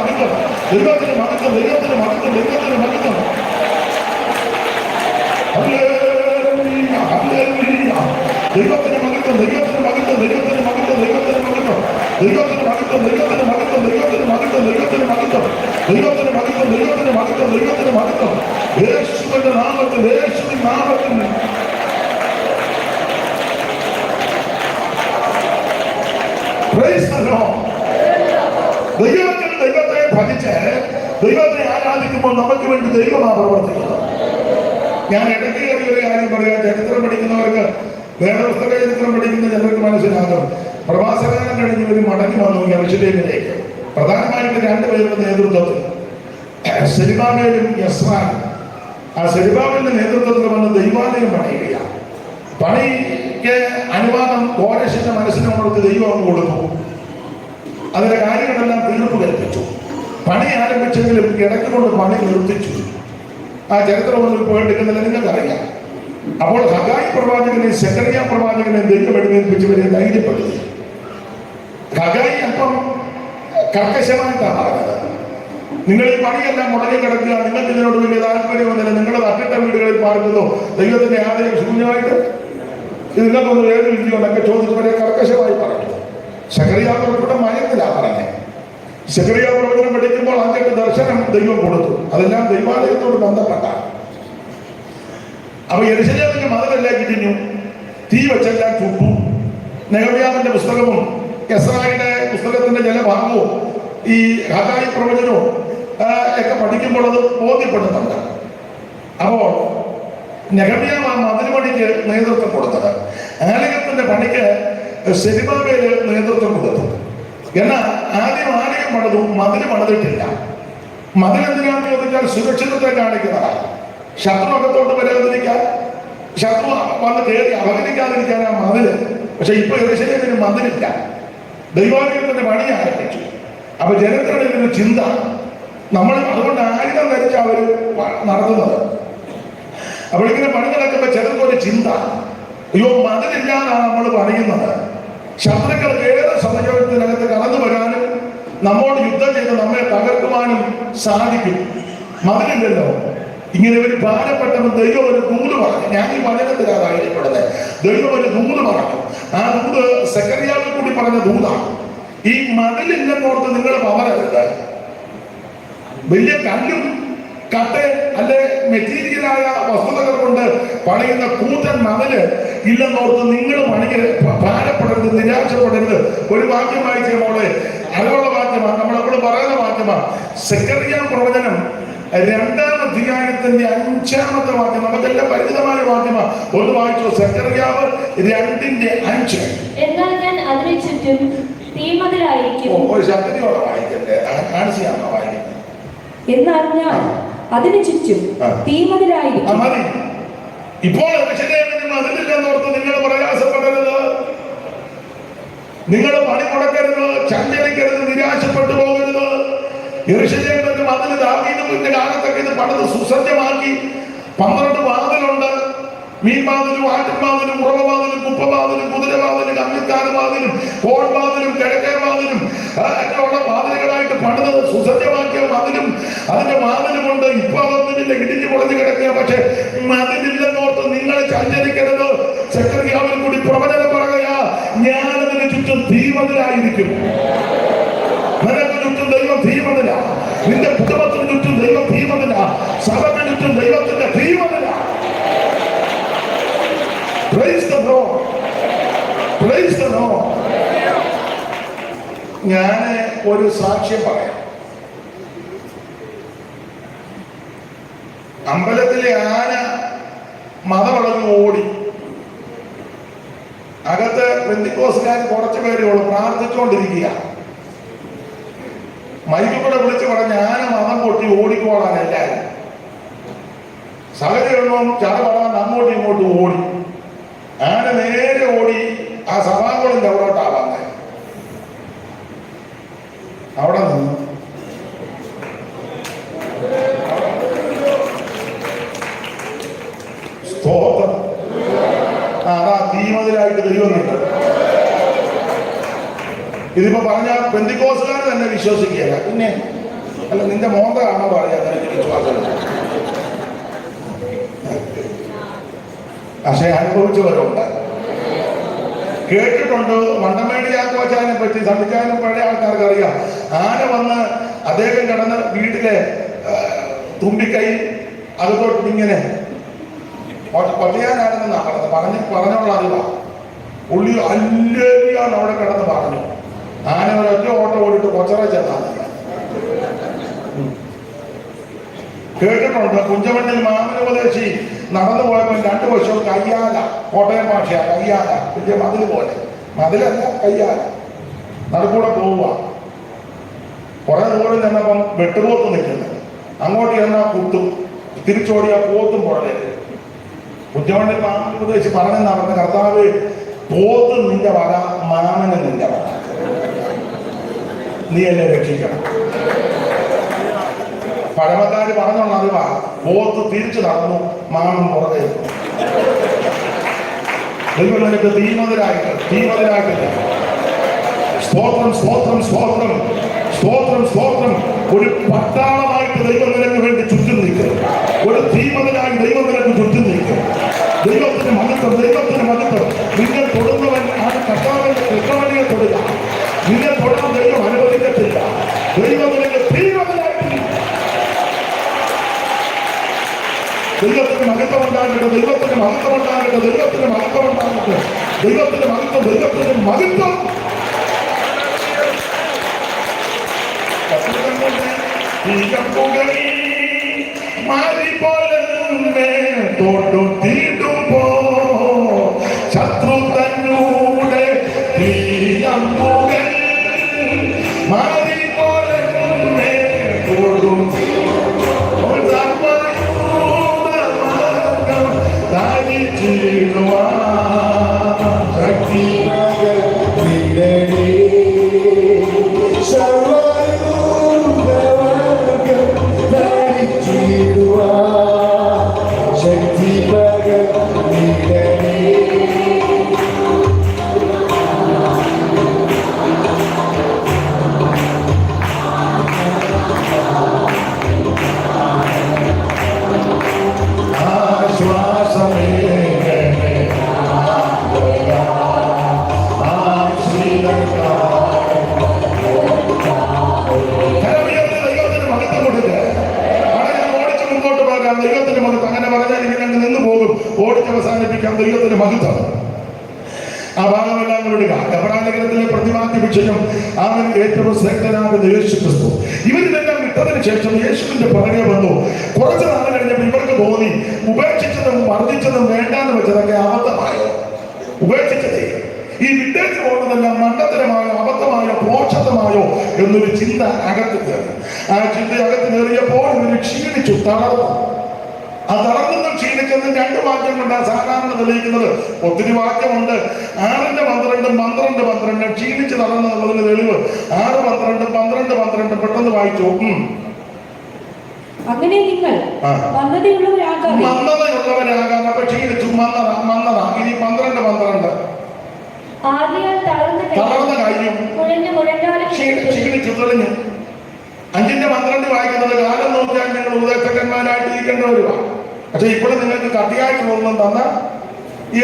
മഹത്വം, ദൈവത്തിന് മഹത്വം, ദൈവത്തിന് മഹത്വം, ദൈവത്തിന് മഹത്വം. ദൈവത്തിന് മഹത്വം, ദൈവത്തിന് മഹത്വം, ദൈവത്തിന് മഹത്വം, ദൈവത്തിന് മഹത്വം, ദൈവത്തിന് മഹത്വം, ദൈവത്തിന് മഹത്വം, ദൈവത്തിന് മഹത്വം, ദൈവത്തിന് മഹത്വം, ദൈവത്തിന് മഹത്വം, ദൈവത്തിന് മഹത്വം, ദൈവത്തിന് മഹത്വം. യേശുവിന്റെ നാമത്തിൽ, യേശുവിന്റെ നാമത്തിൽ. ദൈവത്തിന് ദൈവത്തെ ഭജിച്ച് ദൈവത്തെ ആരാധിക്കുമ്പോൾ നമുക്ക് വേണ്ടി ദൈവമാണ് പ്രവർത്തിക്കുന്നത്. ഞാൻ ഇടയ്ക്ക് ഒരു കാര്യം പറയാം. ചരിത്രം പഠിക്കുന്നവർക്ക്, വേദപുസ്തക ചരിത്രം പഠിക്കുന്ന ചിലർക്ക് മനസ്സിലാകും. പ്രവാസകാലം കഴിഞ്ഞ് ഒരു മടങ്ങി വന്നു യെരൂശലേമിലേക്ക്. പ്രധാനമായിട്ട് രണ്ടുപേരുടെ നേതൃത്വത്തിൽ, സെരുബ്ബാബേലും എസ്രാനും. ആ സെരുബ്ബാബേലിന്റെ നേതൃത്വത്തിൽ വന്ന് ദൈവാലയം പണിയുകയാണ്. പണിക്ക് അനുവാദം കോരശിന്റെ മനസ്സിനെ കൊടുത്ത് ദൈവം കൊടുത്തു. അതിന്റെ കാര്യങ്ങളെല്ലാം തീർപ്പ് കൽപ്പിച്ചു. പണി ആരംഭിച്ചെങ്കിലും ഇടയ്ക്ക് കൊണ്ട് പണി നിർത്തിച്ചു. ആ ചരിത്രം ഒന്നും പോയിട്ടില്ല, നിങ്ങൾക്കറിയാം. അപ്പോൾ ഹഗായി പ്രവാചകനെ സെക്കറിയ പ്രവാചകനെ ദൈവം എഴുന്നേൽപ്പിച്ചവരെ ധൈര്യപ്പെടുത്തി. ഹഗായി അപ്പം കർക്കശമായിട്ടാണ് പറഞ്ഞത്, നിങ്ങൾ ഈ പണിയെല്ലാം മുടങ്ങി കിടക്കുക, നിങ്ങൾക്ക് ഇതിനോട് വലിയ താല്പര്യമൊന്നുമില്ല, നിങ്ങൾ തട്ടിട്ട വീടുകളിൽ പാർക്കുന്നു, ദൈവത്തിന്റെ ആദരം ശൂന്യമായിട്ട് ഇത് നിങ്ങൾക്കൊന്ന് വേദനിക്കുകയോ എന്നൊക്കെ ചോദിച്ചവരെ കർക്കശമായി പറഞ്ഞു. സെക്കറിയ പ്രവചനം മയത്തിലാണ് പറഞ്ഞത്. സെക്കറിയ പ്രവചനം പഠിക്കുമ്പോൾ 5 ദർശനം ദൈവം കൊടുത്തു, അതെല്ലാം ദൈവാലയത്തോട് ബന്ധപ്പെട്ടാണ്. അപ്പൊ യെരൂശലേമിന്റെ മതിലെല്ലാം ഇടിഞ്ഞു, തീ വെച്ചെല്ലാം ചുട്ടു. നെഹമ്യാവിന്റെ പുസ്തകവും എസ്രായുടെ പുസ്തകത്തിന്റെ ചില ഭാഗവും ഈ ഹഗായി പ്രവചനവും ഒക്കെ പഠിക്കുമ്പോൾ അത് ബോധ്യപ്പെടുന്നുണ്ട്. അപ്പോൾ നെഹമ്യാവ് ആ മതിൽ പണിക്ക് നേതൃത്വം കൊടുത്തത്, ആലയത്തിന്റെ പണിക്ക് സെരുബ്ബാബേൽ നേതൃത്വം കൊടുത്തു. എന്നാൽ ആദ്യം ആലയം പണിതു, മതിൽ പണിതിട്ടില്ല. മതിൽ എന്തിനാണെന്ന് ചോദിച്ചാൽ സുരക്ഷിതത്തെ കാണിക്കുന്നതാണ്, ശത്രു അകത്തോട്ട് വരാതിരിക്കാൻ, ശത്രു വന്ന് കയറി അപകരിക്കാതിരിക്കാൻ ആ മതില്. പക്ഷെ ഇപ്പൊ യെരൂശലേമിന് മതിലില്ല, ദൈവാലയത്തിന്റെ പണി ആരംഭിച്ചു. അപ്പൊ ജനങ്ങളുടെ ഒരു ചിന്ത, നമ്മൾ അതുകൊണ്ട് ആയുധം ധരിച്ച അവര് നടത്തുന്നത്. അപ്പോൾ ഇങ്ങനെ പണി നടക്കുമ്പോ ചിലർക്കൊരു ചിന്ത, അയ്യോ മതിലില്ലാതാണ് നമ്മൾ പണിയുന്നത്, ശത്രുക്കൾക്ക് ഏറെ സമയത്തിനകത്ത് കടന്നു വരാനും നമ്മോട് യുദ്ധം ചെയ്ത് നമ്മെ തകർക്കുവാനും സാധിക്കും, മതിലില്ലല്ലോ. ഇങ്ങനെ ഒരു ഭാരപ്പെട്ടവൻ ദൈവം ഒരു ദൂത് പറഞ്ഞു. ഞാൻ ഈ വചനത്തിലാണ് ധൈര്യപ്പെടുന്നത്. ദൈവം ഒരു ദൂത് പറഞ്ഞു. ആ ദൂത് സെക്കറിയാവിൽ കൂടി പറഞ്ഞ ദൂതാണ്. ഈ മതിലില്ലെന്നോർത്ത് നിങ്ങൾ പവരരുത്. വലിയ കല്ലും കട്ട അല്ലെ മെറ്റീരിയലായ വസ്തുതകൾ കൊണ്ട് പണിയുന്ന കൂറ്റൻ മതില് ഇല്ലെന്നോർത്ത് നിങ്ങൾ പണിക്ക് ഭാരപ്പെടരുത്, നിരാശപ്പെടരുത്. ഒരു വാക്യം വായിച്ച മോളെ, അറിവുള്ള വാക്യമാണ്, നമ്മളെപ്പോഴും പറയുന്ന വാക്യമാണ്. സെക്കറിയ പ്രവചനം 2-ാം അധ്യായത്തിന്റെ 5-ാമത്തെ വാക്യം, നമുക്കെല്ലാം പരിചിതമായ വാക്യമാണ്. ഒന്ന് വായിച്ചു, സെക്കറിയാവ് 2:5. എന്നാൽ ഞാൻ അതിനു ചുറ്റും തീമതിലായിരിക്കും. ഒരു ശക്തിയോടെ വായിക്കട്ടെ, കാണിച്ചാണോ വായിക്കുന്നത്? എന്നാൽ ഞാൻ അതിനു ചുറ്റും തീമതിലായിരിക്കും. മതി. ഇപ്പോൾ യെരൂശലേമിന് അതില്ലെന്നോർത്ത് നിങ്ങൾ പ്രയാസപ്പെടരുത്, നിങ്ങൾ പണി മുടക്കരുത്, ചഞ്ചലിക്കരുത്, നിരാശപ്പെട്ടു പോകരുത്. യെരൂശലേമിന്റെ മതിൽ ദാവീദിന്റെ കാലത്തൊക്കെ ഇത് പണിത് സുസജ്ജമാക്കി. 12 വാതിലുണ്ട്, മീൻവാതിലും ആട്ടിൻവാതിലും ഉറവവാതിലും കുപ്പവാതിലും കുതിരവാതിലും കമ്മിക്കാരവാതിലും കോൺവാതിലും കിഴക്കേവാതിലും അങ്ങനെയുള്ള വാതിലുകളായിട്ട് പണിത് സുസജ്ജമാക്കിയ മതിലും അതിന്റെ വാതിലുമുണ്ട്. ഇപ്പൊ അതൊന്നുമില്ല, ഇടിഞ്ഞു പൊളിഞ്ഞു കിടക്കുക. പക്ഷെ മതിലില്ലെന്നോർത്ത് നിങ്ങൾ ചഞ്ചലിക്കരുത്. സെക്കറിയാവിൽ കൂടി പ്രവചനം പറയുകയാ, ഞാനതിന് ചുറ്റും തീമതിലായിരിക്കും. നിനക്ക് ചുറ്റും ദൈവം തീമതില, നിന്റെ കുടുംബത്തിന് ചുറ്റും ദൈവം തീമതില, സഭയ്ക്ക് ചുറ്റും ദൈവത്തിന്റെ തീമതില. Praise the Lord. Praise the Lord. ഞാൻ ഒരു സാക്ഷ്യം പറയാം. അമ്പലത്തിലെ ആന മതവളഞ്ഞു ഓടി. അകത്ത് പെന്തിക്കോസ്തുകാർ കുറച്ചു പേരേ ഉള്ളൂ, പ്രാർത്ഥിച്ചുകൊണ്ടിരിക്കുക. മൈക്കിൽ കൂടെ വിളിച്ചു പറഞ്ഞ ആന മതം പൊട്ടി ഓടിക്കോളാൻ എല്ലാവരും. സഹചരണം ചടപടാൻ അങ്ങോട്ടും ഇങ്ങോട്ടും ഓടി. ആന നേരെ ഓടി ആ സഭാങ്കോളിന്റെ അവിടോട്ടാ വന്നത്. അവിടെ നിന്ന് സ്തോത്രം. അതാ തീമതിലായിട്ട് ദൈവം കിട്ടും. ഇതിപ്പോ പറഞ്ഞ പെന്തിക്കോസുകാർ തന്നെ വിശ്വസിക്കുകയല്ല, പിന്നെ അല്ല നിന്റെ മോന്ത കാണാൻ പറയാൻ വിശ്വാസം. പക്ഷെ അനുഭവിച്ചവരുണ്ട്, കേട്ടിട്ടുണ്ട്. മണ്ടമേടി യാക്കോച്ചാനെ പറ്റി സമിച്ചാനും പഴയ ആൾക്കാർക്ക് അറിയാം. ആന വന്ന് അദ്ദേഹം കിടന്ന് വീട്ടിലെ തുമ്പിക്കൈ അകത്തോട്ട് ഇങ്ങനെ പട്ടിയാനാണെന്ന് പറഞ്ഞുള്ള അറിവാ. പുള്ളി അല്ലേറിയാണ് അവിടെ കിടന്ന് പറഞ്ഞു. ആന ഒരൊറ്റ ഓട്ടം ഓടിട്ട് കൊച്ചറ ചെന്നാണ് കേട്ടിട്ടുണ്ട്. കുഞ്ചമണ്ണിൽ മാമനുപദേശി നടന്നു പോയപ്പോൾ 2 വർഷവും കയ്യാല, കോട്ടയം ഭാഷയാ കയ്യാല, വലിയ മതിൽ പോലെ, മതിലല്ല കയ്യാല, നടുക്കൂടെ പോവുക. കുറെ ദൂരം ചെന്നപ്പം വെട്ടുപോത്ത് നിൽക്കുന്നത്, അങ്ങോട്ട് ചെന്നാൽ കുത്തും, തിരിച്ചോടിയാ പോത്തും പുറകെ. കുഞ്ചമണ്ണിൽ മാമനുപദേശി പറഞ്ഞു നടന്ന്, കർത്താവ് പോത്ത് നിന്റെ വക, മാമന് നിന്റെ വക, നീ എന്നെ രക്ഷിക്കണം. പഴമക്കാര് പറഞ്ഞുള്ള അറിവാ. പോത്ത് തിരിച്ചു നടന്നു, മാമൻ പുറകെ. ദൈവം നിനക്ക് തീമതിലായിട്ടില്ല. സ്തോത്രം സ്തോത്രം സ്തോത്രം സ്തോത്രം സ്തോത്രം. ഒരു പട്ടാളമായിട്ട് ദൈവം നിനക്ക് വേണ്ടി ചുറ്റും നിൽക്കും. ഒരു തീമതിലായി ദൈവം നിനക്ക് ചുറ്റും നിൽക്കും. ദൈവത്തിന് മഹത്വം, ദൈവത്തിന് മഹത്വം. നിന്നെ തൊടുന്നവൻ ആ കർത്താവിന്റെ കൃഷ്ണവനിയെ തൊടുക. നിന്നെ തൊടാൻ ദൈവം അനുവദിക്കത്തില്ല. ദൈവം നിനക്ക് തീമതിലായിട്ടില്ല. ദൈവത്തിന് മഹത്വം ഉണ്ടാകട്ടെ, ദൈവത്തിന് മഹത്വം ഉണ്ടാകട്ടെ, ദൈവത്തിന് മഹത്വം ഉണ്ടാകട്ടെ, ദൈവത്തിന് മഹത്വം, ദൈവത്തിന് മഹത്വം. ശത്രു തന്നൂടെ മാറി പോലെ ദൈവത്തിന്റെ മഹത്വം. അങ്ങനെ പറഞ്ഞാൽ ഇങ്ങനെ നിന്ന് പോകും. ഓടിച്ചവസാനിപ്പിക്കാം ദൈവത്തിന്റെ മഹത്വം. ആ ഭാഗമെല്ലാം വിടുക. എബ്രായലേഖനത്തിലെ പ്രതിവാക്യ വിഷയം അവൻ ഏറ്റവും ശ്രേഷ്ഠനാകുന്ന യേശു ക്രിസ്തു. ഇവരിതെല്ലാം വിട്ടതിന് ശേഷം യേശുവിന്റെ പുറകെ വന്നു. കുറച്ച് നാൾ കഴിഞ്ഞപ്പോൾ ഇവർക്ക് തോന്നി ഉപേക്ഷിച്ചതും വർദ്ധിച്ചതും വേണ്ടാന്ന് വെച്ചതൊക്കെ അബദ്ധമായോ, ഉപേക്ഷിച്ചതേ ഈ വിട്ടേച്ച് പോകുന്നതെല്ലാം മണ്ടത്തരമായോ അബദ്ധമായോ പ്രോക്ഷതമായോ എന്നൊരു ചിന്ത അകത്ത് കയറി. ആ ചിന്ത അകത്ത് കയറിയപ്പോൾ ഇവര് ക്ഷീണിച്ചു, തളർന്നു. ആ തളർന്നും ക്ഷീണിച്ചതും രണ്ട് വാക്യം കൊണ്ടാണ് സാധാരണ തെളിയിക്കുന്നത്. ഒത്തിരി വാക്യമുണ്ട്. 6:12 ക്ഷീണിച്ച് തളർന്നുള്ളതിന് തെളിവ് 6:12 പെട്ടെന്ന് വായിച്ചു. അങ്ങനെ നിങ്ങൾ മന്ദതയുള്ളവരാകാതെ. അപ്പൊ ക്ഷീണിച്ചു, മന്ദത. ഇനി 12 തളർന്ന കാര്യം ക്ഷീണിച്ചു തെളിഞ്ഞു. 5:12 വായിക്കുന്നത് കാലം നോക്കിയാൽ നിങ്ങൾ ഉപദേശകന്മാരായിട്ട് ഇരിക്കേണ്ടവരുമാണ്. പക്ഷെ ഇപ്പോഴും നിങ്ങൾക്ക് കട്ടിയായിട്ട് ഒന്നും തന്ന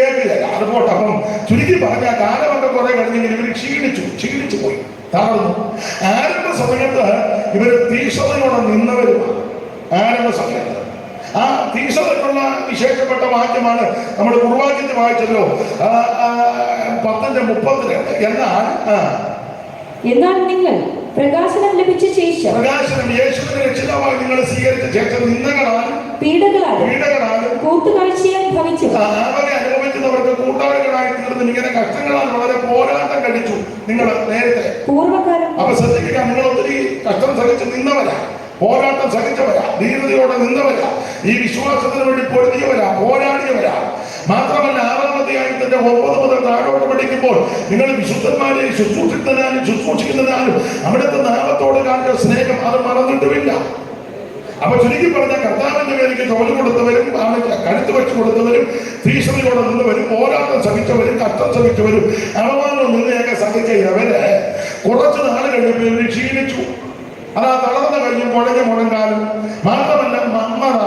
ഏകില്ല. അത് പോട്ടെ. അപ്പം ചുരുക്കി പറഞ്ഞാൽ കാലമൊക്കെ കുറെ കഴിഞ്ഞെങ്കിൽ ഇവർ ക്ഷീണിച്ചു പോയി, തളർന്നു. ആരംഭ സമയത്ത് ഇവർ തീക്ഷണയോടെ നിന്നവരുമാണ്. ആരംഭ സമയത്ത് ആ തീക്ഷണക്കുള്ള വിശേഷപ്പെട്ട വാക്യമാണ് നമ്മൾ കുർവാക്യത്തിൽ വായിച്ചല്ലോ, 10:32. എന്നാൽ നിങ്ങൾ പ്രകാശനം ലഭിച്ച ശേഷം, പ്രകാശനം യേശുവിനെ രക്ഷിതാവായി നിങ്ങൾ സ്വീകരിച്ച ശേഷം നിന്ദകളാലും പീഡകളാലും കൂട്ടുകാഴ്ചയായി ഭവിച്ചു. അവരെ അനുഭവിക്കുന്നവർക്ക് കൂട്ടാളികളായി തീർന്നു. ഇങ്ങനെ കഷ്ടങ്ങളാൽ വളരെ പോരാട്ടം കഴിച്ചു നിങ്ങൾ നേരത്തെ പൂർവ്വകാലം. അപ്പൊ ശ്രദ്ധിക്കുക, നിങ്ങൾ ഒത്തിരി കഷ്ടം സഹിച്ച് നിന്നവരാ, പോരാട്ടം സഹിച്ചവരാ, ധീരതയോടെ നിന്നവരാ, ഈ വിശ്വാസത്തിന് വേണ്ടി പൊരുതിയവരാ, പോരാടിയവരാ. മാത്രമല്ല 6-ാം അധ്യായത്തിന്റെ 9 മുതൽ താഴോട്ട് പഠിക്കുമ്പോൾ നിങ്ങൾ വിശുദ്ധന്മാരെ ശുശ്രൂഷിക്കുന്നതിനാലും അവിടുത്തെ നാമത്തോട് കാണിച്ച സ്നേഹം അത് മറന്നിട്ടുമില്ല. അപ്പൊ ചുരുക്കി പറഞ്ഞ കർത്താവിന്റെ പേരിക്ക് ജോലി കൊടുത്തവരും കരുത്ത് വെച്ചു കൊടുത്തവരും തീക്ഷണയോടെ നിന്നവരും പോരാട്ടം സഹിച്ചവരും കഷ്ടം സഹിച്ചവരും അപമാനവും നിന്നയൊക്കെ സഹിച്ച ഇവര് കുറച്ചു നാൾ കഴിഞ്ഞപ്പോൾ ഇവര് ക്ഷീണിച്ചു. അതാ തളർന്ന കഴിഞ്ഞും കുഴഞ്ഞ മുഴങ്കാലും. മാത്രമല്ല മന്ദത.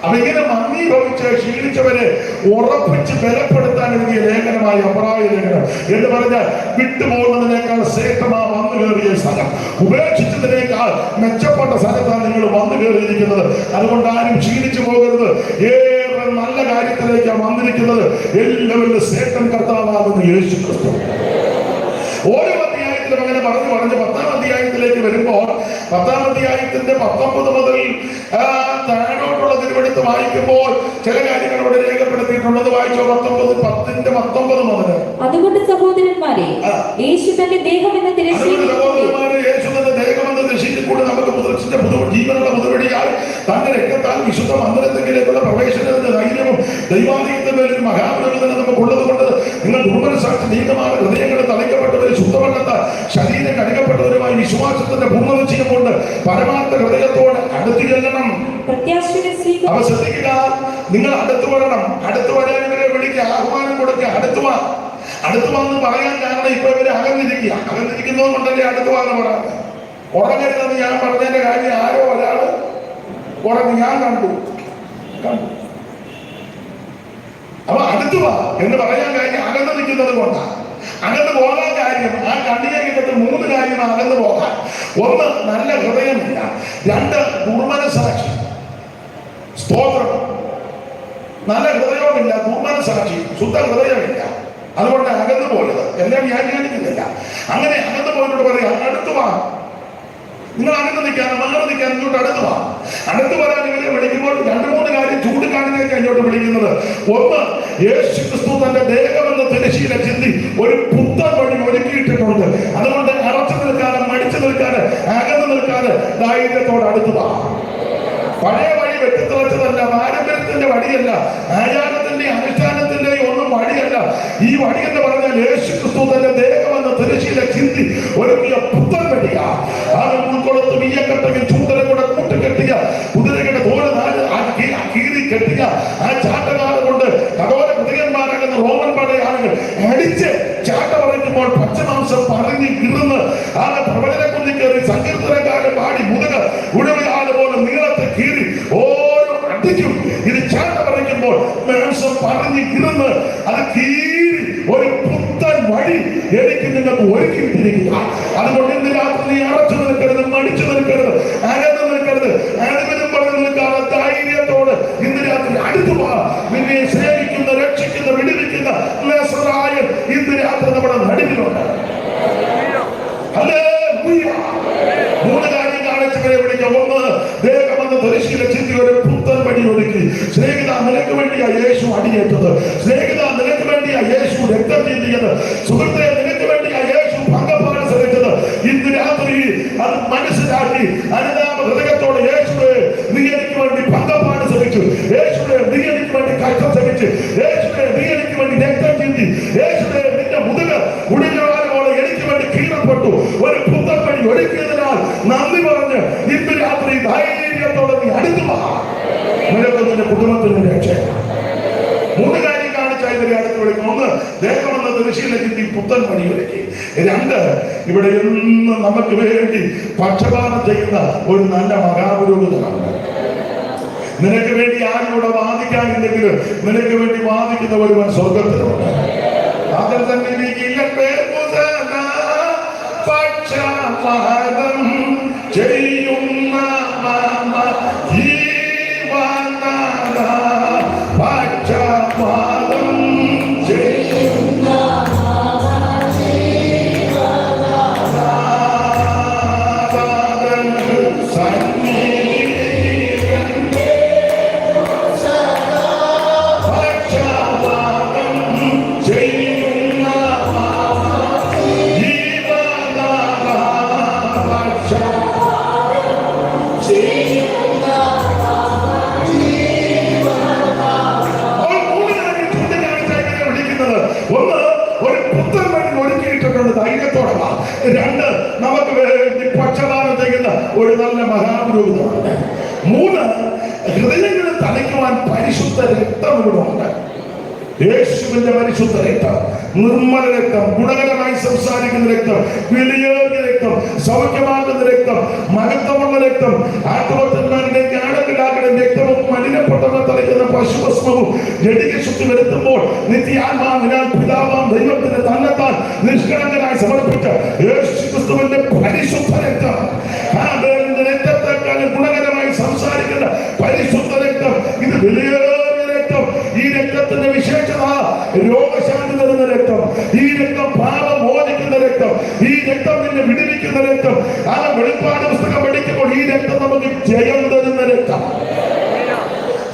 അപ്പൊ ഇങ്ങനെ മന്ദീഭവിച്ച് ക്ഷീണിച്ചവരെ ഉറപ്പിച്ച് ബലപ്പെടുത്താൻ എഴുതിയ ലേഖനമായ എബ്രായ ലേഖനം എന്ന് പറഞ്ഞാൽ വിട്ടുപോകുന്നതിനേക്കാൾ ശ്രേഷ്ഠമാ വന്നു കയറിയ സ്ഥലം, ഉപേക്ഷിച്ചതിനേക്കാൾ മെച്ചപ്പെട്ട സ്ഥലത്താണ് നിങ്ങൾ വന്നു കയറിയിരിക്കുന്നത്. അതുകൊണ്ട് ആരും ക്ഷീണിച്ചു പോകരുത്. ഏറെ നല്ല കാര്യത്തിലേക്കാണ് വന്നിരിക്കുന്നത്. എല്ലാവരും ശ്രേഷ്ഠൻ കർത്താവാകുന്ന യേശു ക്രിസ്തു. ഓരോ അധ്യായത്തിലും അങ്ങനെ പറഞ്ഞു 10-ാം അധ്യായത്തിലേക്ക് വരുമ്പോൾ 10-ാം അധ്യായത്തിന്റെ 19 മുതൽ താഴോട്ടുള്ള തിരുവെടുത്ത് വായിക്കുമ്പോൾ ചില കാര്യങ്ങൾ ഇവിടെ രേഖപ്പെടുത്തിയിട്ടുള്ളത് വായിച്ചോ. 10:19 മുതൽ. അതുകൊണ്ട് സഹോദരന്മാരെ, യേശു തന്റെ ദേഹം എന്ന തിരശ്ശീലയിൽ കൂടെ നമുക്ക് ജീവനുള്ള പുതുവഴിയാൽ തന്റെ രക്തത്താൽ വിശുദ്ധ മന്ദിരത്തിലേക്കുള്ള പ്രവേശനത്തിന്റെ ധൈര്യവും ദൈവാലയത്തിന്റെ മേലൊരു മഹാപുരോഹിതനെ നമുക്കുള്ളത് കൊണ്ട് നിങ്ങൾ ദുർമനസാക്ഷി നീക്കമായ ഹൃദയങ്ങളെ തളയ്ക്കപ്പെട്ടവരും ശുദ്ധമല്ലാത്ത ശരീരം കഴുകപ്പെട്ടവരുമായി വിശ്വാസത്തിന്റെ പൂർണ്ണനിശ്ചയം കൊണ്ട് പരമാർത്ഥ ഹൃദയത്തോട് അടുത്ത് ചെല്ലണം. പ്രത്യാശയുടെ സ്വീകരണം. അവ ശ്രദ്ധിക്കുക, നിങ്ങൾ അടുത്ത് വരണം. അടുത്ത് വരാൻ ഇവരെ വിളിക്കുക, ആഹ്വാനം കൊടുക്കുക. അടുത്ത് വാ, അടുത്ത് വന്ന് പറയാൻ കാരണം ഇപ്പൊ ഇവര് അകന്നിരിക്കുക. അകന്നിരിക്കുന്നത് കൊണ്ടല്ലേ അടുത്ത് വാന്ന് പറയാം. ഉറങ്ങരുതെന്ന് ഞാൻ പറഞ്ഞതിന്റെ കാര്യം ആരോ ഒരാള് ഉറങ്ങി, ഞാൻ കണ്ടു. അപ്പൊ അടുത്ത് വാ എന്ന് പറയാൻ കാര്യം അകന്ന് നിൽക്കുന്നത് കൊണ്ടാണ്. അകന്ന് പോകാൻ കാര്യം ആ കണ്ണിയെ കിട്ടത്തിൽ 3 കാര്യമാണ് അകന്ന് പോകാൻ. 1, നല്ല ഹൃദയമില്ല. 2, ദുർമനസാക്ഷി. സ്തോത്രം. നല്ല ഹൃദയവുമില്ല, ദുർമനസാക്ഷി, ശുദ്ധ ഹൃദയമില്ല. അതുകൊണ്ട് അകന്നു പോയത് എല്ലാം വ്യാഖ്യാനിക്കുന്നില്ല. അങ്ങനെ അകന്നു പോയിട്ട് പറയാം അടുത്ത് വാ. നിങ്ങൾ അകന്ന് നിൽക്കാനും മാറി നിൽക്കാനും ഇങ്ങോട്ട് അടുത്ത് വാ. അടുത്ത് വരാൻ ഇവരെ വിളിക്കുമ്പോൾ 2-3 കാര്യം ചൂണ്ടിക്കാണിനേക്കാണ് ഇങ്ങോട്ട് വിളിക്കുന്നത്. 1, യേശു ക്രിസ്തു തന്റെ ദേഹമെന്ന തിരശ്ശീല ചിന്തി ഒരു പുത്തൻ വഴി ഒരുക്കിയിട്ടിട്ടുണ്ട്. അതുകൊണ്ട് അറച്ചു നിൽക്കാതെ, മടിച്ചു നിൽക്കാതെ, അകന്നു നിൽക്കാതെ ധൈര്യത്തോട് അടുത്ത് വാ. പഴയ വഴി വെട്ടിത്തിളച്ചതല്ല, പാരമ്പര്യത്തിന്റെ വഴിയല്ല, ആചാരത്തിന്റെ അനുഷ്ഠാനത്തിന്റെ ഒന്നും വഴിയല്ല. ഈ വഴി എന്ന് പറഞ്ഞാൽ യേശു ക്രിസ്തു തന്റെ ദേഹമെന്ന തിരശ്ശീല ചിന്തി ഒരുക്കിയ പുത്തൻ വഴിയാ. അത് ഉൾക്കൊള്ളത്ത് വീയക്കെട്ടെങ്കിൽ ചൂണ്ടനെ കൂടെ കൂട്ടുകെട്ടിയ കുതിരകളുടെ തോല് കീറി കെട്ടിയ ആ ചാട്ടകാല കൊണ്ട് കടോര ഹൃദയന്മാരാകുന്ന റോമൻ പടയാളുകൾ അടിച്ച് ചാട്ട പറയുമ്പോൾ പച്ചമാംസം പറഞ്ഞ് കിടന്ന് ആ പ്രവചന കുഞ്ഞി കയറി സങ്കീർത്തനക്കാരൻ പാടി മുതൽ ഉഴവയാല് പോലെ നീളത്തെ കീറി ഓരോ അടിക്കും. ഇത് ചാട്ട പറയുമ്പോൾ മാംസം പറഞ്ഞ് കിടന്ന് അത് കീറി ഒരു പുത്തൻ വഴി എനിക്ക് നിങ്ങൾക്ക് ഒരുക്കിയിട്ടിരിക്കുക. അതുകൊണ്ട് ഇന്ന് രാത്രി നീ അടച്ചു നിൽക്കരുത്, മടിച്ചു നിൽക്കരുത്, അകന്നു നിൽക്കരുത്, അഴുകനും പറഞ്ഞു നിൽക്കാതെ ധൈര്യത്തോട് ഇന്ന് രാത്രി അടുത്തു പോകാം. നിന്നെ സേവിക്കുന്ന, രക്ഷിക്കുന്ന, വിടുവിക്കുന്ന നസറായൻ ഇന്ന് രാത്രി നമ്മുടെ നടുവിലുണ്ട്. ഹല്ലേലൂയ. 3 കാര്യം കാണിച്ചവരെ വിളിക്കാം. 1, ദേഹമെന്ന തിരശ്ശീല ചിന്തി ഒരു പുത്തൻ വഴി ഒരുക്കി. സ്നേഹിത, നിനക്ക് വേണ്ടിയാ യേശു അടിയേറ്റത്. സ്നേഹിത, നിനക്ക് വേണ്ടിയാ യേശു രക്തം ചിന്തിയത്. സുഹൃത്തെ, നിനക്ക് വേണ്ടിയാ യേശു പങ്കപ്പാട് ശ്രമിച്ചത്. ഇന്ന് രാത്രി അത് മനസ്സിലാക്കി അനുതാപ ഹൃദയത്തോടെ യേശുവേ നീ എനിക്ക് വേണ്ടി പങ്കപ്പാട് ശ്രമിച്ചു, യേശുവേ നീ എനിക്ക് വേണ്ടി കഷ്ടം ശ്രമിച്ചു, യേശുവേ നീ എനിക്ക് വേണ്ടി രക്തം ചിന്തി, യേശുവേ നിന്റെ മുതുക ഉടിഞ്ഞവാലെ എനിക്ക് വേണ്ടി കീഴപ്പെട്ടു. ഒരു പുത്തൻ വഴി ഒരുക്കിയതിനാൽ നന്ദി പറഞ്ഞ് ഇന്ന് രാത്രി ധൈര്യത്തോടെ നീ അടുത്തു വാ. നിനക്ക് നിന്റെ കുടുംബത്തിന് രക്ഷ. 3 കാര്യം കാണിച്ചാൽ ഇവരെ അടുത്ത് വിളിക്കും. 1, ദേഹമെന്ന തിരശ്ശീല ചിന്തി പുത്തൻ വഴി ഒരുക്കി. 2, ഇവിടെ എന്നും നമുക്ക് വേണ്ടി പക്ഷപാതം ചെയ്യുന്ന ഒരു നല്ല മഹാപുരോഹിതനാണ്. നിനക്ക് വേണ്ടി ആരിവിടെ വാദിക്കാനില്ലെങ്കിലും നിനക്ക് വേണ്ടി വാദിക്കുന്ന ഒരുവൻ സ്വർഗത്തിലുണ്ട്. അതിൽ തന്നെ പക്ഷപാതം ചെയ്യുന്ന പക്ഷപാതം ചെയ്യുന്ന ധൈര്യത്തോടെ. 2, നമുക്ക് വേണ്ടി പക്ഷപാതം ചെയ്യുന്ന ഒരു നല്ല മഹാപുരോഹിതനാണ്. 3, ഹൃദയങ്ങളിൽ തലയ്ക്കുവാൻ പരിശുദ്ധ രക്തം ഇവിടെ ഉണ്ട്. യേശുവിന്റെ പരിശുദ്ധ രക്തം, നിർമ്മല രക്തം, ഗുണകരമായി സംസാരിക്കുന്ന രക്തം, വിലയേറിയ രക്തം, സൗഖ്യമാകുന്ന രക്തം, മഹത്വമുള്ള രക്തം, ആത്മവത്തന്മാരുടെ ജ്ഞാനത്തിലാക്കുന്ന രക്തവും മലിനപ്പെട്ടവർ തളിക്കുന്ന പശുഭസ്മവും ജഡിക ശുദ്ധി വരുത്തുമ്പോൾ നിത്യാത്മാവിനാൽ പിതാവാം ദൈവത്തിന് തന്നെത്താൻ നിഷ്കളങ്കനായി സമർപ്പിച്ച യേശു ക്രിസ്തുവിന്റെ പരിശുദ്ധ രക്തം, ആ രക്തത്തെക്കാളും ഗുണകരമായി സംസാരിക്കുന്ന പരിശുദ്ധ രക്തം, ഇത് വിലയേറിയ രക്തം. ഈ രക്തത്തിന്റെ വിശേഷത രോഗശാന്തി തരുന്ന രക്തം, ഈ രക്തം പാപം മോചിക്കുന്ന രക്തം, ഈ രക്തം നിന്നെ വിടുവിക്കുന്ന രക്തം. ആ വെളിപ്പാട് പുസ്തകം പഠിക്കുമ്പോൾ ഈ രക്തം നമുക്ക് ജയം തരുന്ന രക്തം.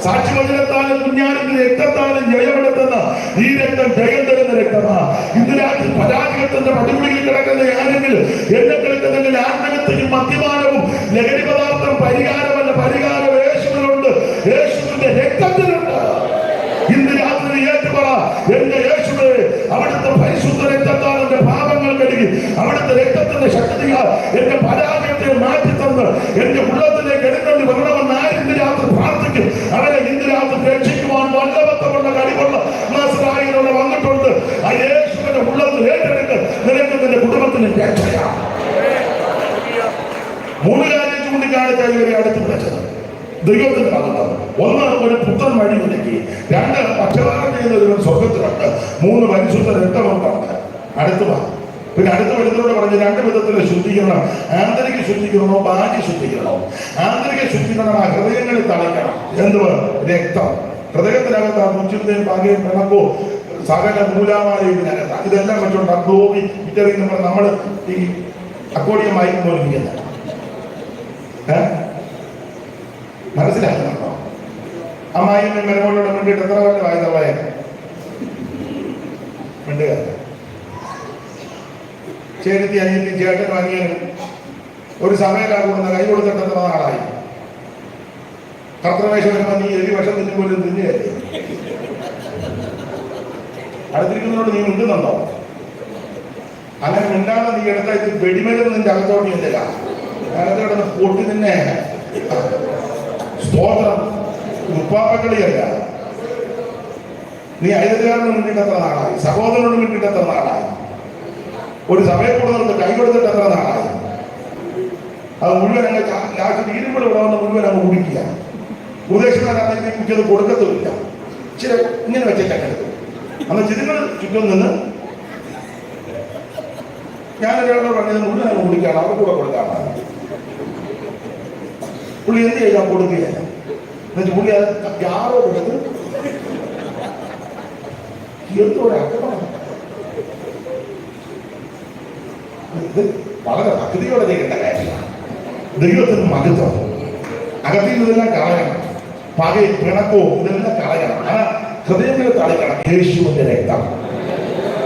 സാക്ഷിവചനത്താലും കുഞ്ഞാനിന്റെ രക്തത്താലും ജയമെടുത്തുന്ന ഈ രക്തം ജയം തരുന്ന രക്തമാണ്. ഇന്ന് രാത്രി പരാജയത്തിന്റെ പടിമുടിയിൽ കിടക്കുന്ന ആരെങ്കിലും എന്നെ കിടക്കുന്നെങ്കിൽ ആത്മഹത്യയും മദ്യപാനവും ലഹരി പദാർത്ഥം പരിഹാരമല്ല, പരിഹാരം യേശുവിനുണ്ട്, യേശുവിന്റെ രക്തത്തിലുണ്ട്. ഇന്ന് രാത്രി ഏറ്റുപറ, എന്റെ യേശുവേ, അവിടുത്തെ പരിശുദ്ധ രക്തത്താൽ എന്റെ പാപങ്ങൾ കഴുകി, അവിടുത്തെ രക്തത്തിന്റെ ശക്തിയാൽ എന്റെ പരാജയത്തെ മാറ്റി തന്ന അവിടുന്ന് എന്റെ ഉള്ളത്തിലേക്ക് എടുക്കേണ്ടി വരണമെന്ന് ഇന്ന് രാത്രി പ്രാർത്ഥിക്കും. അവരെ ഇന്ന് രാത്രി രക്ഷിക്കുവാൻ വല്ലവത്തമുള്ള കഴിവുള്ള നസ്രായിലൂടെ വന്നിട്ടുണ്ട്. ആ യേശുവിന്റെ ഉള്ളത്തിൽ ഏറ്റെടുത്ത് നിനക്ക് നിന്റെ കുടുംബത്തിന് രക്ഷയാണ്. 3 കാര്യം ചൂണ്ടിക്കാണിച്ചാൽ ഇവരെ അടുത്ത് വിളിച്ചത് ദൈവത്തിന്റെ ഭാഗത്താണ്. 1, ഒരു പുത്രൻ വഴി ഒരുക്കി. 2, പക്ഷപാതം ചെയ്യുന്ന ഒരു സ്വർഗത്തിലുണ്ട്. 3, പരിശുദ്ധ രക്തമുണ്ട്. അടുത്തുവാ. പിന്നെ അടുത്ത വരുന്നതോട് പറഞ്ഞ് 2 വിധത്തിലെ ശുദ്ധീകരണം. ആന്തരിക ശുദ്ധീകരണമോ ബാഹ്യ ശുദ്ധീകരണമോ. ആന്തരിക ശുദ്ധീകരണം ആ ഹൃദയങ്ങളിൽ തളിക്കണം. എന്തുവാ? രക്തം. ഹൃദയത്തിനകത്ത് ആ മുച്ചിന്റെയും പാകയും പിണക്കോ സകല മൂലാമാലയും ഇതിനകത്ത് ഇതെല്ലാം വെച്ചുകൊണ്ട് അഗ്ലോബി ഇറ്ററിയുന്ന നമ്മൾ ഈ അക്കോടിയം വായിക്കുമ്പോൾ ഇരിക്കുന്നത് മനസ്സിലാക്കുന്നുണ്ടോ? അമ്മായിയും മരുമകളോട് വേണ്ടിയിട്ട് എത്ര വല്ല വായതള്ളേ മിണ്ടുക. ചേട്ടത്തി അനിയത്തി ചേട്ടൻ വാങ്ങിയാലും ഒരു സമയത്താണ് കൂടുന്ന കൈ കൊടുത്തിട്ട് എത്ര നാളായി. കർത്തവേഷം വരുമ്പോൾ നീ എലി വിഷം തിന്നുമ്പോലും തിന്നുകയല്ലേ. അടുത്തിരിക്കുന്നതിനോട് നീ മിണ്ടുന്നുണ്ടോ? അങ്ങനെ മിണ്ടാതെ നീ എടുത്ത ഇത് വെടിമരുന്ന് നിന്റെ അകത്തോട്ട് ഇല്ല. അകത്ത് കിടന്ന് പൊട്ടി നിന്നെ സ്തോത്രം ഉപ്പാപ്പക്കളിയല്ല. നീ അയൽക്കാരനോട് മിണ്ടിട്ട് എത്ര നാളായി? സഹോദരനോട് മിണ്ടിട്ട് എത്ര നാളായി? ഒരു സഭയെ കൊടുത്തിട്ട് കൈ കൊടുത്തിട്ട് എത്ര നാളായി? അത് മുഴുവൻ അങ്ങ് ലാസ്റ്റ് തീരുമ്പോൾ ഇവിടെ വന്ന് മുഴുവൻ അങ്ങ് കുടിക്കുക. ഉപദേശക്കാരാണെങ്കിൽ കുറ്റത് കൊടുക്കത്തുമില്ല. ഇച്ചിരി ഇങ്ങനെ വെച്ചേക്കരുത്. അന്ന് ചിതിങ്ങൾ ചുറ്റും നിന്ന് ഞാനൊരാളോട് പറഞ്ഞത് മുഴുവൻ അങ്ങ് കുടിക്കുകയാണ്. അവർക്ക് കൂടെ കൊടുക്കാണ്. പുള്ളി എന്ത് ചെയ്താൽ കൊടുക്കുകയല്ല. എന്നിട്ട് പുള്ളി അത് യാറോ കൊടുത്ത് എന്തോടെ അക്രമം. ഇത് വളരെ ഭക്തിയോടെ ചെയ്യേണ്ട കാര്യമാണ്. ദൈവത്തിന് മഹത്വം. അകത്തിൽ ഇതെല്ലാം കളയണം. പകയും പിണക്കോ ഇതെല്ലാം കളയണം. ആ ഹൃദയത്തിൽ തളിക്കണം യേശുവിന്റെ രക്തം.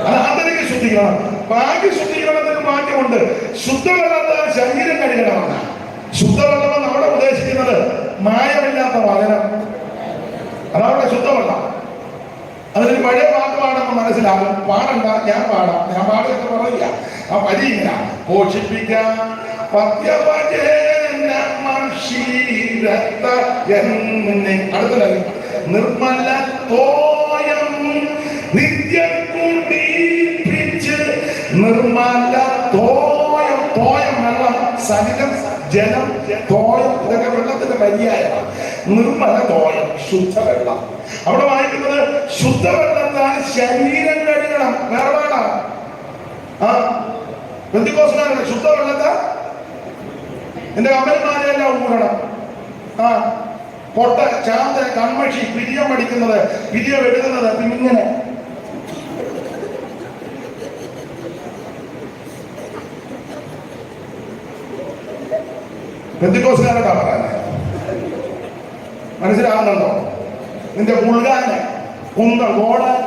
അത് ആന്തരിക ശുദ്ധീകരണം. ബാഹ്യ ശുദ്ധീകരണത്തിന് മാറ്റമുണ്ട്. ശുദ്ധവെള്ളത്താൽ ശരീരം കഴുകണമെന്ന്. ശുദ്ധവെള്ളം അവിടെ ഉദ്ദേശിക്കുന്നത് മായമില്ലാത്ത വചനം. അതവിടെ ശുദ്ധവെള്ളം. അതിനൊരു പഴയ പാട്ട് പാടുമ്പോൾ മനസ്സിലാകും. പാടണ്ട, ഞാൻ പാടാം. ഞാൻ പാടുക പറയില്ല. ആ വരിയില്ല. പോഷിപ്പിക്കാം അടുത്ത നിർമ്മല തോയം നിത്യം കുടിപ്പിച്ച് നിർമ്മല തോയം. തോയം വെള്ളം, സലിലം, ജലം, തോയം, ഇതൊക്കെ വെള്ളത്തിന്റെ പര്യായമാണ്. നിർമ്മല തോയം, ശുദ്ധവെള്ളം. അവിടെ വായിക്കുന്നത് ശുദ്ധവെള്ളത്താൽ ശരീരം കഴുകണം. വേറെ വേണം. ആ ബന്ധുക്കോസുകാരുടെ ശുദ്ധവെള്ളത്താൽ എന്റെ കമ്മന്മാരെല്ലാം ഊരണം. ആ പൊട്ട, ചാന്ത, കൺമഷി, പിരിയം അടിക്കുന്നത്, പിരിയം എടുക്കുന്നത് ഇങ്ങനെ ബന്ധുക്കോസുകാരുടെ പറയുന്നത് മനസ്സിലാകുന്നുണ്ടോ? നിന്റെ മുൾകാന് കുന്ത ഗോടാൻ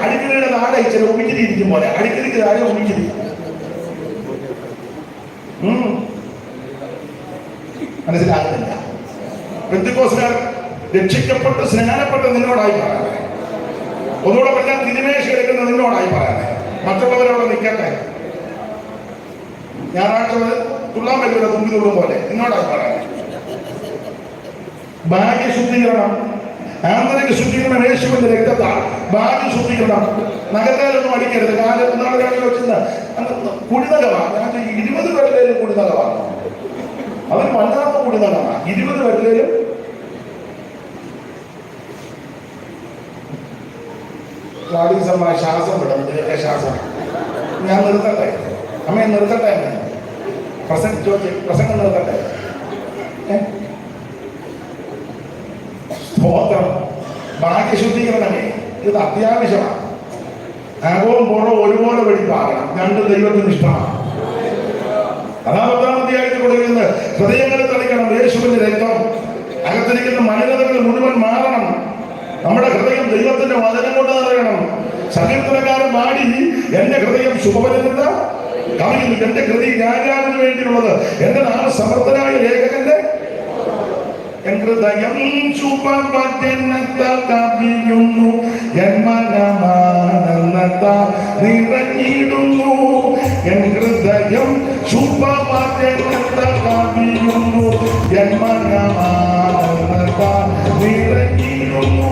അടിക്കലിയുടെ താഴെ ചില ഉമിച്ചിരി ഇരിക്കും പോലെ. അടിക്കലിക്ക് താഴെ ഉമിച്ചിരി. മനസ്സിലാകുന്നില്ല. പെന്തക്കോസ്തുകാർ രക്ഷിക്കപ്പെട്ട് സ്നാനപ്പെട്ട് നിന്നോടായി പറയാനേ. ഒന്നുകൂടെ പറഞ്ഞാൽ തിരുമേശ എടുക്കുന്ന നിന്നോടായി പറയാനേ. മറ്റുള്ളവരോട് നിൽക്കട്ടെ. ഞായറാഴ്ച തുള്ളാൻ പറ്റില്ല, തുമ്പി തുള്ളും പോലെ നിന്നോടായി പറയാനേ. ബാഹ്യ ശുദ്ധീകരണം, ആന്തരിക ശുദ്ധീകരണം യേശുവിന്റെ രക്തത്താൽ. ബാഹ്യ ശുദ്ധീകരണം നഗരത്തിലൊന്നും അടിക്കരുത്. കാല് ഒന്നാളെ കാലിൽ വെച്ചിരുന്ന കുടിനകമാണ്. ഞാൻ 20 പേരിലേലും കുടിനകമാണ്. അവന് വല്ലാത്ത കുടിനകമാണ്. 20 പേരിലേലും സ്വാധീനമായ ശ്വാസം വിടും. ഇതിലൊക്കെ ശ്വാസം. ഞാൻ നിർത്തട്ടെ അമ്മയെ, നിർത്തട്ടെ. പ്രസംഗം നിർത്തട്ടെ. സ്തോത്രം. ഭാഗ്യശുദ്ധീകരണമേ, ഇത് അത്യാവശ്യമാണ്. അകവും പുറവും ഒരുപോലെ വെടിപ്പാകണം. 2 ദൈവത്തിന് ഇഷ്ടമാണ്. അതാ 10-ാം അധ്യായത്തിൽ കൊടുക്കുന്നത്. ഹൃദയങ്ങളിൽ തളിക്കണം യേശുവിന്റെ രക്തം. അകത്തിരിക്കുന്ന മലിനതകൾ മുഴുവൻ മാറണം. നമ്മുടെ ഹൃദയം ദൈവത്തിന്റെ വചനം കൊണ്ട് നിറയണം. സങ്കീർത്തനക്കാരൻ പാടി, എന്റെ ഹൃദയം ശുഭവചനത കവിയുന്നു. എന്റെ ഹൃദയം രാജാവിന് വേണ്ടിയുള്ളത്. എന്റെ നാമ സമർത്ഥനായ ലേഖകന്റെ ഹൃദയം ശുഭവചനത്താൽ കവിയുന്നു. എൻ മനമാനന്ദത്താൽ നിറഞ്ഞിടുന്നു. എൻ ഹൃദയം ഹൃദയം ശുഭമാറ്റങ്ങൾ കവിയുന്നു ജന്മനമാനന്ദത്താൽ നിറഞ്ഞിരുന്നു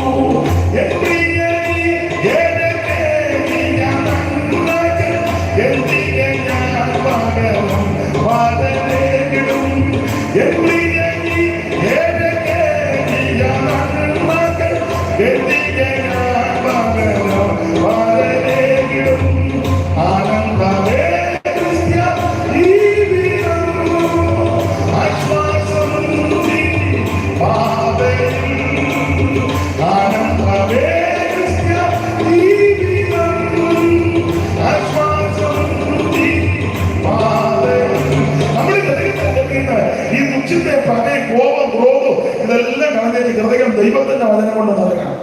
ഇതെല്ലാം കളഞ്ഞേക്ക് ഹൃദയം ദൈവത്തിന്റെ വചനം കൊണ്ട് നിറയണം.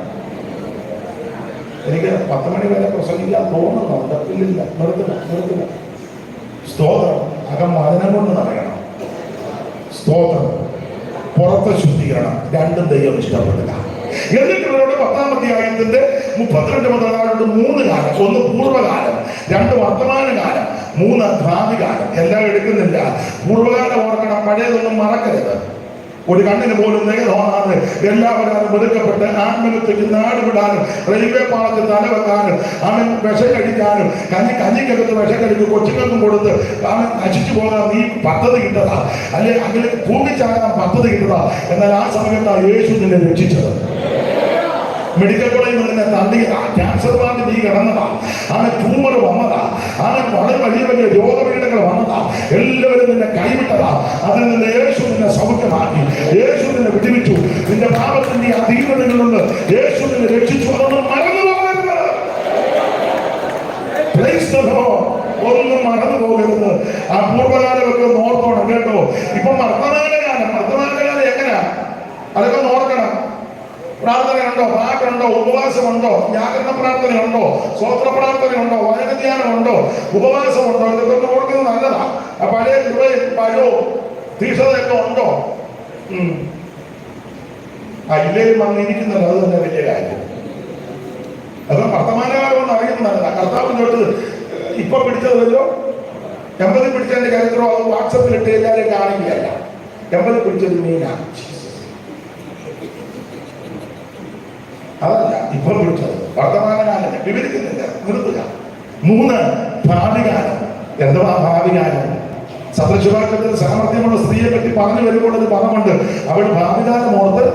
എനിക്ക് 10 മണി വരെ പ്രസംഗിക്കാൻ തോന്നുന്നുണ്ട്. ഇല്ലില്ല, നിർത്തില്ല. സ്തോത്രം. അകം വചനം കൊണ്ട് നിറയണം. സ്തോത്രം. പുറത്തെ ശുദ്ധീകരണം. രണ്ടും ദൈവം ഇഷ്ടപ്പെടില്ല. എന്നിട്ട് 10-ാം അധ്യായത്തിന്റെ 32 മുതൽ 3 കാലം. 1 പൂർവ്വകാലം, 2 വർത്തമാനകാലം, 3 ഭാവികാലം. എല്ലാം എടുക്കുന്നില്ല. പൂർവ്വകാലം ഓർക്കണം, പഴയതൊന്നും മറക്കരുത്. ഒരു കണ്ണിന് പോലും നേരമാണ് എല്ലാവരും വെറുക്കപ്പെട്ട് ആത്മഹത്യക്ക് നാട് വിടാനും റെയിൽവേ പാളത്തിൽ തലവെക്കാനും അവൻ വിഷം കഴിക്കാനും കഞ്ഞിക്കകത്ത് വിഷം കഴിച്ച് കൊച്ചുങ്ങൾക്കും കൊടുത്ത് അവൻ നശിച്ചു പോകാൻ നീ പദ്ധതി കിട്ടതാ, അല്ലെ അങ്ങനെ കൂട്ടിച്ചാകാൻ പദ്ധതി കിട്ടതാ. എന്നാൽ ആ സമയത്താണ് യേശു നിന്നെ രക്ഷിച്ചത്. മെഡിക്കൽ കോളേജിൽ നിന്നെ തള്ളിയതാ, ക്യാൻസർ ബാധ നീ കിടന്നതാ, അവൻ ട്യൂമർ വന്നതാ, അവൻ വളരെ വലിയ രോഗപീഠങ്ങൾ വന്നതാ, എല്ലാവരും നിന്നെ കൈവിട്ടതാ. അതിൽ നിന്ന് യേശു നിന്നെ സൗഖ്യമാക്കി, യേശു നിന്നെ വിടുവിച്ചു. നിന്റെ പാപത്തിന്റെ അധീനതകളിൽ നിന്ന് യേശു നിന്നെ രക്ഷിച്ചു. അതൊന്നും മറന്നു പോകരുത്. ഒന്നും മറന്നു പോകരുത്. ആ പൂർവ്വകാലമൊക്കെ ഓർത്തോണം കേട്ടോ. ഇപ്പൊ വർത്തമാനകാലം എങ്ങനെയാ? അതൊക്കെ ഓർക്കണം. പ്രാർത്ഥനയുണ്ടോ, പാട്ടുണ്ടോ, ഉപവാസമുണ്ടോ, ജാഗ്രത പ്രാർത്ഥനയുണ്ടോ, സ്വോത്ര പ്രാർത്ഥനയുണ്ടോ, വചനധ്യാനമുണ്ടോ, ഉപവാസമുണ്ടോ? ഇതൊക്കെ ഓർക്കുന്നത് നല്ലതാ. പഴയ കൃപയും പഴവും തീക്ഷണയൊക്കെ ഉണ്ടോ? ഇല്ലേലും വന്നിരിക്കുന്നല്ലോ, അത് തന്നെ വലിയ കാര്യം. അത് വർത്തമാനകാലം ഒന്ന് അറിയുന്നത് നല്ലതാ. കർത്താവ് തൊട്ട് ഇപ്പൊ പിടിച്ചത് വല്ലോ 80 പിടിച്ചതിന്റെ കാര്യത്തിലോ അത് വാട്സപ്പിൽ ഇട്ട് എല്ലാവരെയും കാണിക്കുകയല്ല. 80 പിടിച്ചത് മീനാണ്, അതല്ല ഇപ്പൊ വിളിച്ചത്. വർത്തമാനകാലം വിവരിക്കുന്നില്ല, നിർത്തുക. 3 ഭാവികാലം. എന്തുവാ ഭാവികാലം? സദൃശവാക്യത്തിൽ സാമർത്ഥ്യമുള്ള സ്ത്രീയെ പറ്റി പറഞ്ഞു വരുമ്പോൾ ഒരു പദമുണ്ട്, അവൾ ഭാവികാലം ഓർത്ത്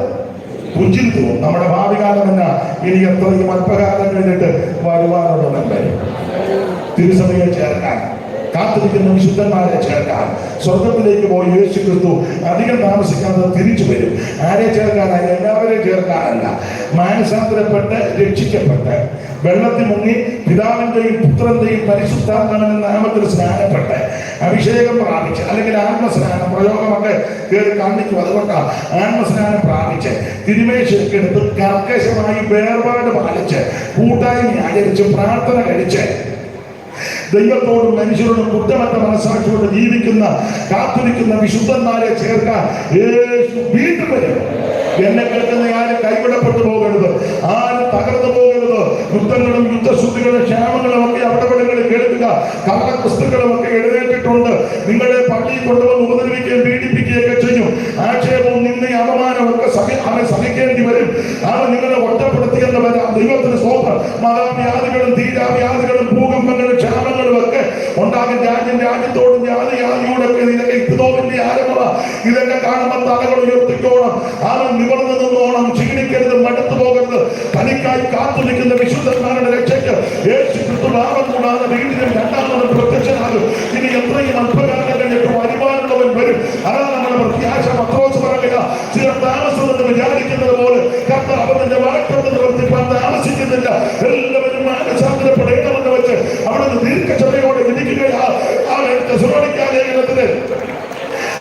പുഞ്ചിരിച്ചു. നമ്മുടെ ഭാവികാലം എന്നാ? ഇനി എത്രയും അല്പകാലം കഴിഞ്ഞിട്ട് വരുവാനുള്ളതല്ലേ? തിരുസഭയെ ചേർക്കാൻ കാത്തിരിക്കുന്ന വിശുദ്ധന്മാരെ ചേർക്കാൻ സ്വർഗത്തിലേക്ക് പോയി യേശു ക്രിസ്തു അധികം താമസിക്കാതെ തിരിച്ചു വരും. ആരെ ചേർക്കാനായി? എല്ലാവരെയും ചേർക്കാനല്ല. മാനസാന്തരപ്പെട്ട് രക്ഷിക്കപ്പെട്ട് വെള്ളത്തിൽ മുങ്ങി പിതാവിന്റെയും പുത്രന്റെയും പരിശുദ്ധാത്മാവിന്റെ നാമത്തിൽ സ്നാനപ്പെട്ട് അഭിഷേകം പ്രാപിച്ച്, അല്ലെങ്കിൽ ആത്മസ്നാനം, പ്രയോഗമൊക്കെ കയറി കാണിക്കും. അതുകൊണ്ടാണ് ആത്മസ്നാനം പ്രാപിച്ച് തിരുമേശയൊക്കെ എടുത്ത് കർക്കശമായി വേർപാട് പാലിച്ച് കൂട്ടായ്മ ആചരിച്ച് പ്രാർത്ഥന കഴിച്ച് ദൈവത്തോടും മനുഷ്യരോടും കുറ്റമറ്റ മനസ്സാക്ഷിയോട് ജീവിക്കുന്ന കാത്തിരിക്കുന്ന വിശുദ്ധന്മാരെ ചേർക്കാൻ യേശു വീണ്ടും വരും. എന്നെ കേൾക്കുന്ന ആരും കൈവിടപ്പെട്ടു പോകരുത്, ആരും തകർന്നു പോകരുത്. യുദ്ധങ്ങളും യുദ്ധശുദ്ധികളും ക്ഷേമങ്ങളും ഒക്കെ അവിടപെടലുകളിൽ കേൾക്കുക. കള്ളക്രിസ്തുക്കളും ഒക്കെ എഴുന്നേറ്റിട്ടുണ്ട്. നിങ്ങളെ പള്ളിയിൽ കൊണ്ടുവന്ന് ഉപദ്രവിക്കുകയും പീഡിപ്പിക്കുകയൊക്കെ ചെയ്യും. ആക്ഷേപവും നിന്നയും അപമാനവും ഒക്കെ അവൻ സഹിക്കേണ്ടി വരും. അവൻ നിങ്ങളെ ഒറ്റപ്പെടുത്തിയെന്ന് വരാം. ദൈവത്തിന് സ്തോത്രം. മഹാവ്യാധികളും തീരാവ്യാധികളും ഭൂകമ്പങ്ങളും ക്ഷാമങ്ങളും ഒക്കെ ഉണ്ടാകും. രാജ്യത്തോടും ജാതിയോടൊക്കെ ഇതൊക്കെ ഇതോവിന്റെ ആരംഭ. ഇതൊക്കെ കാണുമ്പോൾ തലകൾ ഉയർത്തിക്കോണം. അവൻ നിവർന്നു നിന്നോണം. ക്ഷീണിക്കരുത്, മടുത്തു പോകരുത്. തനിക്കായി കാത്തുനിൽക്കുന്ന വിശുദ്ധന്മാരുടെ രക്ഷയ്ക്ക് യേശു ക്രിസ്തു നാമം കൂടാതെ വീട്ടിലും രണ്ടാമത് പ്രത്യക്ഷനാകും. ഇനി എത്രയും അല്പകാലം കഴിഞ്ഞിട്ട് വരുവാനുള്ളവൻ വരും. അതാണ് നമ്മുടെ പ്രത്യാശ. പത്രോസ് പറയുക, ചില താമസമെന്ന് വിചാരിക്കുന്നത് പോലെ കർത്താവ് തന്റെ വാഗ്ദത്തം നിവർത്തിപ്പാൻ താമസിക്കുന്നില്ല. എല്ലാവരും മാനസാന്തരപ്പെടേണമെന്ന് വെച്ച് അവിടുന്ന് ദീർഘക്ഷമയോടെ വിധിക്കുകയാ.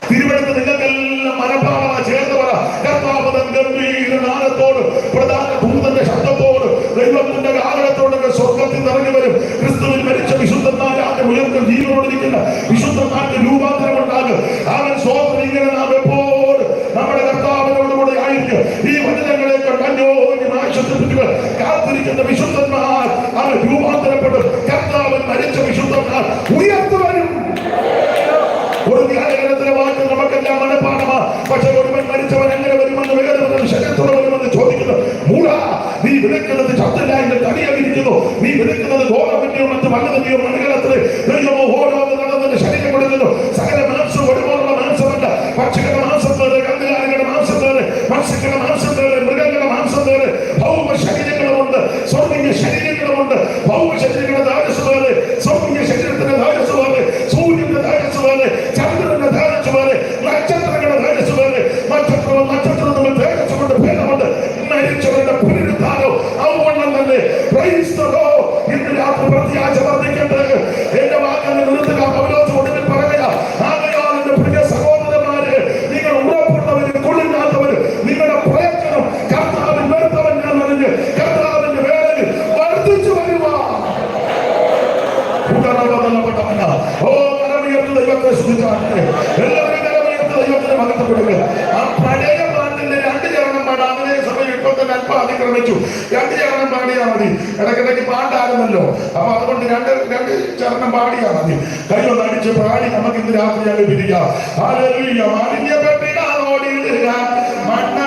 തിരുവനന്തപുരത്ത് നിങ്ങൾക്കെല്ലാം മനഃഭാവന ചേർന്ന് പറ. കർത്താവ് തൻ ഗംഭീര നാദത്തോട്, പ്രധാന ദൂതന്റെ ശബ്ദത്തോട്, ദൈവത്തിന്റെ ആഗ്രഹത്തോടൊക്കെ സ്വർഗത്തിൽ നിറഞ്ഞു വരും. ക്രിസ്തുവിൽ മരിച്ച വിശുദ്ധന്മാരാണ് ഉയർന്ന ജീവനോടിരിക്കുന്ന വിശുദ്ധന്മാർക്ക് രൂപാന്തരം ഉണ്ടാകും. അവൻ സ്വന്തം ഇങ്ങനെ നാം എപ്പോൾ നമ്മുടെ കർത്താവിനോടുകൂടെ ആയിരിക്കും. ഈ വചനങ്ങളെയൊക്കെ അന്യോന്യം ആശ്വസിപ്പിക്കുക. കാത്തിരിക്കുന്ന വിശുദ്ധന്മാർ അവർ രൂപാന്തരപ്പെടും. കർത്താവിൽ മരിച്ച വിശുദ്ധന്മാർ ഉയർത്തു വരും. തന്നെയോ മറ്റ് വല്ലതന്നെയോ മണികളത്തിൽ ദൈവമോ ഓരോന്ന് നടന്നതിന്റെ ശരീരം കൊടുക്കുന്നു. സകല മാംസം ഒരുപോലുള്ള മാംസമല്ല. പക്ഷികളുടെ മാംസം വേറെ, കന്നുകാലികളുടെ മാംസം വേറെ, മത്സ്യങ്ങളുടെ മാംസം വേറെ, മൃഗങ്ങളുടെ മാംസം വേറെ. ഭൗമ ശരീരങ്ങളുമുണ്ട്, സ്വർഗീയ ശരീരങ്ങളുമുണ്ട്. ഭൗമ ശരീരങ്ങളുടെ ധാരസ് വേറെ, സ്വർഗീയ ശരീരത്തിന്റെ ധാരസ് വേറെ, സൂര്യന്റെ ധാരസ് വേറെ, ചന്ദ്രന്റെ ധാരസ് വേറെ, നക്ഷത്രങ്ങളുടെ ധാരസ് വേറെ. നക്ഷത്രവും നക്ഷത്രവും തമ്മിൽ ധാരസ് കൊണ്ട് ഭേദമുണ്ട്. മരിച്ചവരുടെ പുനരുദ്ധാനം അവണ്ണം തന്നെ. Praise the Lord. ഇന്ന് രാത്രി പ്രത്യാശ വർദ്ധിക്കട്ടെ. എന്റെ വാക്കിനെ നിർത്തുക. പൗലോസ് ഒടുവിൽ പറയുക, ആകയാൽ എന്റെ പ്രിയ സഹോദരന്മാരെ, നിങ്ങൾ ഉറപ്പുള്ളവരും കൊള്ളില്ലാത്തവരും നിങ്ങളുടെ പ്രയത്നം കർത്താവിൽ വരുത്തവൻ ഞാൻ അറിഞ്ഞ് കർത്താവിന്റെ വേലയിൽ വർദ്ധിച്ചു വരുക. ഓ കരമുയർത്ത് ദൈവത്തെ സ്തുതിച്ചാട്ടെ. എല്ലാവരും കരമുയർത്ത് ദൈവത്തിന് മഹത്വപ്പെടുക. ആ പഴയ പാട്ടിന്റെ 2 ചരണം പാടാം. അതിനെ സഭ ഇപ്പൊ തന്നെ അല്പം അതിക്രമിച്ചു. 2 ചരണം പാടിയാ മതി. ഇടയ്ക്കിടയ്ക്ക് പാട്ടായിരുന്നല്ലോ. അപ്പൊ അതുകൊണ്ട് രണ്ട് ചരണം പാടിയാ മതി. കൈയൊന്ന് അടിച്ച് പാടി നമുക്ക് ഇന്ന് രാത്രി അങ്ങ് പിരിക്കാം. ഹല്ലേലൂയ. മാലിന്യപ്പെട്ടിടാനോടിയിടുക മണ്ണ